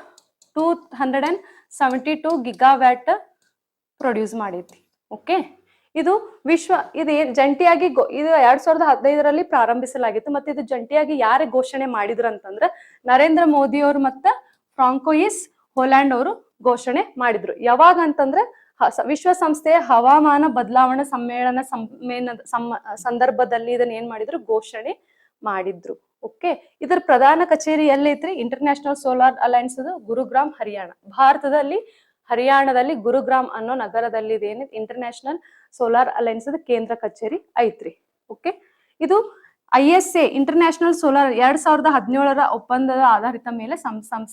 272 ಗಿಗಾವ್ಯಾಟ್ ಪ್ರೊಡ್ಯೂಸ್ ಮಾಡೈತಿ. ಓಕೆ, ಇದು ಇದು ಜಂಟಿಯಾಗಿ ಇದು 2015ರಲ್ಲಿ ಪ್ರಾರಂಭಿಸಲಾಗಿತ್ತು. ಮತ್ತೆ ಇದು ಜಂಟಿಯಾಗಿ ಯಾರೇ ಘೋಷಣೆ ಮಾಡಿದ್ರು ಅಂತಂದ್ರ ನರೇಂದ್ರ ಮೋದಿ ಅವರು ಮತ್ತ ಫ್ರಾಂಕೋಯಿಸ್ ಹೋಲ್ಯಾಂಡ್ ಅವರು ಘೋಷಣೆ ಮಾಡಿದ್ರು. ಯಾವಾಗ ಅಂತಂದ್ರೆ ವಿಶ್ವಸಂಸ್ಥೆಯ ಹವಾಮಾನ ಬದಲಾವಣಾ ಸಮ್ಮೇಳನ ಸಂದರ್ಭದಲ್ಲಿ ಇದನ್ನ ಏನ್ ಮಾಡಿದ್ರು, ಘೋಷಣೆ ಮಾಡಿದ್ರು. ಓಕೆ, ಇದರ ಪ್ರಧಾನ ಕಚೇರಿ ಎಲ್ಲೈತ್ರಿ, international solar alliance Gurugram, Haryana. ಭಾರತದಲ್ಲಿ ಹರಿಯಾಣದಲ್ಲಿ ಗುರುಗ್ರಾಮ್ ಅನ್ನೋ ನಗರದಲ್ಲಿ ಇದೇನು ಇಂಟರ್ನ್ಯಾಷನಲ್ ಸೋಲಾರ್ ಅಲೈನ್ಸ್ ಕೇಂದ್ರ ಕಚೇರಿ ಐತ್ರಿ. ಓಕೆ, ಇದು ISA ಇಂಟರ್ನ್ಯಾಷನಲ್ ಸೋಲಾರ್ 2017ರ ಒಪ್ಪಂದದ ಆಧಾರಿತ ಮೇಲೆ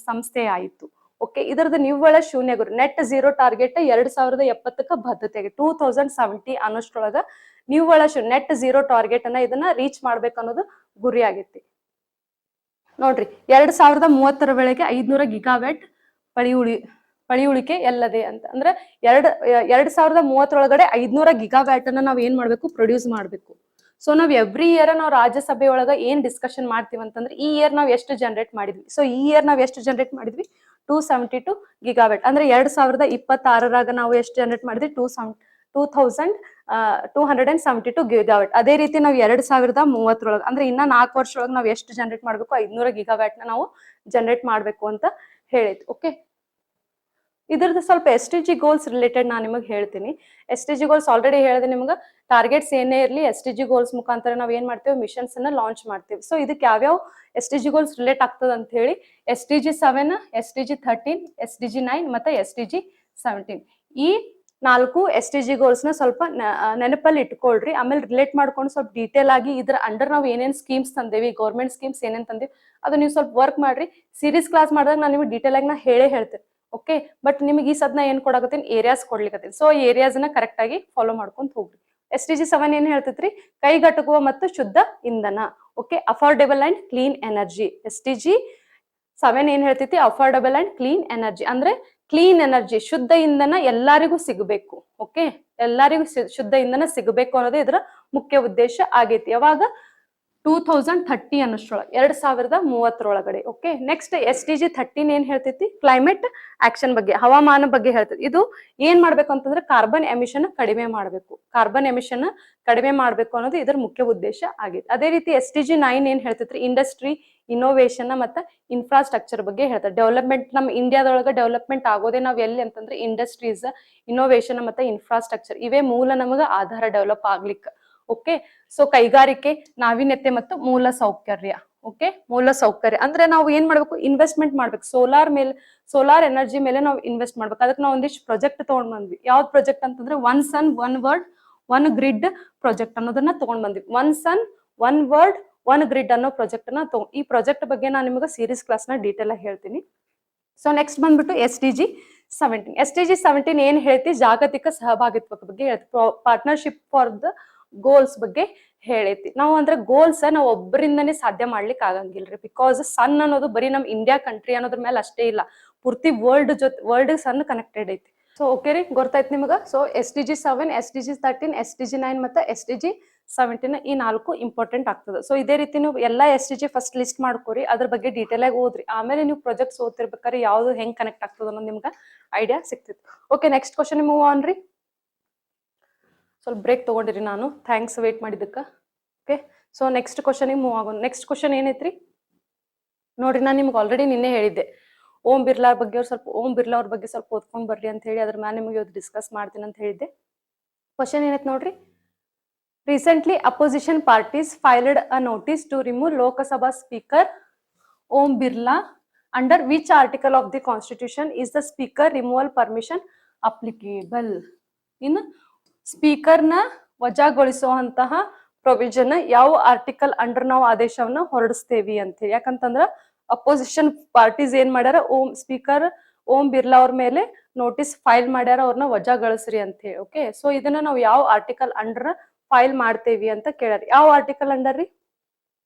ಸಂಸ್ಥೆ ಆಯಿತು. ಓಕೆ, ಇದರದ ನಿವ್ವಳ ಶೂನ್ಯ ಗುರಿ ನೆಟ್ ಝೀರೋ ಟಾರ್ಗೆಟ್ 2070ಕ್ಕ ಬದ್ಧತೆ 2070 ಅನ್ನೋಷ್ಟ್ರೊಳಗ ನಿವ್ವಳ ನೆಟ್ ಝೀರೋ ಟಾರ್ಗೆಟ್ ಅನ್ನ ಇದನ್ನ ರೀಚ್ ಮಾಡ್ಬೇಕು ಅನ್ನೋದು ಗುರಿ ಆಗೈತಿ. ನೋಡ್ರಿ, 2030ರ ವೇಳೆಗೆ 500 ಗಿಗಾವ್ಯಾಟ್ ಪಳಿಯುಳಿಕೆ ಎಲ್ಲದೆ ಅಂತ ಅಂದ್ರೆ 2030ರೊಳಗಡೆ 500 ಗಿಗಾವ್ಯಾಟ್ ಅನ್ನ ನಾವ್ ಏನ್ ಮಾಡ್ಬೇಕು, ಪ್ರೊಡ್ಯೂಸ್ ಮಾಡ್ಬೇಕು. ಸೊ ನಾವ್ ಎವ್ರಿ ಇಯರ್ ನಾವು ರಾಜ್ಯಸಭೆ ಒಳಗ ಏನ್ ಡಿಸ್ಕಷನ್ ಮಾಡ್ತೀವಿ ಅಂತಂದ್ರೆ, ಈ ಇಯರ್ ನಾವ್ ಎಷ್ಟು ಜನರೇಟ್ ಮಾಡಿದ್ವಿ. ಸೊ ಈ ಇಯರ್ ನಾವ್ ಎಷ್ಟು ಜನರೇಟ್ ಮಾಡಿದ್ವಿ, 272 ಗಿಗಾವ್ಯಾಟ್. ಅಂದ್ರೆ 2026ರಾಗ ನಾವು ಎಷ್ಟು ಜನರೇಟ್ ಮಾಡಿದ್ವಿ, 2272 ಗಿಗಾವ್ಯಾಟ್. ಅದೇ ರೀತಿ ನಾವು 2030ರೊಳಗ ಅಂದ್ರೆ ಇನ್ನ 4 ವರ್ಷದೊಳಗೆ ನಾವ್ ಎಷ್ಟು ಜನರೇಟ್ ಮಾಡ್ಬೇಕು, 500 ಗಿಗಾವ್ಯಾಟ್ ನ ನಾವು ಜನರೇಟ್ ಮಾಡ್ಬೇಕು ಅಂತ ಹೇಳಿತ್ತು. ಓಕೆ, ಇದ್ರದ್ದು ಸ್ವಲ್ಪ SDG ಗೋಲ್ಸ್ ರಿಲೇಟೆಡ್ ನಾನು ನಿಮಗೆ ಹೇಳ್ತೀನಿ. SDG ಗೋಲ್ಸ್ ಆಲ್ರೆಡಿ ಹೇಳಿದೆ ನಿಮ್ಗೆ. ಟಾರ್ಗೆಟ್ಸ್ ಏನೇ ಇರಲಿ, SDG ಗೋಲ್ಸ್ ಮುಖಾಂತರ ನಾವ್ ಏನ್ ಮಾಡ್ತೇವೆ, ಮಿಷನ್ಸ್ ಅನ್ನ ಲಾಂಚ್ ಮಾಡ್ತೇವೆ. ಸೊ ಇದಕ್ಕೆ ಯಾವ್ಯಾವ SDG ಗೋಲ್ಸ್ ರಿಲೇಟ್ ಆಗ್ತದ ಅಂತ ಹೇಳಿ, SDG 7, SDG 13, SDG 9 ಮತ್ತೆ SDG 17. ಈ 4 SDG ಗೋಲ್ಸ್ ನ ಸ್ವಲ್ಪ ನೆನಪಲ್ಲಿ ಇಟ್ಕೊಳ್ರಿ. ಆಮೇಲೆ ರಿಲೇಟ್ ಮಾಡ್ಕೊಂಡು ಸ್ವಲ್ಪ ಡೀಟೇಲ್ ಆಗಿ ಇದ್ರ ಅಂಡರ್ ನಾವ್ ಏನೇನ್ ಸ್ಕೀಮ್ಸ್ ತಂದೇವಿ, ಗೌರ್ಮೆಂಟ್ ಸ್ಕೀಮ್ಸ್ ಏನೇನ್ ತಂದೇವಿ ಅದು ನೀವು ಸ್ವಲ್ಪ ವರ್ಕ್ ಮಾಡ್ರಿ. ಸೀರೀಸ್ ಕ್ಲಾಸ್ ಮಾಡಿದಾಗ ನಾನು ನಿಮ್ಗೆ ಡೀಟೇಲ್ ಆಗಿ ನಾ ಹೇಳ್ತೇನೆ. ಓಕೆ, ಬಟ್ ನಿಮಗೆ ಈ ಸದ್ನ ಏನ್ ಕೊಡಕತ್ತೀನಿ, ಏರಿಯಾಸ್ ಕೊಡ್ಲಿಕ್ಕತ್ತೀನಿ. ಸೊ ಏರಿಯಾಸ್ ನ ಕರೆಕ್ಟ್ ಆಗಿ ಫಾಲೋ ಮಾಡ್ಕೊಂತ ಹೋಗ್ರಿ. SDG 7 ಏನ್ ಹೇಳ್ತೈತ್ರಿ? ಕೈಗೆಟುಕುವ ಮತ್ತು ಶುದ್ಧ ಇಂಧನ. Okay, affordable and clean energy. SDG 7 ಏನ್ ಹೇಳ್ತೈತಿ? ಅಫೋರ್ಡೆಬಲ್ ಅಂಡ್ ಕ್ಲೀನ್ ಎನರ್ಜಿ ಅಂದ್ರೆ ಕ್ಲೀನ್ ಎನರ್ಜಿ, ಶುದ್ಧ ಇಂಧನ ಎಲ್ಲರಿಗೂ ಸಿಗಬೇಕು. ಓಕೆ, ಎಲ್ಲರಿಗೂ ಶುದ್ಧ ಇಂಧನ ಸಿಗಬೇಕು ಅನ್ನೋದು ಇದರ ಮುಖ್ಯ ಉದ್ದೇಶ ಆಗೈತಿ. ಯಾವಾಗ? 2030 ಅನ್ನೋಷ್ಟ್ರೊಳಗೆ, 2030 ಓಕೆ. ನೆಕ್ಸ್ಟ್ SDG 13 ಏನ್ ಹೇಳ್ತೈತಿ? ಕ್ಲೈಮೇಟ್ ಆಕ್ಷನ್ ಬಗ್ಗೆ, ಹವಾಮಾನ ಬಗ್ಗೆ ಹೇಳ್ತೈತಿ. ಇದು ಏನ್ ಮಾಡ್ಬೇಕು ಅಂತಂದ್ರೆ ಕಾರ್ಬನ್ ಎಮಿಷನ್ ಕಡಿಮೆ ಮಾಡ್ಬೇಕು. ಕಾರ್ಬನ್ ಎಮಿಷನ್ ಕಡಿಮೆ ಮಾಡ್ಬೇಕು ಅನ್ನೋದು ಇದರ ಮುಖ್ಯ ಉದ್ದೇಶ ಆಗೈತಿ. ಅದೇ ರೀತಿ SDG 9 ಏನ್ ಹೇಳ್ತೈತ್ರಿ? ಇಂಡಸ್ಟ್ರಿ, ಇನೋವೇಷನ್ ಮತ್ತೆ ಇನ್ಫ್ರಾಸ್ಟ್ರಕ್ಚರ್ ಬಗ್ಗೆ ಹೇಳ್ತಾರೆ. ಡೆವಲಪ್ಮೆಂಟ್ ನಮ್ಮ ಇಂಡಿಯಾದೊಳಗೆ ಡೆವಲಪ್ಮೆಂಟ್ ಆಗೋದೇ ನಾವ್ ಎಲ್ಲಿ ಅಂತಂದ್ರೆ ಇಂಡಸ್ಟ್ರೀಸ್, ಇನೋವೇಷನ್ ಮತ್ತೆ ಇನ್ಫ್ರಾಸ್ಟ್ರಕ್ಚರ್, ಇವೇ ಮೂಲ ನಮಗ ಆಧಾರ ಡೆವಲಪ್ ಆಗ್ಲಿಕ್ಕೆ. ಓಕೆ, ಸೊ ಕೈಗಾರಿಕೆ, ನಾವೀನ್ಯತೆ ಮತ್ತು ಮೂಲ ಸೌಕರ್ಯ. ಓಕೆ, ಮೂಲ ಸೌಕರ್ಯ ಅಂದ್ರೆ ನಾವು ಏನ್ ಮಾಡ್ಬೇಕು? ಇನ್ವೆಸ್ಟ್ಮೆಂಟ್ ಮಾಡ್ಬೇಕು. ಸೋಲಾರ್ ಎನರ್ಜಿ ಮೇಲೆ ನಾವು ಇನ್ವೆಸ್ಟ್ ಮಾಡ್ಬೇಕು. ಅದಕ್ಕೆ ನಾವು ಒಂದಿಷ್ಟು ಪ್ರಾಜೆಕ್ಟ್ ತಗೊಂಡ್ ಬಂದ್ವಿ. ಯಾವ್ದು ಪ್ರಾಜೆಕ್ಟ್ ಅಂತಂದ್ರೆ one sun one world one grid project ಅನ್ನೋದನ್ನ ತಗೊಂಡ್ ಬಂದ್ವಿ. One sun one world one grid ಅನ್ನೋ ಪ್ರಾಜೆಕ್ಟ್ ನ ಈ ಪ್ರಾಜೆಕ್ಟ್ ಬಗ್ಗೆ ನಾನು ನಿಮಗೆ ಸೀರೀಸ್ ಕ್ಲಾಸ್ ನ ಡೀಟೇಲ್ ಆಗಿ ಹೇಳ್ತೀನಿ. ಸೊ ನೆಕ್ಸ್ಟ್ ಬಂದ್ಬಿಟ್ಟು SDG 17 ಏನ್ ಹೇಳ್ತಿ? ಜಾಗತಿಕ ಸಹಭಾಗಿತ್ವದ ಬಗ್ಗೆ ಹೇಳ್ತಿ. ಪಾರ್ಟ್ನರ್ಶಿಪ್ ಫಾರ್ ದ ಗೋಲ್ಸ್ ಬಗ್ಗೆ ಹೇಳೈತಿ. ನಾವು ಅಂದ್ರೆ ಗೋಲ್ಸ್ ನಾವು ಒಬ್ಬರಿಂದನೇ ಸಾಧ್ಯ ಮಾಡ್ಲಿಕ್ಕೆ ಆಗಂಗಿಲ್ರಿ. ಬಿಕಾಸ್ ಸನ್ ಅನ್ನೋದು ಬರೀ ನಮ್ ಇಂಡಿಯಾ ಕಂಟ್ರಿ ಅನ್ನೋದ್ರ ಮೇಲೆ ಅಷ್ಟೇ ಇಲ್ಲ, ಪೂರ್ತಿ ವರ್ಲ್ಡ್ ಸನ್ ಕನೆಕ್ಟೆಡ್ ಐತಿ. ಸೊ ಓಕೆ ರೀ, ಗೊತ್ತಾಯ್ತು ನಿಮಗ? ಸೊ SDG 7, SDG 13, SDG 9 ಮತ್ತೆ SDG 17 ಈ 4 ಇಂಪಾರ್ಟೆಂಟ್ ಆಗ್ತದೆ. ಸೊ ಇದೇ ರೀತಿ ನೀವು ಎಲ್ಲಾ SDG ಫಸ್ಟ್ ಲಿಸ್ಟ್ ಮಾಡ್ಕೋರಿ, ಅದ್ರ ಬಗ್ಗೆ ಡೀಟೇಲ್ ಆಗಿ ಓದ್ರಿ. ಆಮೇಲೆ ನೀವು ಪ್ರಾಜೆಕ್ಟ್ಸ್ ಓದ್ತಿರ್ಬೇಕಾದ್ರೆ ಯಾವ್ದು ಹೆಂಗ್ ಕನೆಕ್ಟ್ ಆಗ್ತದ ಅನ್ನೋದು ನಿಮ್ಗೆ ಐಡಿಯಾ ಸಿಗ್ತೈತಿ. Okay, next question move on ರೀ. ಸ್ವಲ್ಪ ಬ್ರೇಕ್ ತಗೊಂಡಿರಿ ನಾನು, ಥ್ಯಾಂಕ್ಸ್ ವೇಟ್ ಮಾಡಿದ್ದಕ್ಕ. Okay, so next question move ಆಗೋಣ. ನೆಕ್ಸ್ಟ್ ಕ್ವಶನ್ ಏನೈತ್ರಿ ನೋಡ್ರಿ, ನಾನು ನಿಮ್ಗೆ ಆಲ್ರೆಡಿ ನಿನ್ನೆ ಹೇಳಿದ್ದೆ ಓಂ ಬಿರ್ಲಾ ಅವ್ರ ಬಗ್ಗೆ ಸ್ವಲ್ಪ ಓದ್ಕೊಂಡ್ ಬರ್ರಿ ಅಂತ ಹೇಳಿ, ಅದ್ರ ಮೇಲೆ ನಿಮಗೆ ಇವತ್ತು ಡಿಸ್ಕಸ್ ಮಾಡ್ತೀನಿ ಅಂತ ಹೇಳಿದ್ದೆ. ಕ್ವಶನ್ ಏನೈತೆ ನೋಡ್ರಿ. Recently opposition parties filed a notice to remove Lok Sabha speaker Om Birla under which article of the constitution is the speaker removal permission applicable? ಇನ್ನು ಸ್ಪೀಕರ್ನ ವಜಾಗೊಳಿಸುವಂತಹ ಪ್ರೊವಿಷನ್ ಯಾವ ಆರ್ಟಿಕಲ್ ಅಂಡರ್ ನಾವು ಆದೇಶವನ್ನ ಹೊರಡಿಸ್ತೇವಿ ಅಂತ ಹೇಳಿ. ಯಾಕಂತಂದ್ರ ಅಪೋಸಿಷನ್ ಪಾರ್ಟೀಸ್ ಏನ್ ಮಾಡ್ಯಾರ? ಸ್ಪೀಕರ್ ಓಂ ಬಿರ್ಲಾ ಅವ್ರ ಮೇಲೆ ನೋಟಿಸ್ ಫೈಲ್ ಮಾಡ್ಯಾರ, ಅವ್ರನ್ನ ವಜಾಗೊಳಿಸ್ರಿ ಅಂತ ಹೇಳಿ. ಓಕೆ, ಸೊ ಇದನ್ನ ನಾವು ಯಾವ ಆರ್ಟಿಕಲ್ ಅಂಡರ್ ಫೈಲ್ ಮಾಡ್ತೇವಿ ಅಂತ ಕೇಳ್ಯಾರ. ಯಾವ ಆರ್ಟಿಕಲ್ ಅಂಡರ್ ರೀ?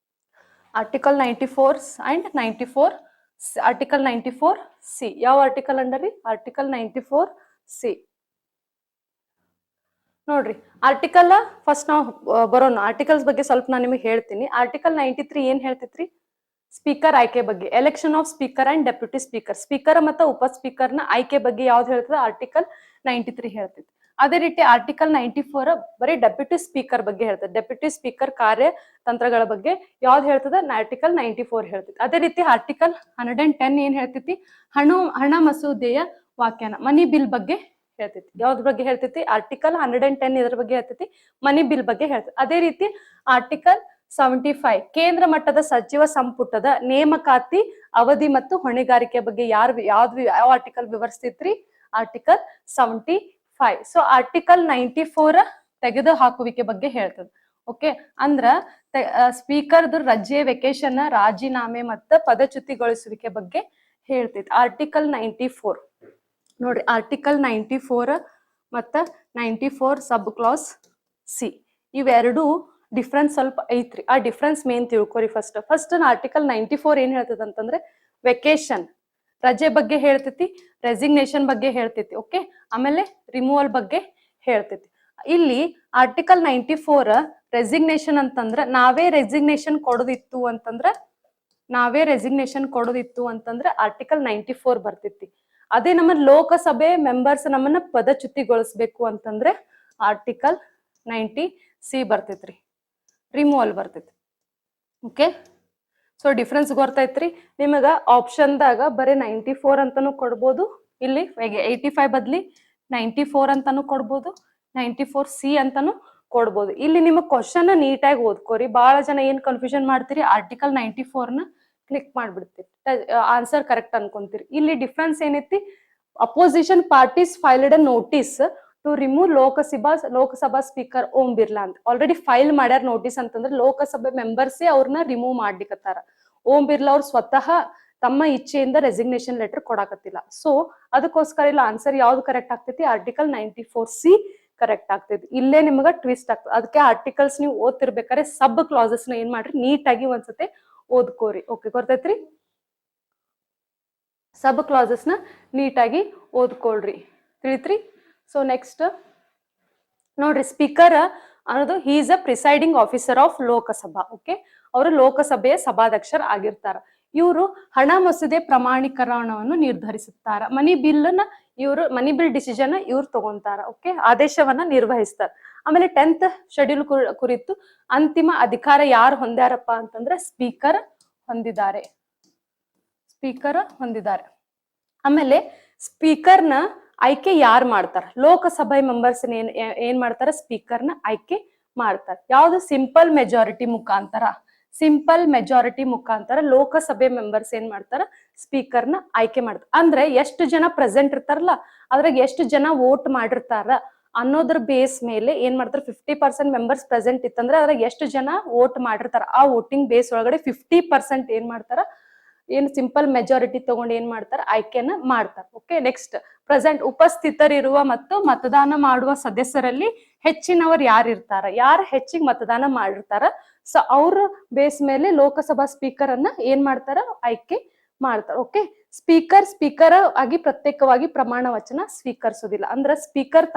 Article 94 and 94, article 94C. ಯಾವ ಆರ್ಟಿಕಲ್ ಅಂಡರ್ ರೀ? Article 94C. ನೋಡ್ರಿ, ಆರ್ಟಿಕಲ್ ಫಸ್ಟ್ ನಾವು ಬರೋಣ. ಆರ್ಟಿಕಲ್ಸ್ ಬಗ್ಗೆ ಸ್ವಲ್ಪ ನಾನು ನಿಮಗೆ ಹೇಳ್ತೀನಿ. ಆರ್ಟಿಕಲ್ 93 ಏನ್ ಹೇಳ್ತೈತ್ರಿ? ಸ್ಪೀಕರ್ ಆಯ್ಕೆ ಬಗ್ಗೆ, election of speaker and deputy speaker, speaker ಮತ್ತು ಉಪ ಸ್ಪೀಕರ್ನ ಆಯ್ಕೆ ಬಗ್ಗೆ ಯಾವ್ದು ಹೇಳ್ತದೆ? ಆರ್ಟಿಕಲ್ 93 ಹೇಳ್ತೈತಿ. ಅದೇ ರೀತಿ ಆರ್ಟಿಕಲ್ 94 ಬರೀ ಡೆಪ್ಯೂಟಿ ಸ್ಪೀಕರ್ ಬಗ್ಗೆ ಹೇಳ್ತದೆ. ಡೆಪ್ಯೂಟಿ ಸ್ಪೀಕರ್ ಕಾರ್ಯತಂತ್ರಗಳ ಬಗ್ಗೆ ಯಾವ್ದು ಹೇಳ್ತದೆ? ಆರ್ಟಿಕಲ್ 94 ಹೇಳ್ತೈತಿ. ಅದೇ ರೀತಿ ಆರ್ಟಿಕಲ್ 110 ಏನ್ ಹೇಳ್ತೈತಿ? ಹಣ ಮಸೂದೆಯ ವ್ಯಾಖ್ಯಾನ, ಮನಿ ಬಿಲ್ ಬಗ್ಗೆ ಹೇಳ್ತೈತಿ. ಯಾವ್ದ್ರ ಬಗ್ಗೆ ಹೇಳ್ತೈತಿ? ಆರ್ಟಿಕಲ್ 110 ಇದ್ರ ಬಗ್ಗೆ ಹೇಳ್ತೈತಿ, ಮನಿ ಬಿಲ್ ಬಗ್ಗೆ ಹೇಳ್ತೈತಿ. ಅದೇ ರೀತಿ ಆರ್ಟಿಕಲ್ 75 ಕೇಂದ್ರ ಮಟ್ಟದ ಸಚಿವ ಸಂಪುಟದ ನೇಮಕಾತಿ ಅವಧಿ ಮತ್ತು ಹೊಣೆಗಾರಿಕೆ ಬಗ್ಗೆ ಯಾವ ಆರ್ಟಿಕಲ್ ವಿವರಿಸ್ತೈತ್ರಿ? ಆರ್ಟಿಕಲ್ 75. ಸೊ ಆರ್ಟಿಕಲ್ 94 ತೆಗೆದು ಹಾಕುವಿಕೆ ಬಗ್ಗೆ ಹೇಳ್ತದೆ. ಓಕೆ, ಅಂದ್ರ ಸ್ಪೀಕರ್ದು ರಜೆ, ವೆಕೇಶನ್, ರಾಜೀನಾಮೆ ಮತ್ತು ಪದಚ್ಯುತಿಗೊಳಿಸುವಿಕೆ ಬಗ್ಗೆ ಹೇಳ್ತೈತಿ. ಆರ್ಟಿಕಲ್ 94 ನೋಡ್ರಿ, ಆರ್ಟಿಕಲ್ 94 ಮತ್ತ 94 ಸಬ್ ಕ್ಲಾಸ್ C ಇವೆರಡು ಡಿಫ್ರೆನ್ಸ್ ಸ್ವಲ್ಪ ಐತ್ರಿ. ಆ ಡಿಫ್ರೆನ್ಸ್ ಮೇನ್ ತಿಳ್ಕೊರಿ. ಫಸ್ಟ್ ಆರ್ಟಿಕಲ್ 94 ಏನ್ ಹೇಳ್ತದ ಅಂತಂದ್ರೆ ವೆಕೇಶನ್, ರಜೆ ಬಗ್ಗೆ ಹೇಳ್ತೈತಿ, ರೆಸಿಗ್ನೇಷನ್ ಬಗ್ಗೆ ಹೇಳ್ತೈತಿ. ಓಕೆ, ಆಮೇಲೆ ರಿಮೂವಲ್ ಬಗ್ಗೆ ಹೇಳ್ತೈತಿ. ಇಲ್ಲಿ ಆರ್ಟಿಕಲ್ 94 ರೆಸಿಗ್ನೇಷನ್ ಅಂತಂದ್ರ ನಾವೇ ರೆಸಿಗ್ನೇಷನ್ ಕೊಡೋದಿತ್ತು ಅಂತಂದ್ರೆ ಆರ್ಟಿಕಲ್ 94 ಬರ್ತೈತಿ. ಅದೇ ನಮ್ಮ ಲೋಕಸಭೆ ಮೆಂಬರ್ಸ್ ನಮ್ಮನ್ನ ಪದಚ್ಯುತಿಗೊಳಿಸ್ಬೇಕು ಅಂತಂದ್ರೆ ಆರ್ಟಿಕಲ್ 90C ಬರ್ತೈತ್ರಿ, ರಿಮೂವಲ್ ಬರ್ತೈತಿ. ಓಕೆ, ಸೊ ಡಿಫ್ರೆನ್ಸ್ ಗೊತ್ತೈತ್ರಿ ನಿಮಗ. ಆಪ್ಷನ್ದಾಗ ಬರೀ 94 ಅಂತಾನು ಕೊಡ್ಬೋದು, ಇಲ್ಲಿ 85 ಬದ್ಲಿ 94 ಅಂತಾನು ಕೊಡ್ಬೋದು, 94C ಅಂತಾನು ಕೊಡ್ಬೋದು. ಇಲ್ಲಿ ನಿಮಗ್ ಕ್ವಶನ್ ನೀಟಾಗಿ ಓದ್ಕೋರಿ. ಬಹಳ ಜನ ಏನ್ ಕನ್ಫ್ಯೂಷನ್ ಮಾಡ್ತೀರಿ, ಆರ್ಟಿಕಲ್ 94 ನ ಕ್ಲಿಕ್ ಮಾಡ್ಬಿಡ್ತೀರಿ, ಆನ್ಸರ್ ಕರೆಕ್ಟ್ ಅನ್ಕೊಂತೀರಿ. ಇಲ್ಲಿ ಡಿಫ್ರೆನ್ಸ್ ಏನೈತಿ? Opposition parties filed a notice to remove Lok Sabha speaker Om Birla ಅಂತ ಆಲ್ರೆಡಿ ಫೈಲ್ ಮಾಡ್ಯಾರ ನೋಟಿಸ್ ಅಂತಂದ್ರೆ ಲೋಕಸಭೆ ಮೆಂಬರ್ಸೇ ಅವ್ರನ್ನ ರಿಮೂವ್ ಮಾಡ್ಲಿಕ್ಕತ್ತಾರ. ಓಂ ಬಿರ್ಲಾ ಅವ್ರು ಸ್ವತಃ ತಮ್ಮ ಇಚ್ಛೆಯಿಂದ ರೆಸಿಗ್ನೇಷನ್ ಲೆಟರ್ ಕೊಡಾಕತ್ತಿಲ್ಲ. ಸೊ ಅದಕ್ಕೋಸ್ಕರ ಇಲ್ಲ ಆನ್ಸರ್ ಯಾವ್ದು ಕರೆಕ್ಟ್ ಆಗ್ತೈತಿ? ಆರ್ಟಿಕಲ್ 94C ಕರೆಕ್ಟ್ ಆಗ್ತೈತಿ. ಇಲ್ಲೇ ನಿಮ್ಗ ಟ್ವಿಸ್ಟ್ ಆಗ್ತದೆ. ಅದಕ್ಕೆ ಆರ್ಟಿಕಲ್ಸ್ ನೀವು ಓದ್ತಿರ್ಬೇಕಾದ್ರೆ ಸಬ್ ಕ್ಲಾಸಸ್ ನ ಏನ್ ಮಾಡ್ರಿ, ನೀಟಾಗಿ ಒಂದ್ಸತಿ ಓದ್ಕೋರಿ. ಓಕೆ, ಗೊತ್ತೈತ್ರಿ? ಸಬ್ ಕ್ಲಾಸಸ್ ನ ನೀಟಾಗಿ ಓದ್ಕೊಳ್ರಿ. ತಿಳಿತ್ರಿ? ಸೊ ನೆಕ್ಸ್ಟ್ ನೋಡ್ರಿ, ಸ್ಪೀಕರ್ ಅನ್ನೋದು he is a presiding officer of Lok Sabha. Okay, ಅವರು ಲೋಕಸಭೆಯ ಸಭಾಧ್ಯಕ್ಷರ ಆಗಿರ್ತಾರ. ಇವರು ಹಣ ಮಸೂದೆ ಪ್ರಮಾಣೀಕರಣವನ್ನು ನಿರ್ಧರಿಸುತ್ತಾರ. ಮನಿ ಬಿಲ್ ಡಿಸಿಷನ್ ಇವ್ರು ತಗೊಂತಾರ. ಓಕೆ, ಆದೇಶವನ್ನ ನಿರ್ವಹಿಸ್ತಾರ. ಆಮೇಲೆ 10th ಶೆಡ್ಯೂಲ್ ಕುರಿತು ಅಂತಿಮ ಅಧಿಕಾರ ಯಾರು ಹೊಂದ್ಯಾರಪ್ಪ ಅಂತಂದ್ರೆ ಸ್ಪೀಕರ್ ಹೊಂದಿದ್ದಾರೆ. ಆಮೇಲೆ ಸ್ಪೀಕರ್ನ ಆಯ್ಕೆ ಯಾರು ಮಾಡ್ತಾರ? ಲೋಕಸಭೆ ಮೆಂಬರ್ಸ್ ಏನ್ ಮಾಡ್ತಾರ? ಸ್ಪೀಕರ್ನ ಆಯ್ಕೆ ಮಾಡ್ತಾರ. ಯಾವ್ದು? ಸಿಂಪಲ್ ಮೆಜಾರಿಟಿ ಮುಖಾಂತರ ಲೋಕಸಭೆ ಮೆಂಬರ್ಸ್ ಏನ್ ಮಾಡ್ತಾರ? ಸ್ಪೀಕರ್ನ ಆಯ್ಕೆ ಮಾಡ್ತಾರ. ಅಂದ್ರೆ ಎಷ್ಟು ಜನ ಪ್ರೆಸೆಂಟ್ ಇರ್ತಾರಲ್ಲ, ಅದ್ರಾಗ ಎಷ್ಟು ಜನ ವೋಟ್ ಮಾಡಿರ್ತಾರ ಅನ್ನೋದ್ರ ಬೇಸ್ ಮೇಲೆ ಏನ್ ಮಾಡ್ತಾರ? 50% ಮೆಂಬರ್ಸ್ ಪ್ರೆಸೆಂಟ್ ಇತ್ತಂದ್ರೆ ಅದ್ರಾಗ ಎಷ್ಟು ಜನ ವೋಟ್ ಮಾಡಿರ್ತಾರ, ಆ ವೋಟಿಂಗ್ ಬೇಸ್ ಒಳಗಡೆ 50% ಏನ್ ಮಾಡ್ತಾರ? ಏನ್ ಸಿಂಪಲ್ ಮೆಜಾರಿಟಿ ತಗೊಂಡು ಏನ್ ಮಾಡ್ತಾರ? ಆಯ್ಕೆಯನ್ನ ಮಾಡ್ತಾರ. ಓಕೆ, ನೆಕ್ಸ್ಟ್ ಪ್ರೆಸೆಂಟ್ ಉಪಸ್ಥಿತರಿರುವ ಮತ್ತು ಮತದಾನ ಮಾಡುವ ಸದಸ್ಯರಲ್ಲಿ ಹೆಚ್ಚಿನವರು ಯಾರು ಇರ್ತಾರ? ಯಾರು ಹೆಚ್ಚಿಗೆ ಮತದಾನ ಮಾಡಿರ್ತಾರ, ಸೊ ಅವ್ರ ಬೇಸ್ ಮೇಲೆ ಲೋಕಸಭಾ ಸ್ಪೀಕರ್ ಅನ್ನ ಏನ್ ಮಾಡ್ತಾರ? ಆಯ್ಕೆ ಮಾಡ್ತಾರ. ಓಕೆ, ಸ್ಪೀಕರ್ ಆಗಿ ಪ್ರತ್ಯೇಕವಾಗಿ ಪ್ರಮಾಣ ವಚನ ಸ್ವೀಕರಿಸೋದಿಲ್ಲ. ಅಂದ್ರ ಸ್ಪೀಕರ್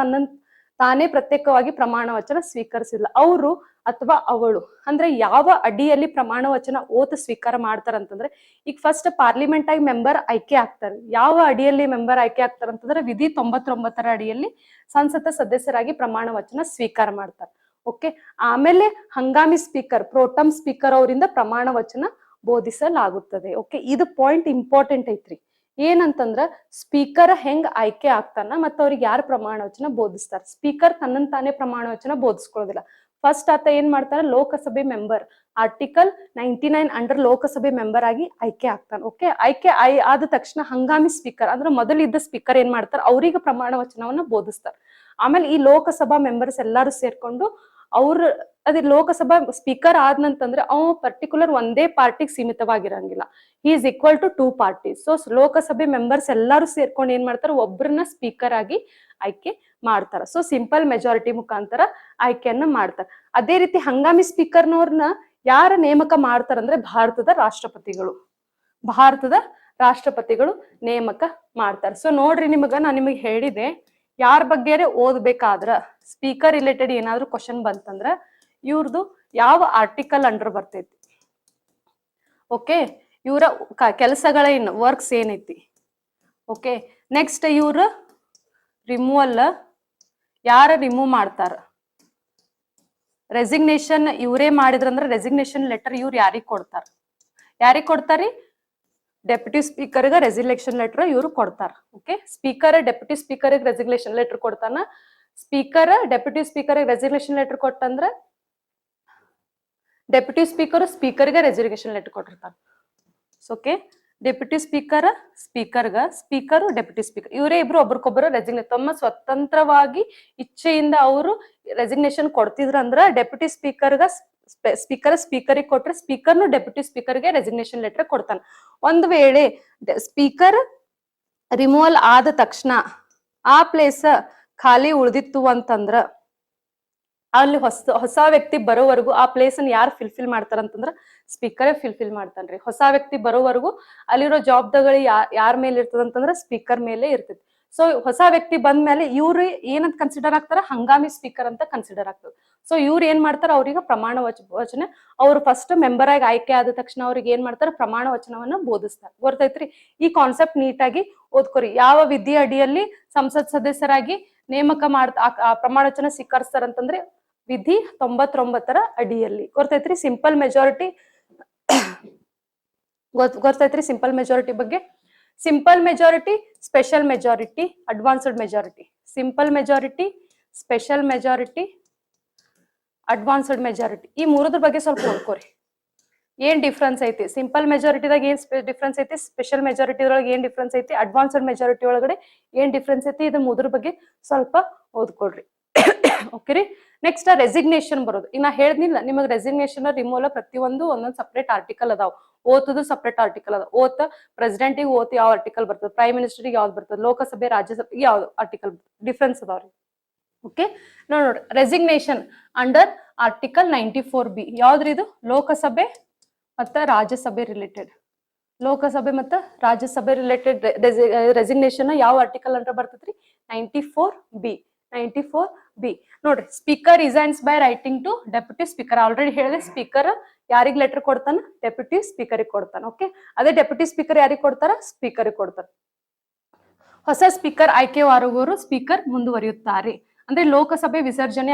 ತಾನೇ ಪ್ರತ್ಯೇಕವಾಗಿ ಪ್ರಮಾಣ ವಚನ ಸ್ವೀಕರಿಸಿಲ್ಲ. ಅವರು ಅಥವಾ ಅವಳು ಅಂದ್ರೆ ಯಾವ ಅಡಿಯಲ್ಲಿ ಪ್ರಮಾಣ ವಚನ ಓತ್ ಸ್ವೀಕಾರ ಮಾಡ್ತಾರಂತಂದ್ರೆ, ಈಗ ಫಸ್ಟ್ ಪಾರ್ಲಿಮೆಂಟ್ ಆಗಿ ಮೆಂಬರ್ ಆಯ್ಕೆ ಆಗ್ತಾರೆ. ಯಾವ ಅಡಿಯಲ್ಲಿ ಮೆಂಬರ್ ಆಯ್ಕೆ ಆಗ್ತಾರಂತಂದ್ರೆ ವಿಧಿ 99ರ ಅಡಿಯಲ್ಲಿ ಸಂಸತ್ ಸದಸ್ಯರಾಗಿ ಪ್ರಮಾಣ ವಚನ ಸ್ವೀಕಾರ ಮಾಡ್ತಾರೆ. ಓಕೆ, ಆಮೇಲೆ ಹಂಗಾಮಿ ಸ್ಪೀಕರ್, ಪ್ರೋಟಮ್ ಸ್ಪೀಕರ್ ಅವರಿಂದ ಪ್ರಮಾಣ ವಚನ ಬೋಧಿಸಲಾಗುತ್ತದೆ. ಓಕೆ, ಇದು ಪಾಯಿಂಟ್ ಇಂಪಾರ್ಟೆಂಟ್ ಐತ್ರಿ. ಏನಂತಂದ್ರ ಸ್ಪೀಕರ್ ಹೆಂಗ್ ಆಯ್ಕೆ ಆಗ್ತಾನ ಮತ್ತ ಅವ್ರಿಗೆ ಯಾರು ಪ್ರಮಾಣ ವಚನ ಬೋಧಿಸ್ತಾರ? ಸ್ಪೀಕರ್ ತನ್ನನ್ ತಾನೇ ಪ್ರಮಾಣ ವಚನ ಬೋಧಿಸ್ಕೊಳ್ಳೋದಿಲ್ಲ. ಫಸ್ಟ್ ಆತ ಏನ್ ಮಾಡ್ತಾರ? ಲೋಕಸಭೆ ಮೆಂಬರ್ ಆರ್ಟಿಕಲ್ 99 ಅಂಡರ್ ಲೋಕಸಭೆ ಮೆಂಬರ್ ಆಗಿ ಆಯ್ಕೆ ಆಗ್ತಾನ. ಓಕೆ, ಆಯ್ಕೆ ಆದ ತಕ್ಷಣ ಹಂಗಾಮಿ ಸ್ಪೀಕರ್ ಅಂದ್ರೆ ಮೊದಲಿದ್ದ ಸ್ಪೀಕರ್ ಏನ್ ಮಾಡ್ತಾರ? ಅವ್ರಿಗೆ ಪ್ರಮಾಣ ವಚನವನ್ನ ಬೋಧಿಸ್ತಾರ. ಆಮೇಲೆ ಈ ಲೋಕಸಭಾ ಮೆಂಬರ್ಸ್ ಎಲ್ಲಾರು ಸೇರ್ಕೊಂಡು ಅದೇ ಲೋಕಸಭಾ ಸ್ಪೀಕರ್ ಆದ್ನಂತಂದ್ರೆ ಅವ್ ಪರ್ಟಿಕ್ಯುಲರ್ ಒಂದೇ ಪಾರ್ಟಿಗೆ ಸೀಮಿತವಾಗಿರಂಗಿಲ್ಲ. He is equal to 2 parties. So ಲೋಕಸಭೆ ಮೆಂಬರ್ಸ್ ಎಲ್ಲಾರು ಸೇರ್ಕೊಂಡು ಏನ್ ಮಾಡ್ತಾರ? ಒಬ್ಬರನ್ನ ಸ್ಪೀಕರ್ ಆಗಿ ಆಯ್ಕೆ ಮಾಡ್ತಾರ. ಸೊ ಸಿಂಪಲ್ ಮೆಜಾರಿಟಿ ಮುಖಾಂತರ ಆಯ್ಕೆಯನ್ನ ಮಾಡ್ತಾರ. ಅದೇ ರೀತಿ ಹಂಗಾಮಿ ಸ್ಪೀಕರ್ನವ್ರನ್ನ ಯಾರ ನೇಮಕ ಮಾಡ್ತಾರಂದ್ರೆ ಭಾರತದ ರಾಷ್ಟ್ರಪತಿಗಳು ನೇಮಕ ಮಾಡ್ತಾರೆ. ಸೊ ನೋಡ್ರಿ, ನಾನ್ ನಿಮಗೆ ಹೇಳಿದೆ, ಯಾರ ಬಗ್ಗೆ ಓದ್ಬೇಕಾದ್ರ ಸ್ಪೀಕರ್ ರಿಲೇಟೆಡ್ ಏನಾದ್ರು ಕ್ವಶನ್ ಬಂತಂದ್ರ ಇವ್ರದ್ದು ಯಾವ ಆರ್ಟಿಕಲ್ ಅಂಡರ್ ಬರ್ತೈತಿ, ಓಕೆ, ಇವರ ಕೆಲಸಗಳ ವರ್ಕ್ಸ್ ಏನೈತಿ. ಓಕೆ, ನೆಕ್ಸ್ಟ್ ಇವ್ರ ರಿಮೂವಲ್ ಯಾರ ರಿಮೂವ್ ಮಾಡ್ತಾರ? ರೆಸಿಗ್ನೇಷನ್ ಇವರೇ ಮಾಡಿದ್ರಂದ್ರ ರೆಸಿಗ್ನೇಷನ್ ಲೆಟರ್ ಇವ್ರು ಯಾರಿಗ್ ಕೊಡ್ತಾರಿ? ಡೆಪ್ಯೂಟಿ ಸ್ಪೀಕರ್ಗೆ ರೆಸಿಗ್ನೇಷನ್ ಲೆಟರ್ ಇವರು ಕೊಡ್ತಾರ. ಓಕೆ, ಸ್ಪೀಕರ್ ಡೆಪ್ಯೂಟಿ ಸ್ಪೀಕರ್ಗೆ ರೆಸಿಗ್ನೇಷನ್ ಲೆಟರ್ ಕೊಡ್ತಾನ. ಸ್ಪೀಕರ್ ಡೆಪ್ಯೂಟಿ ಸ್ಪೀಕರ್ಗೆ ರೆಸಿಗ್ನೇಷನ್ ಲೆಟರ್ ಕೊಟ್ಟಂದ್ರ ಡೆಪ್ಯೂಟಿ ಸ್ಪೀಕರ್ಗೆ ರೆಸಿಗ್ನೇಷನ್ ಲೆಟರ್ ಕೊಟ್ಟಿರ್ತಾರ. Okay, deputy speaker speaker deputy speaker ಇವರೇ ಇಬ್ರು ಒಬ್ರಿಗೊಬ್ಬರು ರೆಸಿಗ್ನೇಷನ್ ತಮ್ಮ ಸ್ವತಂತ್ರವಾಗಿ ಇಚ್ಛೆಯಿಂದ ಅವರು ರೆಸಿಗ್ನೇಷನ್ ಕೊಡ್ತಿದ್ರ ಅಂದ್ರ ಡೆಪ್ಯೂಟಿ ಸ್ಪೀಕರ್ಗೆ ಕೊಟ್ರೆ ಸ್ಪೀಕರ್ನು ಡೆಪ್ಯೂಟಿ ಸ್ಪೀಕರ್ಗೆ ರೆಸಿಗ್ನೇಷನ್ ಲೆಟರ್ ಕೊಡ್ತಾನ. ಒಂದ್ ವೇಳೆ ಸ್ಪೀಕರ್ ರಿಮೂವಲ್ ಆದ ತಕ್ಷಣ ಆ ಪ್ಲೇಸ್ ಖಾಲಿ ಉಳಿದಿತ್ತು ಅಂತಂದ್ರ ಅಲ್ಲಿ ಹೊಸ ವ್ಯಕ್ತಿ ಬರೋವರೆಗೂ ಆ ಪ್ಲೇಸ್ ಅನ್ನ ಯಾರು ಫಿಲ್ಫಿಲ್ ಮಾಡ್ತಾರಂತಂದ್ರ ಸ್ಪೀಕರೇ ಫಿಲ್ಫಿಲ್ ಮಾಡ್ತಾನ್ರಿ. ಹೊಸ ವ್ಯಕ್ತಿ ಬರೋವರೆಗೂ ಅಲ್ಲಿರೋ ಜವಾಬ್ದಾರಿ ಯಾರ ಮೇಲೆ ಇರ್ತದಂತಂದ್ರ ಸ್ಪೀಕರ್ ಮೇಲೆ ಇರ್ತೈತಿ. ಸೊ ಹೊಸ ವ್ಯಕ್ತಿ ಬಂದ ಮೇಲೆ ಇವ್ರು ಏನಂತ ಕನ್ಸಿಡರ್ ಆಗ್ತಾರ? ಹಂಗಾಮಿ ಸ್ಪೀಕರ್ ಅಂತ ಕನ್ಸಿಡರ್ ಆಗ್ತದೆ. ಸೊ ಇವ್ರು ಏನ್ ಮಾಡ್ತಾರ? ಅವ್ರಿಗೆ ಪ್ರಮಾಣ ವಚನ ಅವ್ರು ಫಸ್ಟ್ ಮೆಂಬರ್ ಆಗಿ ಆಯ್ಕೆ ಆದ ತಕ್ಷಣ ಅವ್ರಿಗೆ ಏನ್ ಮಾಡ್ತಾರ? ಪ್ರಮಾಣ ವಚನವನ್ನ ಬೋಧಿಸ್ತಾರ. ಗೊತ್ತೈತ್ರಿ? ಈ ಕಾನ್ಸೆಪ್ಟ್ ನೀಟಾಗಿ ಓದ್ಕೊರಿ. ಯಾವ ವಿಧಿ ಅಡಿಯಲ್ಲಿ ಸಂಸತ್ ಸದಸ್ಯರಾಗಿ ನೇಮಕ ಪ್ರಮಾಣ ವಚನ ಸ್ವೀಕರಿಸ್ತಾರಂತಂದ್ರೆ ವಿಧಿ 99ರ ಅಡಿಯಲ್ಲಿ. ಗೊತ್ತೈತ್ರಿ? ಸಿಂಪಲ್ ಮೆಜಾರಿಟಿ ಗೊತ್ತೈತ್ರಿ? ಸಿಂಪಲ್ ಮೆಜಾರಿಟಿ ಬಗ್ಗೆ. Simple majority, special majority, advanced majority. Simple majority, special majority, advanced majority. ಈ ಮೂರದ್ರ ಬಗ್ಗೆ ಸ್ವಲ್ಪ ನೋಡ್ಕೋರಿ. ಏನ್ ಡಿಫ್ರೆನ್ಸ್ ಐತಿ? ಸಿಂಪಲ್ ಮೆಜಾರಿಟಿದಾಗ ಏನ್ ಡಿಫ್ರೆನ್ಸ್ ಐತಿ? ಸ್ಪೆಷಲ್ ಮೆಜಾರಿಟಿ ಒಳಗೆ ಏನ್ ಡಿಫ್ರೆನ್ಸ್ ಐತಿ? ಅಡ್ವಾನ್ಸ್ಡ್ ಮೆಜಾರಿಟಿ ಒಳಗಡೆ ಏನ್ ಡಿಫ್ರೆನ್ಸ್ ಐತಿ? ಇದು ಮೂದ್ರ ಬಗ್ಗೆ ಸ್ವಲ್ಪ ಓದ್ಕೊಳ್ರಿ. ಓಕೆ ರೀ. ನೆಕ್ಸ್ಟ್ ರೆಸಿಗ್ನೇಷನ್ ಬರೋದು. ಈಗ ನಾ ಹೇಳಿದ್ನಿಲ್ಲ ನಿಮಗೆ ರೆಸಿಗ್ನೇಷನ್ ರಿಮೂವಲ್ ಪ್ರತಿಯೊಂದು ಒಂದೊಂದು ಸಪ್ರೇಟ್ ಆರ್ಟಿಕಲ್ ಅದಾವ. ಓತದು ಸಪ್ರೇಟ್ ಆರ್ಟಿಕಲ್ ಅದಾವ. ಓತ್ ಪ್ರೆಸಿಡೆಂಟಿಗೆ ಓತ್ ಯಾವ ಆರ್ಟಿಕಲ್ ಬರ್ತದೆ, ಪ್ರೈಮ್ ಮಿನಿಸ್ಟರ್ಗೆ ಯಾವ್ದು ಬರ್ತದೆ, ಲೋಕಸಭೆ ರಾಜ್ಯಸಭೆಗೆ ಯಾವ್ದು ಆರ್ಟಿಕಲ್ ಡಿಫ್ರೆನ್ಸ್ ಅದಾವ್ರಿ. ಓಕೆ ನೋಡಿ ರೆಸಿಗ್ನೇಷನ್ ಅಂಡರ್ ಆರ್ಟಿಕಲ್ 94B ಯಾವ್ದ್ರಿ ಇದು ಲೋಕಸಭೆ ಮತ್ತು ರಾಜ್ಯಸಭೆ ರಿಲೇಟೆಡ್. ಲೋಕಸಭೆ ಮತ್ತು ರಾಜ್ಯಸಭೆ ರಿಲೇಟೆಡ್ ರೆಸಿಗ್ನೇಷನ್ ಯಾವ ಆರ್ಟಿಕಲ್ ಅಂತ ಬರ್ತೈತ್ರಿ 94B. 94B ನೋಡ್ರಿ speaker resigns by writing to deputy speaker. Already ಹೇಳಿದೆ ಸ್ಪೀಕರ್ ಯಾರಿಗ್ ಲೆಟರ್ ಕೊಡ್ತಾನ ಡೆಪ್ಯೂಟಿ ಸ್ಪೀಕರಿಗೆ ಕೊಡ್ತಾನ. ಓಕೆ ಅದೇ ಡೆಪ್ಯೂಟಿ ಸ್ಪೀಕರ್ ಯಾರಿಗೆ ಕೊಡ್ತಾರ ಸ್ಪೀಕರಿಗೆ ಕೊಡ್ತಾರ. ಹೊಸ ಸ್ಪೀಕರ್ ಆಯ್ಕೆವಾಗುವವರು ಸ್ಪೀಕರ್ ಮುಂದುವರಿಯುತ್ತಾರೆ. ಅಂದ್ರೆ ಲೋಕಸಭೆ ವಿಸರ್ಜನೆ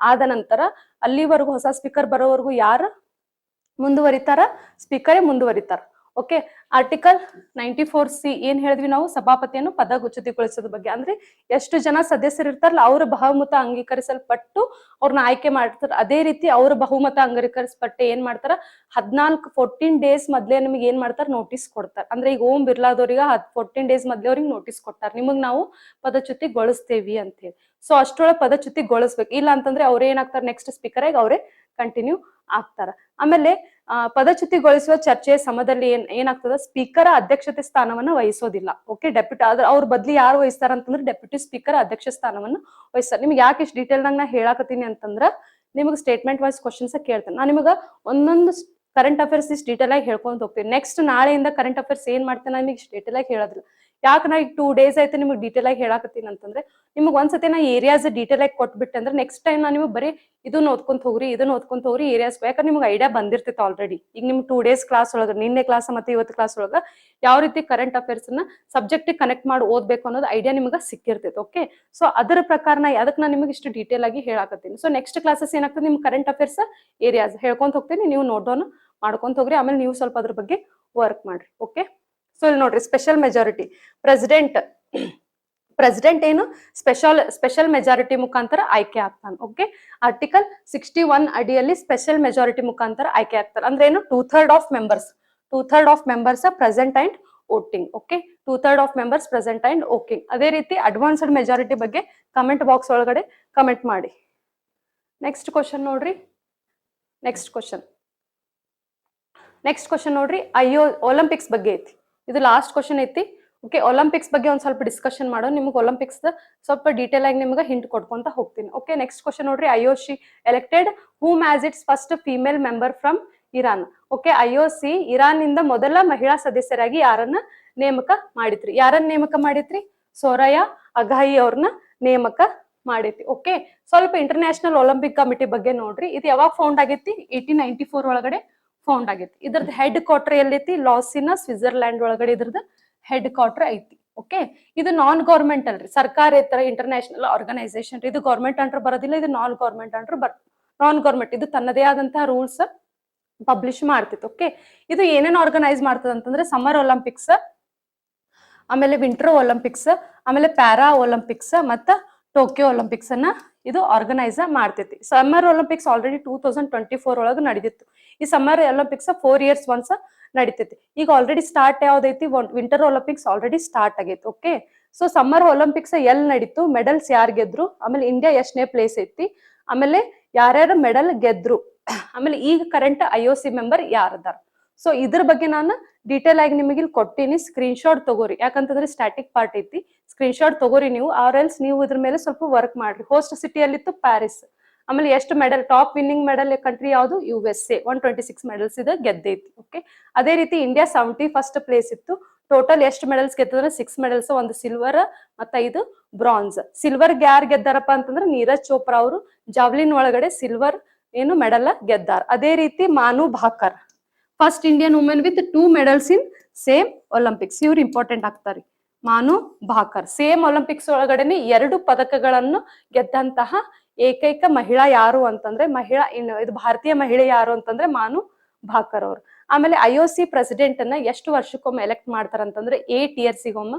ಆದ ನಂತರ ಅಲ್ಲಿವರೆಗೂ ಹೊಸ ಸ್ಪೀಕರ್ ಬರೋವರೆಗೂ ಯಾರು ಮುಂದುವರಿತಾರ ಸ್ಪೀಕರೇ ಮುಂದುವರಿತಾರ. ಓಕೆ ಆರ್ಟಿಕಲ್ 94C ಏನ್ ಹೇಳಿದ್ವಿ ನಾವು ಸಭಾಪತಿಯನ್ನು ಪದಚ್ಯುತಿಗೊಳಿಸೋದ್ರ ಬಗ್ಗೆ. ಅಂದ್ರೆ ಎಷ್ಟು ಜನ ಸದಸ್ಯರು ಇರ್ತಾರಲ್ಲ ಅವ್ರ ಬಹುಮತ ಅಂಗೀಕರಿಸಲ್ಪಟ್ಟು ಅವ್ರನ್ನ ಆಯ್ಕೆ ಮಾಡ್ತಾರ. ಅದೇ ರೀತಿ ಅವ್ರ ಬಹುಮತ ಅಂಗೀಕರಿಸಲ್ಪಟ್ಟು ಏನ್ ಮಾಡ್ತಾರ 14 ಡೇಸ್ ಮೊದ್ಲೇ ನಿಮಗೆ ಏನ್ ಮಾಡ್ತಾರ ನೋಟಿಸ್ ಕೊಡ್ತಾರ. ಅಂದ್ರೆ ಈಗ ಓಂ ಬಿರ್ಲಾದವ್ರಿಗೆ 14 ಡೇಸ್ ಮೊದ್ಲೇ ಅವ್ರಿಗೆ ನೋಟಿಸ್ ಕೊಟ್ಟಾರ ನಿಮಗ್ ನಾವು ಪದಚ್ಯುತಿಗೊಳಿಸ್ತೇವಿ ಅಂತ ಹೇಳಿ. ಸೊ ಅಷ್ಟೊಳಗೆ ಪದಚ್ಯುತಿಗೊಳಿಸ್ಬೇಕು. ಇಲ್ಲ ಅಂತಂದ್ರೆ ಅವ್ರೇ ಏನಾಗ್ತಾರ ನೆಕ್ಸ್ಟ್ ಸ್ಪೀಕರ್ ಆಗಿ ಅವರೇ ಕಂಟಿನ್ಯೂ ಆಗ್ತಾರ. ಆಮೇಲೆ ಪದಚ್ಯುತಿಗೊಳಿಸುವ ಚರ್ಚೆಯ ಸಮಯದಲ್ಲಿ ಏನಾಗ್ತದ ಸ್ಪೀಕರ್ ಅಧ್ಯಕ್ಷತೆ ಸ್ಥಾನವನ್ನ ವಹಿಸೋದಿಲ್ಲ. ಓಕೆ ಡೆಪ್ಯೂಟಿ ಅವ್ರ ಬದ್ಲಿ ಯಾರು ವಹಿಸ್ತಾರ ಅಂತಂದ್ರೆ ಡೆಪ್ಯೂಟಿ ಸ್ಪೀಕರ್ ಅಧ್ಯಕ್ಷ ಸ್ಥಾನವನ್ನು ವಹಿಸ್ತಾರ. ನಿಮ್ಗೆ ಯಾಕೆ ಇಷ್ಟು ಡೀಟೇಲ್ ನಾಗ ನಾ ಹೇಳಾಕತ್ತೀನಿ ಅಂತಂದ್ರ ನಿಮಗೆ ಸ್ಟೇಟ್ಮೆಂಟ್ ವೈಸ್ ಕ್ವಶನ್ಸ್ ಕೇಳ್ತೇನೆ. ನಾನು ನಿಮಗೆ ಒಂದೊಂದು ಕರೆಂಟ್ ಅಫೇರ್ಸ್ ಇಷ್ಟು ಡೀಟೇಲ್ ಆಗಿ ಹೇಳ್ಕೊಂತ ಹೋಗ್ತೀನಿ. ನೆಕ್ಸ್ಟ್ ನಾಳೆಯಿಂದ ಕರೆಂಟ್ ಅಫೇರ್ಸ್ ಏನ್ ಮಾಡ್ತೇನೆ ನಿಮಗೆ ಇಷ್ಟು ಡೀಟೇಲ್ ಆಗಿ ಹೇಳೋದಿಲ್ಲ. ಯಾಕೆ ನಾ ಈಗ 2 days ಆಯ್ತು ನಿಮಗೆ ಡೀಟೇಲ್ ಆಗಿ ಹೇಳಾಕತ್ತೀನಿ ಅಂತಂದ್ರೆ ನಿಮ್ಗೆ ಒಂದ್ಸತಿ ನಾ ಏರಿಯಾಸ್ ಡೀಟೇಲ್ ಆಗಿ ಕೊಟ್ಬಿಟ್ಟೆ ಅಂದ್ರೆ ನೆಕ್ಸ್ಟ್ ಟೈಮ್ ನಾನು ನಿಮಗೆ ಬರೀ ಇದನ್ನ ಓದ್ಕೊಂತ ಹೋಗ್ರಿ ಏರಿಯಾಸ್ ಯಾಕಂದ್ರೆ ನಿಮ್ಗೆ ಐಡಿಯಾ ಬಂದಿರ್ತೈತೆ ಆಲ್ರೆಡಿ. ಈಗ ನಿಮ್ 2 days ಕ್ಲಾಸ್ ಒಳಗ ನಿನ್ನೆ ಕ್ಲಾಸ್ ಮತ್ತೆ ಇವತ್ತು ಕ್ಲಾಸ್ ಒಳಗ ಯಾವ ರೀತಿ ಕರೆಂಟ್ ಅಫೇರ್ಸ್ ನ ಸಬ್ಜೆಕ್ಟ್ ಕನೆಕ್ಟ್ ಮಾಡಿ ಓದ್ಬೇಕು ಅನ್ನೋದು ಐಡಿಯಾ ನಿಮ್ಗೆ ಸಿಕ್ಕಿರ್ತೈತೆ. ಓಕೆ ಸೊ ಅದರ ಪ್ರಕಾರ ಅದಕ್ಕೆ ನಾನು ನಿಮಗೆ ಇಷ್ಟು ಡೀಟೇಲ್ ಆಗಿ ಹೇಳಾಕತ್ತೀನಿ. ಸೊ ನೆಕ್ಸ್ಟ್ ಕ್ಲಾಸಸ್ ಏನಾಗ್ತದೆ ನಿಮ್ ಕರೆಂಟ್ ಅಫೇರ್ಸ್ ಏರಿಯಾಸ್ ಹೇಳ್ಕೊಂತ ಹೋಗ್ತೀನಿ, ನೀವು ನೋಟ್ ಡೌನ್ ಮಾಡ್ಕೊಂತ ಹೋಗ್ರಿ. ಆಮೇಲೆ ನೀವು ಸ್ವಲ್ಪ ಅದ್ರ ಬಗ್ಗೆ ವರ್ಕ್ ಮಾಡ್ರಿ. ಓಕೆ ಸೊ ಇಲ್ಲಿ ನೋಡ್ರಿ ಸ್ಪೆಷಲ್ ಮೆಜಾರಿಟಿ ಪ್ರೆಸಿಡೆಂಟ್ ಏನು ಸ್ಪೆಷಲ್ ಮೆಜಾರಿಟಿ ಮುಖಾಂತರ ಆಯ್ಕೆ ಆಗ್ತಾನೆ. ಓಕೆ ಆರ್ಟಿಕಲ್ 61 ಅಡಿಯಲ್ಲಿ ಸ್ಪೆಷಲ್ ಮೆಜಾರಿಟಿ ಮುಖಾಂತರ ಆಯ್ಕೆ ಆಗ್ತಾರೆ. ಅಂದ್ರೆ ಏನು 2/3 of members present and voting. Okay 2/3 of members present and voting. ಅದೇ ರೀತಿ ಅಡ್ವಾನ್ಸ್ಡ್ ಮೆಜಾರಿಟಿ ಬಗ್ಗೆ ಕಮೆಂಟ್ ಬಾಕ್ಸ್ ಒಳಗಡೆ ಕಮೆಂಟ್ ಮಾಡಿ. ನೆಕ್ಸ್ಟ್ ಕ್ವಶನ್ ನೋಡ್ರಿ. ನೆಕ್ಸ್ಟ್ ಕ್ವಶನ್ ನೋಡ್ರಿ ಒಲಿಂಪಿಕ್ಸ್ ಬಗ್ಗೆ ಐತಿ. ಇದು ಲಾಸ್ಟ್ ಕ್ವಶನ್ ಐತಿ. ಓಕೆ ಒಲಿಂಪಿಕ್ಸ್ ಬಗ್ಗೆ ಒಂದ್ ಸ್ವಲ್ಪ ಡಿಸ್ಕಷನ್ ಮಾಡೋ. ನಿಮ್ಗೆ ಒಲಿಂಪಿಕ್ಸ್ ಸ್ವಲ್ಪ ಡೀಟೇಲ್ ಆಗಿ ನಿಮ್ಗೆ ಹಿಂಟ್ ಕೊಡ್ಕೊಂತ ಹೋಗ್ತೀನಿ. ಓಕೆ ನೆಕ್ಸ್ಟ್ ಕ್ವಶನ್ ನೋಡ್ರಿ. IOC elected whom as it's first female member from Iran. Okay IOC Iran ಇಂದ ಮೊದಲ ಮಹಿಳಾ ಸದಸ್ಯರಾಗಿ ಯಾರನ್ನ ನೇಮಕ ಮಾಡಿತ್ರಿ ಸೋರಯಾ ಅಘಾಯಿ ಅವ್ರನ್ನ ನೇಮಕ ಮಾಡೈತಿ. ಓಕೆ ಸ್ವಲ್ಪ ಇಂಟರ್ನ್ಯಾಷನಲ್ ಒಲಿಂಪಿಕ್ ಕಮಿಟಿ ಬಗ್ಗೆ ನೋಡ್ರಿ. ಇದು ಯಾವಾಗ ಫೌಂಡ್ ಆಗೈತಿ 1894 ಒಳಗಡೆ ಫೌಂಡ್ ಆಗೈತಿ. ಇದ್ರದ್ದು ಹೆಡ್ ಕ್ವಾರ್ಟರ್ ಎಲ್ಲೈತಿ ಲಾಸಿನ ಸ್ವಿಟ್ಜರ್ಲ್ಯಾಂಡ್ ಒಳಗಡೆ ಇದ್ರದ್ದು ಹೆಡ್ ಕ್ವಾರ್ಟರ್ ಐತಿ. ಓಕೆ ಇದು ನಾನ್ ಗೌರ್ಮೆಂಟ್ ಅಲ್ರಿ, ಸರ್ಕಾರೇತರ ಇಂಟರ್ನ್ಯಾಷನಲ್ ಆರ್ಗನೈಸೇಷನ್. ಇದು ಗೌರ್ಮೆಂಟ್ ಅಂಡರ್ ಬರೋದಿಲ್ಲ, ಇದು ನಾನ್ ಗೌರ್ಮೆಂಟ್ ಅಂಡರ್ ನಾನ್ ಗೌರ್ಮೆಂಟ್. ಇದು ತನ್ನದೇ ಆದಂತಹ ರೂಲ್ಸ್ ಪಬ್ಲಿಷ್ ಮಾಡ್ತಿತ್ತು. ಓಕೆ ಇದು ಏನೇನು ಆರ್ಗನೈಸ್ ಮಾಡ್ತದ ಅಂತಂದ್ರೆ ಸಮ್ಮರ್ ಒಲಿಂಪಿಕ್ಸ್, ಆಮೇಲೆ ವಿಂಟರ್ ಒಲಿಂಪಿಕ್ಸ್, ಆಮೇಲೆ ಪ್ಯಾರಾ ಒಲಿಂಪಿಕ್ಸ್ ಮತ್ತ ಟೋಕಿಯೋ ಒಲಿಂಪಿಕ್ಸ್ ಅನ್ನ ಇದು ಆರ್ಗನೈಸ್ ಮಾಡ್ತೈತಿ. ಸಮ್ಮರ್ ಒಲಿಂಪಿಕ್ಸ್ ಆಲ್ರೆಡಿ 2024 ಒಳಗೆ ನಡೆದಿತ್ತು. ಈ ಸಮ್ಮರ್ ಒಲಿಂಪಿಕ್ಸ್ 4 years ಒನ್ಸ್ ನಡೀತೈತಿ. ಈಗ ಆಲ್ರೆಡಿ ಸ್ಟಾರ್ಟ್ ಯಾವ್ದೈತಿ ವಿಂಟರ್ ಒಲಿಂಪಿಕ್ಸ್ ಆಲ್ರೆಡಿ ಸ್ಟಾರ್ಟ್ ಆಗೈತಿ. ಓಕೆ ಸೊ ಸಮ್ಮರ್ ಒಲಿಂಪಿಕ್ಸ್ ಎಲ್ಲಿ ನಡೀತು, ಮೆಡಲ್ಸ್ ಯಾರು ಗೆದ್ರು, ಆಮೇಲೆ ಇಂಡಿಯಾ ಎಷ್ಟನೇ ಪ್ಲೇಸ್ ಐತಿ, ಆಮೇಲೆ ಯಾರ್ಯಾರು ಮೆಡಲ್ ಗೆದ್ರು, ಆಮೇಲೆ ಈಗ ಕರೆಂಟ್ IOC ಮೆಂಬರ್ ಯಾರದಾರ. ಸೊ ಇದ್ರ ಬಗ್ಗೆ ನಾನು ಡೀಟೇಲ್ ಆಗಿ ನಿಮಗೆ ಇಲ್ಲಿ ಕೊಟ್ಟಿನಿ. ಸ್ಕ್ರೀನ್ ಶಾಟ್ ತಗೋರಿ, ಯಾಕಂತಂದ್ರೆ ಸ್ಟ್ಯಾಟಿಕ್ ಪಾರ್ಟ್ ಐತಿ. ಸ್ಕ್ರೀನ್ ಶಾಟ್ ತಗೋರಿ ನೀವು, ಆರ್ ಎಲ್ಸ್ ನೀವು ಇದ್ರ ಮೇಲೆ ಸ್ವಲ್ಪ ವರ್ಕ್ ಮಾಡ್ರಿ. ಹೋಸ್ಟ್ ಸಿಟಿಯಲ್ಲಿತ್ತು ಪ್ಯಾರಿಸ್. ಆಮೇಲೆ ಎಷ್ಟು medal, top winning medal country ಯಾವುದು USA 126 ಮೆಡಲ್ಸ್ ಇದೆ ಗೆದ್ದೈತಿ. ಓಕೆ ಅದೇ ರೀತಿ ಇಂಡಿಯಾ 71st ಪ್ಲೇಸ್ ಇತ್ತು. ಟೋಟಲ್ ಎಷ್ಟು ಮೆಡಲ್ಸ್ ಗೆದ್ದಂದ್ರೆ 6 ಮೆಡಲ್ಸ್, 1 ಸಿಲ್ವರ್ ಮತ್ತೆ 5 ಬ್ರಾನ್ಸ್. ಸಿಲ್ವರ್ ಯಾರು ಗೆದ್ದಾರಪ್ಪ ಅಂತಂದ್ರೆ ನೀರಜ್ ಚೋಪ್ರಾ ಅವರು ಜಾವ್ಲಿನ್ ಒಳಗಡೆ ಸಿಲ್ವರ್ ಏನು ಮೆಡಲ್ ಗೆದ್ದಾರ. ಅದೇ ರೀತಿ Manu Bhaker first Indian women with 2 medals in same Olympics. ಇವ್ರು ಇಂಪಾರ್ಟೆಂಟ್ ಆಗ್ತಾರೆ. ಮಾನು ಭಾಕರ್ ಸೇಮ್ ಒಲಿಂಪಿಕ್ಸ್ ಒಳಗಡೆನೆ 2 ಪದಕಗಳನ್ನು ಗೆದ್ದಂತಹ ಏಕೈಕ ಮಹಿಳಾ ಯಾರು ಅಂತಂದ್ರೆ ಇದು ಭಾರತೀಯ ಮಹಿಳೆ ಯಾರು ಅಂತಂದ್ರೆ ಮಾನು ಭಾಕರ್ ಅವರು. ಆಮೇಲೆ IOC ಪ್ರೆಸಿಡೆಂಟ್ ಅನ್ನ ಎಷ್ಟು ವರ್ಷಕ್ಕೊಮ್ಮೆ ಎಲೆಕ್ಟ್ ಮಾಡ್ತಾರ ಅಂತಂದ್ರೆ 8 years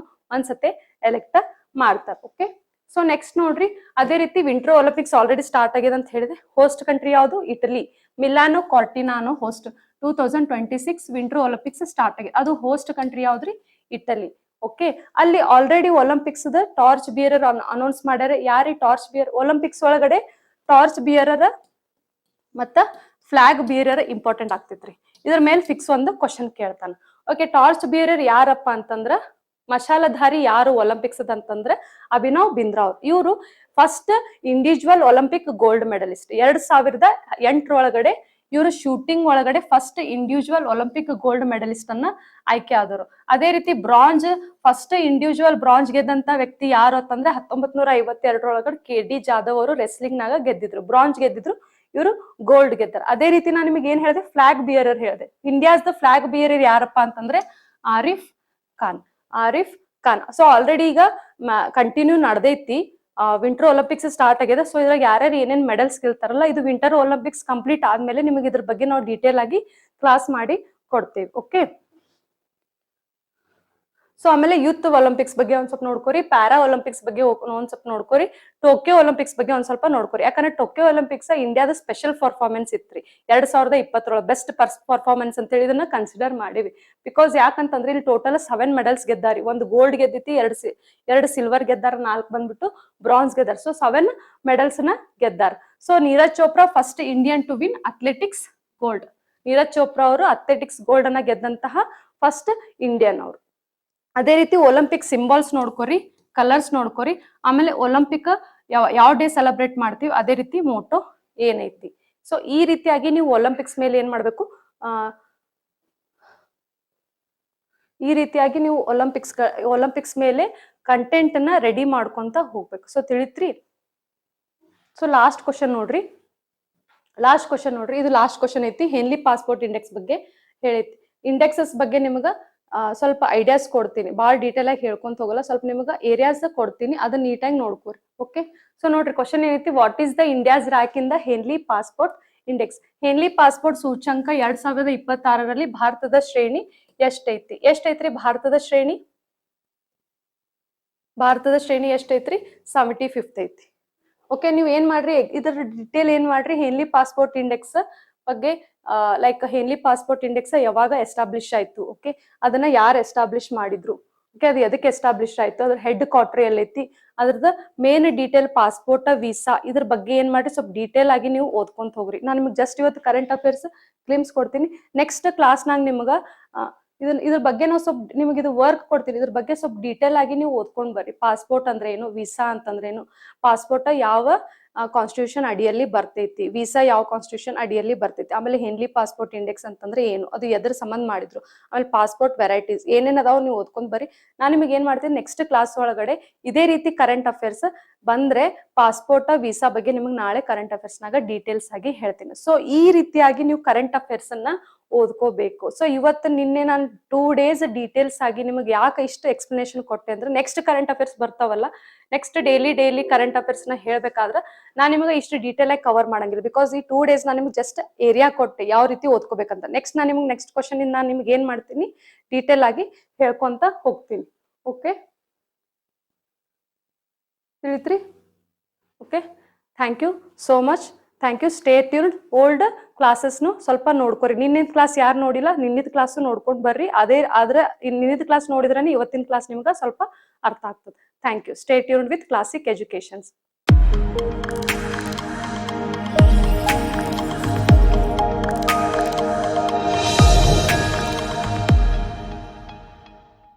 ಒಂದ್ಸತೆ ಎಲೆಕ್ಟ್ ಮಾಡ್ತಾರ. ಓಕೆ ಸೊ ನೆಕ್ಸ್ಟ್ ನೋಡ್ರಿ. ಅದೇ ರೀತಿ ವಿಂಟರ್ ಒಲಿಂಪಿಕ್ಸ್ ಆಲ್ರೆಡಿ ಸ್ಟಾರ್ಟ್ ಆಗಿದೆ ಅಂತ ಹೇಳಿದೆ. ಹೋಸ್ಟ್ ಕಂಟ್ರಿ ಯಾವುದು ಇಟಲಿ. ಮಿಲಾನೋ ಕಾರ್ಟಿನಾನೋ ಹೋಸ್ಟ್ 2026 ವಿಂಟರ್ ಒಲಿಂಪಿಕ್ಸ್ ಸ್ಟಾರ್ಟ್ ಆಗಿದೆ. ಅದು ಹೋಸ್ಟ್ ಕಂಟ್ರಿ ಯಾವ್ದ್ರಿ ಇಟಲಿ. ಓಕೆ ಅಲ್ಲಿ already Olympics torch bearer announce ಮಾಡ್ಯಾರ. ಯಾರಿ ಟಾರ್ಚ್ ಬಿಯರ್ ಒಲಿಂಪಿಕ್ಸ್ ಒಳಗಡೆ ಟಾರ್ಚ್ ಬಿಯರರ್ ಮತ್ತ ಫ್ಲಾಗ್ ಬಿಯರರ್ ಇಂಪಾರ್ಟೆಂಟ್ ಆಗ್ತೈತ್ರಿ. ಇದ್ರ ಮೇಲೆ ಫಿಕ್ಸ್ ಒಂದು ಕ್ವಶನ್ ಕೇಳ್ತಾನ. ಓಕೆ ಟಾರ್ಚ್ ಬಿಯರರ್ ಯಾರಪ್ಪ ಅಂತಂದ್ರ ಮಶಾಲಧಾರಿ ಯಾರು ಒಲಿಂಪಿಕ್ಸ್ ಅಂತಂದ್ರೆ ಅಭಿನವ್ ಬಿಂದ್ರಾ ಅವ್ರು. ಇವರು first individual Olympic gold medalist. 2008 ಇವರು ಶೂಟಿಂಗ್ ಒಳಗಡೆ first individual Olympic gold medalist ಅನ್ನ ಆಯ್ಕೆ ಆದರು. ಅದೇ ರೀತಿ ಬ್ರಾಂಜ್ ಫಸ್ಟ್ ಇಂಡಿವಿಜುವಲ್ ಬ್ರಾಂಜ್ ಗೆದ್ದಂತ ವ್ಯಕ್ತಿ ಯಾರು ಅಂತಂದ್ರೆ 1952 KD ಜಾಧವ್ ಅವರು ರೆಸ್ಲಿಂಗ್ ನಾಗ ಗೆದ್ದಿದ್ರು, ಬ್ರಾಂಜ್ ಗೆದ್ದಿದ್ರು. ಇವರು ಗೋಲ್ಡ್ ಗೆದ್ದಾರ. ಅದೇ ರೀತಿ ನಾನು ನಿಮಗೆ ಏನ್ ಹೇಳಿದೆ, ಫ್ಲಾಗ್ ಬಿಯರರ್ ಹೇಳಿದೆ. ಇಂಡಿಯಾಸ್ ದ ಫ್ಲಾಗ್ ಬಿಯರರ್ ಯಾರಪ್ಪ ಅಂತಂದ್ರೆ ಆರಿಫ್ ಖಾನ್. ಸೊ ಆಲ್ರೆಡಿ ಈಗ ಕಂಟಿನ್ಯೂ ನಡೆದೈತಿ. ವಿಂಟರ್ ಒಲಿಂಪಿಕ್ಸ್ ಸ್ಟಾರ್ಟ್ ಆಗಿದೆ. ಸೊ ಇದ್ರಾಗ ಯಾರ್ಯಾರು ಏನೇನ್ ಮೆಡಲ್ಸ್ ಗೆಲ್ತಾರಲ್ಲ, ಇದು ವಿಂಟರ್ ಒಲಿಂಪಿಕ್ಸ್ ಕಂಪ್ಲೀಟ್ ಆದ್ಮೇಲೆ ನಿಮಗೆ ಇದ್ರ ಬಗ್ಗೆ ನಾವು ಡೀಟೇಲ್ ಆಗಿ ಕ್ಲಾಸ್ ಮಾಡಿ ಕೊಡ್ತೇವೆ. ಓಕೆ. ಸೊ ಆಮೇಲೆ ಯೂತ್ ಒಲಿಂಪಿಕ್ಸ್ ಬಗ್ಗೆ ಒಂದ್ ಸ್ವಲ್ಪ ನೋಡ್ಕೋರಿ, ಪ್ಯಾರಾ ಒಲಿಂಪಿಕ್ಸ್ ಬಗ್ಗೆ ಒಂದ್ ಸ್ವಲ್ಪ ನೋಡ್ಕೋರಿ, ಟೋಕಿಯೋ ಒಲಿಂಪಿಕ್ಸ್ ಬಗ್ಗೆ ಒಂದ್ ಸ್ವಲ್ಪ ನೋಡ್ಕೋರಿ. ಯಾಕಂದ್ರೆ ಟೋಕಿಯೋ ಒಲಿಂಪಿಕ್ಸ್ ಇಂಡಿಯಾದ ಸ್ಪೆಷಲ್ ಪರ್ಫಾರ್ಮೆನ್ಸ್ ಇತ್ರಿ 2020 ಬೆಸ್ಟ್ ಪರ್ಫಾರ್ಮೆನ್ಸ್ ಅಂತ ಹೇಳಿ ಇದನ್ನ ಕನ್ಸಿಡರ್ ಮಾಡಿವಿ. ಬಿಕಾಸ್ ಯಾಕಂತಂದ್ರೆ ಇಲ್ಲಿ ಟೋಟಲ್ 7 ಮೆಡಲ್ಸ್ ಗೆದ್ದಾರಿ. ಒಂದು ಗೋಲ್ಡ್ ಗೆದ್ದೈತಿ, 2 ಸಿಲ್ವರ್ ಗೆದ್ದಾರ, 4 ಬಂದ್ಬಿಟ್ಟು ಬ್ರಾನ್ಸ್ ಗೆದ್ದಾರ. ಸೊ 7 ಮೆಡಲ್ಸ್ ನ ಗೆದ್ದಾರ. So Neeraj Chopra first Indian to win athletics gold. Neeraj Chopra ಅವರು ಅಥ್ಲೆಟಿಕ್ಸ್ ಗೋಲ್ಡ್ ಅನ್ನ ಗೆದ್ದಂತಹ ಫಸ್ಟ್ ಇಂಡಿಯನ್ ಅವರು. ಅದೇ ರೀತಿ ಒಲಿಂಪಿಕ್ ಸಿಂಬಲ್ಸ್ ನೋಡ್ಕೋರಿ, ಕಲರ್ಸ್ ನೋಡ್ಕೋರಿ. ಆಮೇಲೆ ಒಲಿಂಪಿಕ್ ಯಾವ ಡೇ ಸೆಲೆಬ್ರೇಟ್ ಮಾಡ್ತೀವಿ, ಅದೇ ರೀತಿ ಮೋಟೋ ಏನೈತಿ. ಸೊ ಈ ರೀತಿಯಾಗಿ ನೀವು ಒಲಿಂಪಿಕ್ಸ್ ಮೇಲೆ ಏನ್ ಮಾಡ್ಬೇಕು, ಈ ರೀತಿಯಾಗಿ ನೀವು ಒಲಿಂಪಿಕ್ಸ್ ಮೇಲೆ ಕಂಟೆಂಟ್ ಅನ್ನ ರೆಡಿ ಮಾಡ್ಕೊಂತ ಹೋಗ್ಬೇಕು. ಸೊ ತಿಳಿತ್ರಿ. ಸೊ ಲಾಸ್ಟ್ ಕ್ವಶನ್ ನೋಡ್ರಿ, ಇದು ಲಾಸ್ಟ್ ಕ್ವಶನ್ ಐತಿ. ಹೆನ್ಲಿ ಪಾಸ್ಪೋರ್ಟ್ ಇಂಡೆಕ್ಸ್ ಬಗ್ಗೆ ಹೇಳೈತಿ. ಇಂಡೆಕ್ಸಸ್ ಬಗ್ಗೆ ನಿಮ್ಗ ಸ್ವಲ್ಪ ಐಡಿಯಾಸ್ ಕೊಡ್ತೀನಿ, ಭಾಳ ಡೀಟೇಲ್ ಆಗಿ ಹೇಳ್ಕೊಂತ ಹೋಗಲ್ಲ. ಸ್ವಲ್ಪ ನಿಮ್ಗೆ ಏರಿಯಾಸ್ ಕೊಡ್ತೀನಿ, ಅದನ್ನ ನೀಟಾಗಿ ನೋಡ್ಕೋರಿ. ಓಕೆ. ಸೊ ನೋಡ್ರಿ, ಕ್ವಶನ್ ಏನೈತಿ, what is the India's rank in the Henley passport index. Henley passport ಸೂಚ್ಯಂಕ 2026 ಭಾರತದ ಶ್ರೇಣಿ ಎಷ್ಟೈತ್ರಿ? ಭಾರತದ ಶ್ರೇಣಿ ಎಷ್ಟೈತ್ರಿ? 75th ಐತಿ. ಓಕೆ. ನೀವು ಏನ್ ಮಾಡ್ರಿ, ಇದರ ಡಿಟೇಲ್ ಏನ್ ಮಾಡ್ರಿ, ಹೆನ್ಲಿ ಪಾಸ್ಪೋರ್ಟ್ ಇಂಡೆಕ್ಸ್ ಬಗ್ಗೆ ಲೈಕ್ ಹೆನ್ಲಿ ಪಾಸ್ಪೋರ್ಟ್ ಇಂಡೆಕ್ಸ್ ಯಾವಾಗ ಎಸ್ಟಾಬ್ಲಿಷ್ ಆಯ್ತು, ಓಕೆ, ಅದನ್ನ ಯಾರು ಎಸ್ಟಾಬ್ಲಿಷ್ ಮಾಡಿದ್ರು, ಓಕೆ, ಅದು ಎದಕ್ಕೆ ಎಸ್ಟಾಬ್ಲಿಷ್ ಆಯ್ತು, ಅದ್ರ ಹೆಡ್ ಕ್ವಾರ್ಟರ್ ಎಲ್ಲೈತಿ, ಅದ್ರದ್ದು ಮೇನ್ ಡೀಟೇಲ್, ಪಾಸ್ಪೋರ್ಟ್, ವೀಸಾ, ಇದ್ರ ಬಗ್ಗೆ ಏನ್ ಮಾಡಿ ಸ್ವಲ್ಪ ಡೀಟೇಲ್ ಆಗಿ ನೀವು ಓದ್ಕೊಂತ ಹೋಗ್ರಿ. ನಾನು ನಿಮ್ಗೆ ಜಸ್ಟ್ ಇವತ್ತು ಕರೆಂಟ್ ಅಫೇರ್ಸ್ ಕ್ಲಿಮ್ಸ್ ಕೊಡ್ತೀನಿ. ನೆಕ್ಸ್ಟ್ ಕ್ಲಾಸ್ನಾಗ ನಿಮ್ಗ ಇದ್ರ ಬಗ್ಗೆ ನಾವು ಸ್ವಲ್ಪ ನಿಮಗೆ ಇದು ವರ್ಕ್ ಕೊಡ್ತೀನಿ, ಇದ್ರ ಬಗ್ಗೆ ಸ್ವಲ್ಪ ಡೀಟೇಲ್ ಆಗಿ ನೀವು ಓದ್ಕೊಂಡ್ ಬರ್ರಿ. ಪಾಸ್ಪೋರ್ಟ್ ಅಂದ್ರೆ ಏನು, ವೀಸಾ ಅಂತಂದ್ರೆ ಏನು, ಪಾಸ್ಪೋರ್ಟ್ ಯಾವ ಕಾನ್ಸ್ಟಿಟ್ಯೂಷನ್ ಅಡಿಯಲ್ಲಿ ಬರ್ತೈತಿ, ವೀಸಾ ಯಾವ ಕಾನ್ಸ್ಟಿಟ್ಯೂಷನ್ ಅಡಿಯಲ್ಲಿ ಬರ್ತೈತಿ, ಆಮೇಲೆ ಹೆನ್ಲಿ ಪಾಸ್ಪೋರ್ಟ್ ಇಂಡೆಕ್ಸ್ ಅಂತಂದ್ರೆ ಏನು, ಅದು ಎದ್ರ ಸಂಬಂಧ ಮಾಡಿದ್ರು, ಆಮೇಲೆ ಪಾಸ್ಪೋರ್ಟ್ ವೆರೈಟೀಸ್ ಏನೇನ್ ಅದಾವ ನೀವು ಓದ್ಕೊಂಡ್ ಬರ್ರಿ. ನಾನು ನಿಮಗೆ ಏನ್ ಮಾಡ್ತೀನಿ, ನೆಕ್ಸ್ಟ್ ಕ್ಲಾಸ್ ಒಳಗಡೆ ಇದೇ ರೀತಿ ಕರೆಂಟ್ ಅಫೇರ್ಸ್ ಬಂದ್ರೆ ಪಾಸ್ಪೋರ್ಟ್ ವೀಸಾ ಬಗ್ಗೆ ನಿಮಗೆ ನಾಳೆ ಕರೆಂಟ್ ಅಫೇರ್ಸ್ ನಾಗ ಡೀಟೇಲ್ಸ್ ಆಗಿ ಹೇಳ್ತೀನಿ. ಸೊ ಈ ರೀತಿಯಾಗಿ ನೀವು ಕರೆಂಟ್ ಅಫೇರ್ಸ್ ಅನ್ನ ಓದ್ಕೋಬೇಕು. ಸೊ ಇವತ್ತು ನಿನ್ನೆ ನಾನು 2 days ಡೀಟೇಲ್ಸ್ ಆಗಿ ನಿಮಗೆ ಯಾಕೆ ಇಷ್ಟು ಎಕ್ಸ್ಪ್ಲನೇಷನ್ ಕೊಟ್ಟೆ ಅಂದ್ರೆ, ನೆಕ್ಸ್ಟ್ ಕರೆಂಟ್ ಅಫೇರ್ಸ್ ಬರ್ತಾವಲ್ಲ, ನೆಕ್ಸ್ಟ್ ಡೈಲಿ ಕರೆಂಟ್ ಅಫೇರ್ಸ್ ನ ಹೇಳ್ಬೇಕಾದ್ರೆ ನಾನು ನಿಮಗೆ ಇಷ್ಟು ಡೀಟೇಲ್ ಆಗಿ ಕವರ್ ಮಾಡಂಗಿಲ್ಲ. ಬಿಕಾಸ್ ಈ 2 days ನಾನು ನಿಮ್ಗೆ ಜಸ್ಟ್ ಏರಿಯಾ ಕೊಟ್ಟೆ, ಯಾವ ರೀತಿ ಓದ್ಕೋಬೇಕಂತ. ನೆಕ್ಸ್ಟ್ ನಾನು ನಿಮ್ಗೆ ನೆಕ್ಸ್ಟ್ ಕ್ವಶನ್ ಇಂದ ನಾನು ನಿಮ್ಗೆ ಏನ್ ಮಾಡ್ತೀನಿ, ಡೀಟೇಲ್ ಆಗಿ ಹೇಳ್ಕೊಂತ ಹೋಗ್ತೀನಿ. ಓಕೆ, ತಿಳಿತ್ರಿ? Okay, thank you so much. Thank you. Stay tuned. Old ಕ್ಲಾಸಸ್ನು ಸ್ವಲ್ಪ ನೋಡ್ಕೊರಿ. ನಿನ್ನಿದ ಕ್ಲಾಸ್ ಯಾರು ನೋಡಿಲ್ಲ, ನಿನ್ನಿದ ಕ್ಲಾಸ್ ನೋಡ್ಕೊಂಡು ಬರ್ರಿ. ಆದ್ರೆ ನಿನ್ನಿದ ಕ್ಲಾಸ್ ನೋಡಿದ್ರೆ ಇವತ್ತಿನ ಕ್ಲಾಸ್ ನಿಮ್ಗೆ ಸ್ವಲ್ಪ ಅರ್ಥ ಆಗ್ತದೆ. Thank you. Stay tuned with classic educations.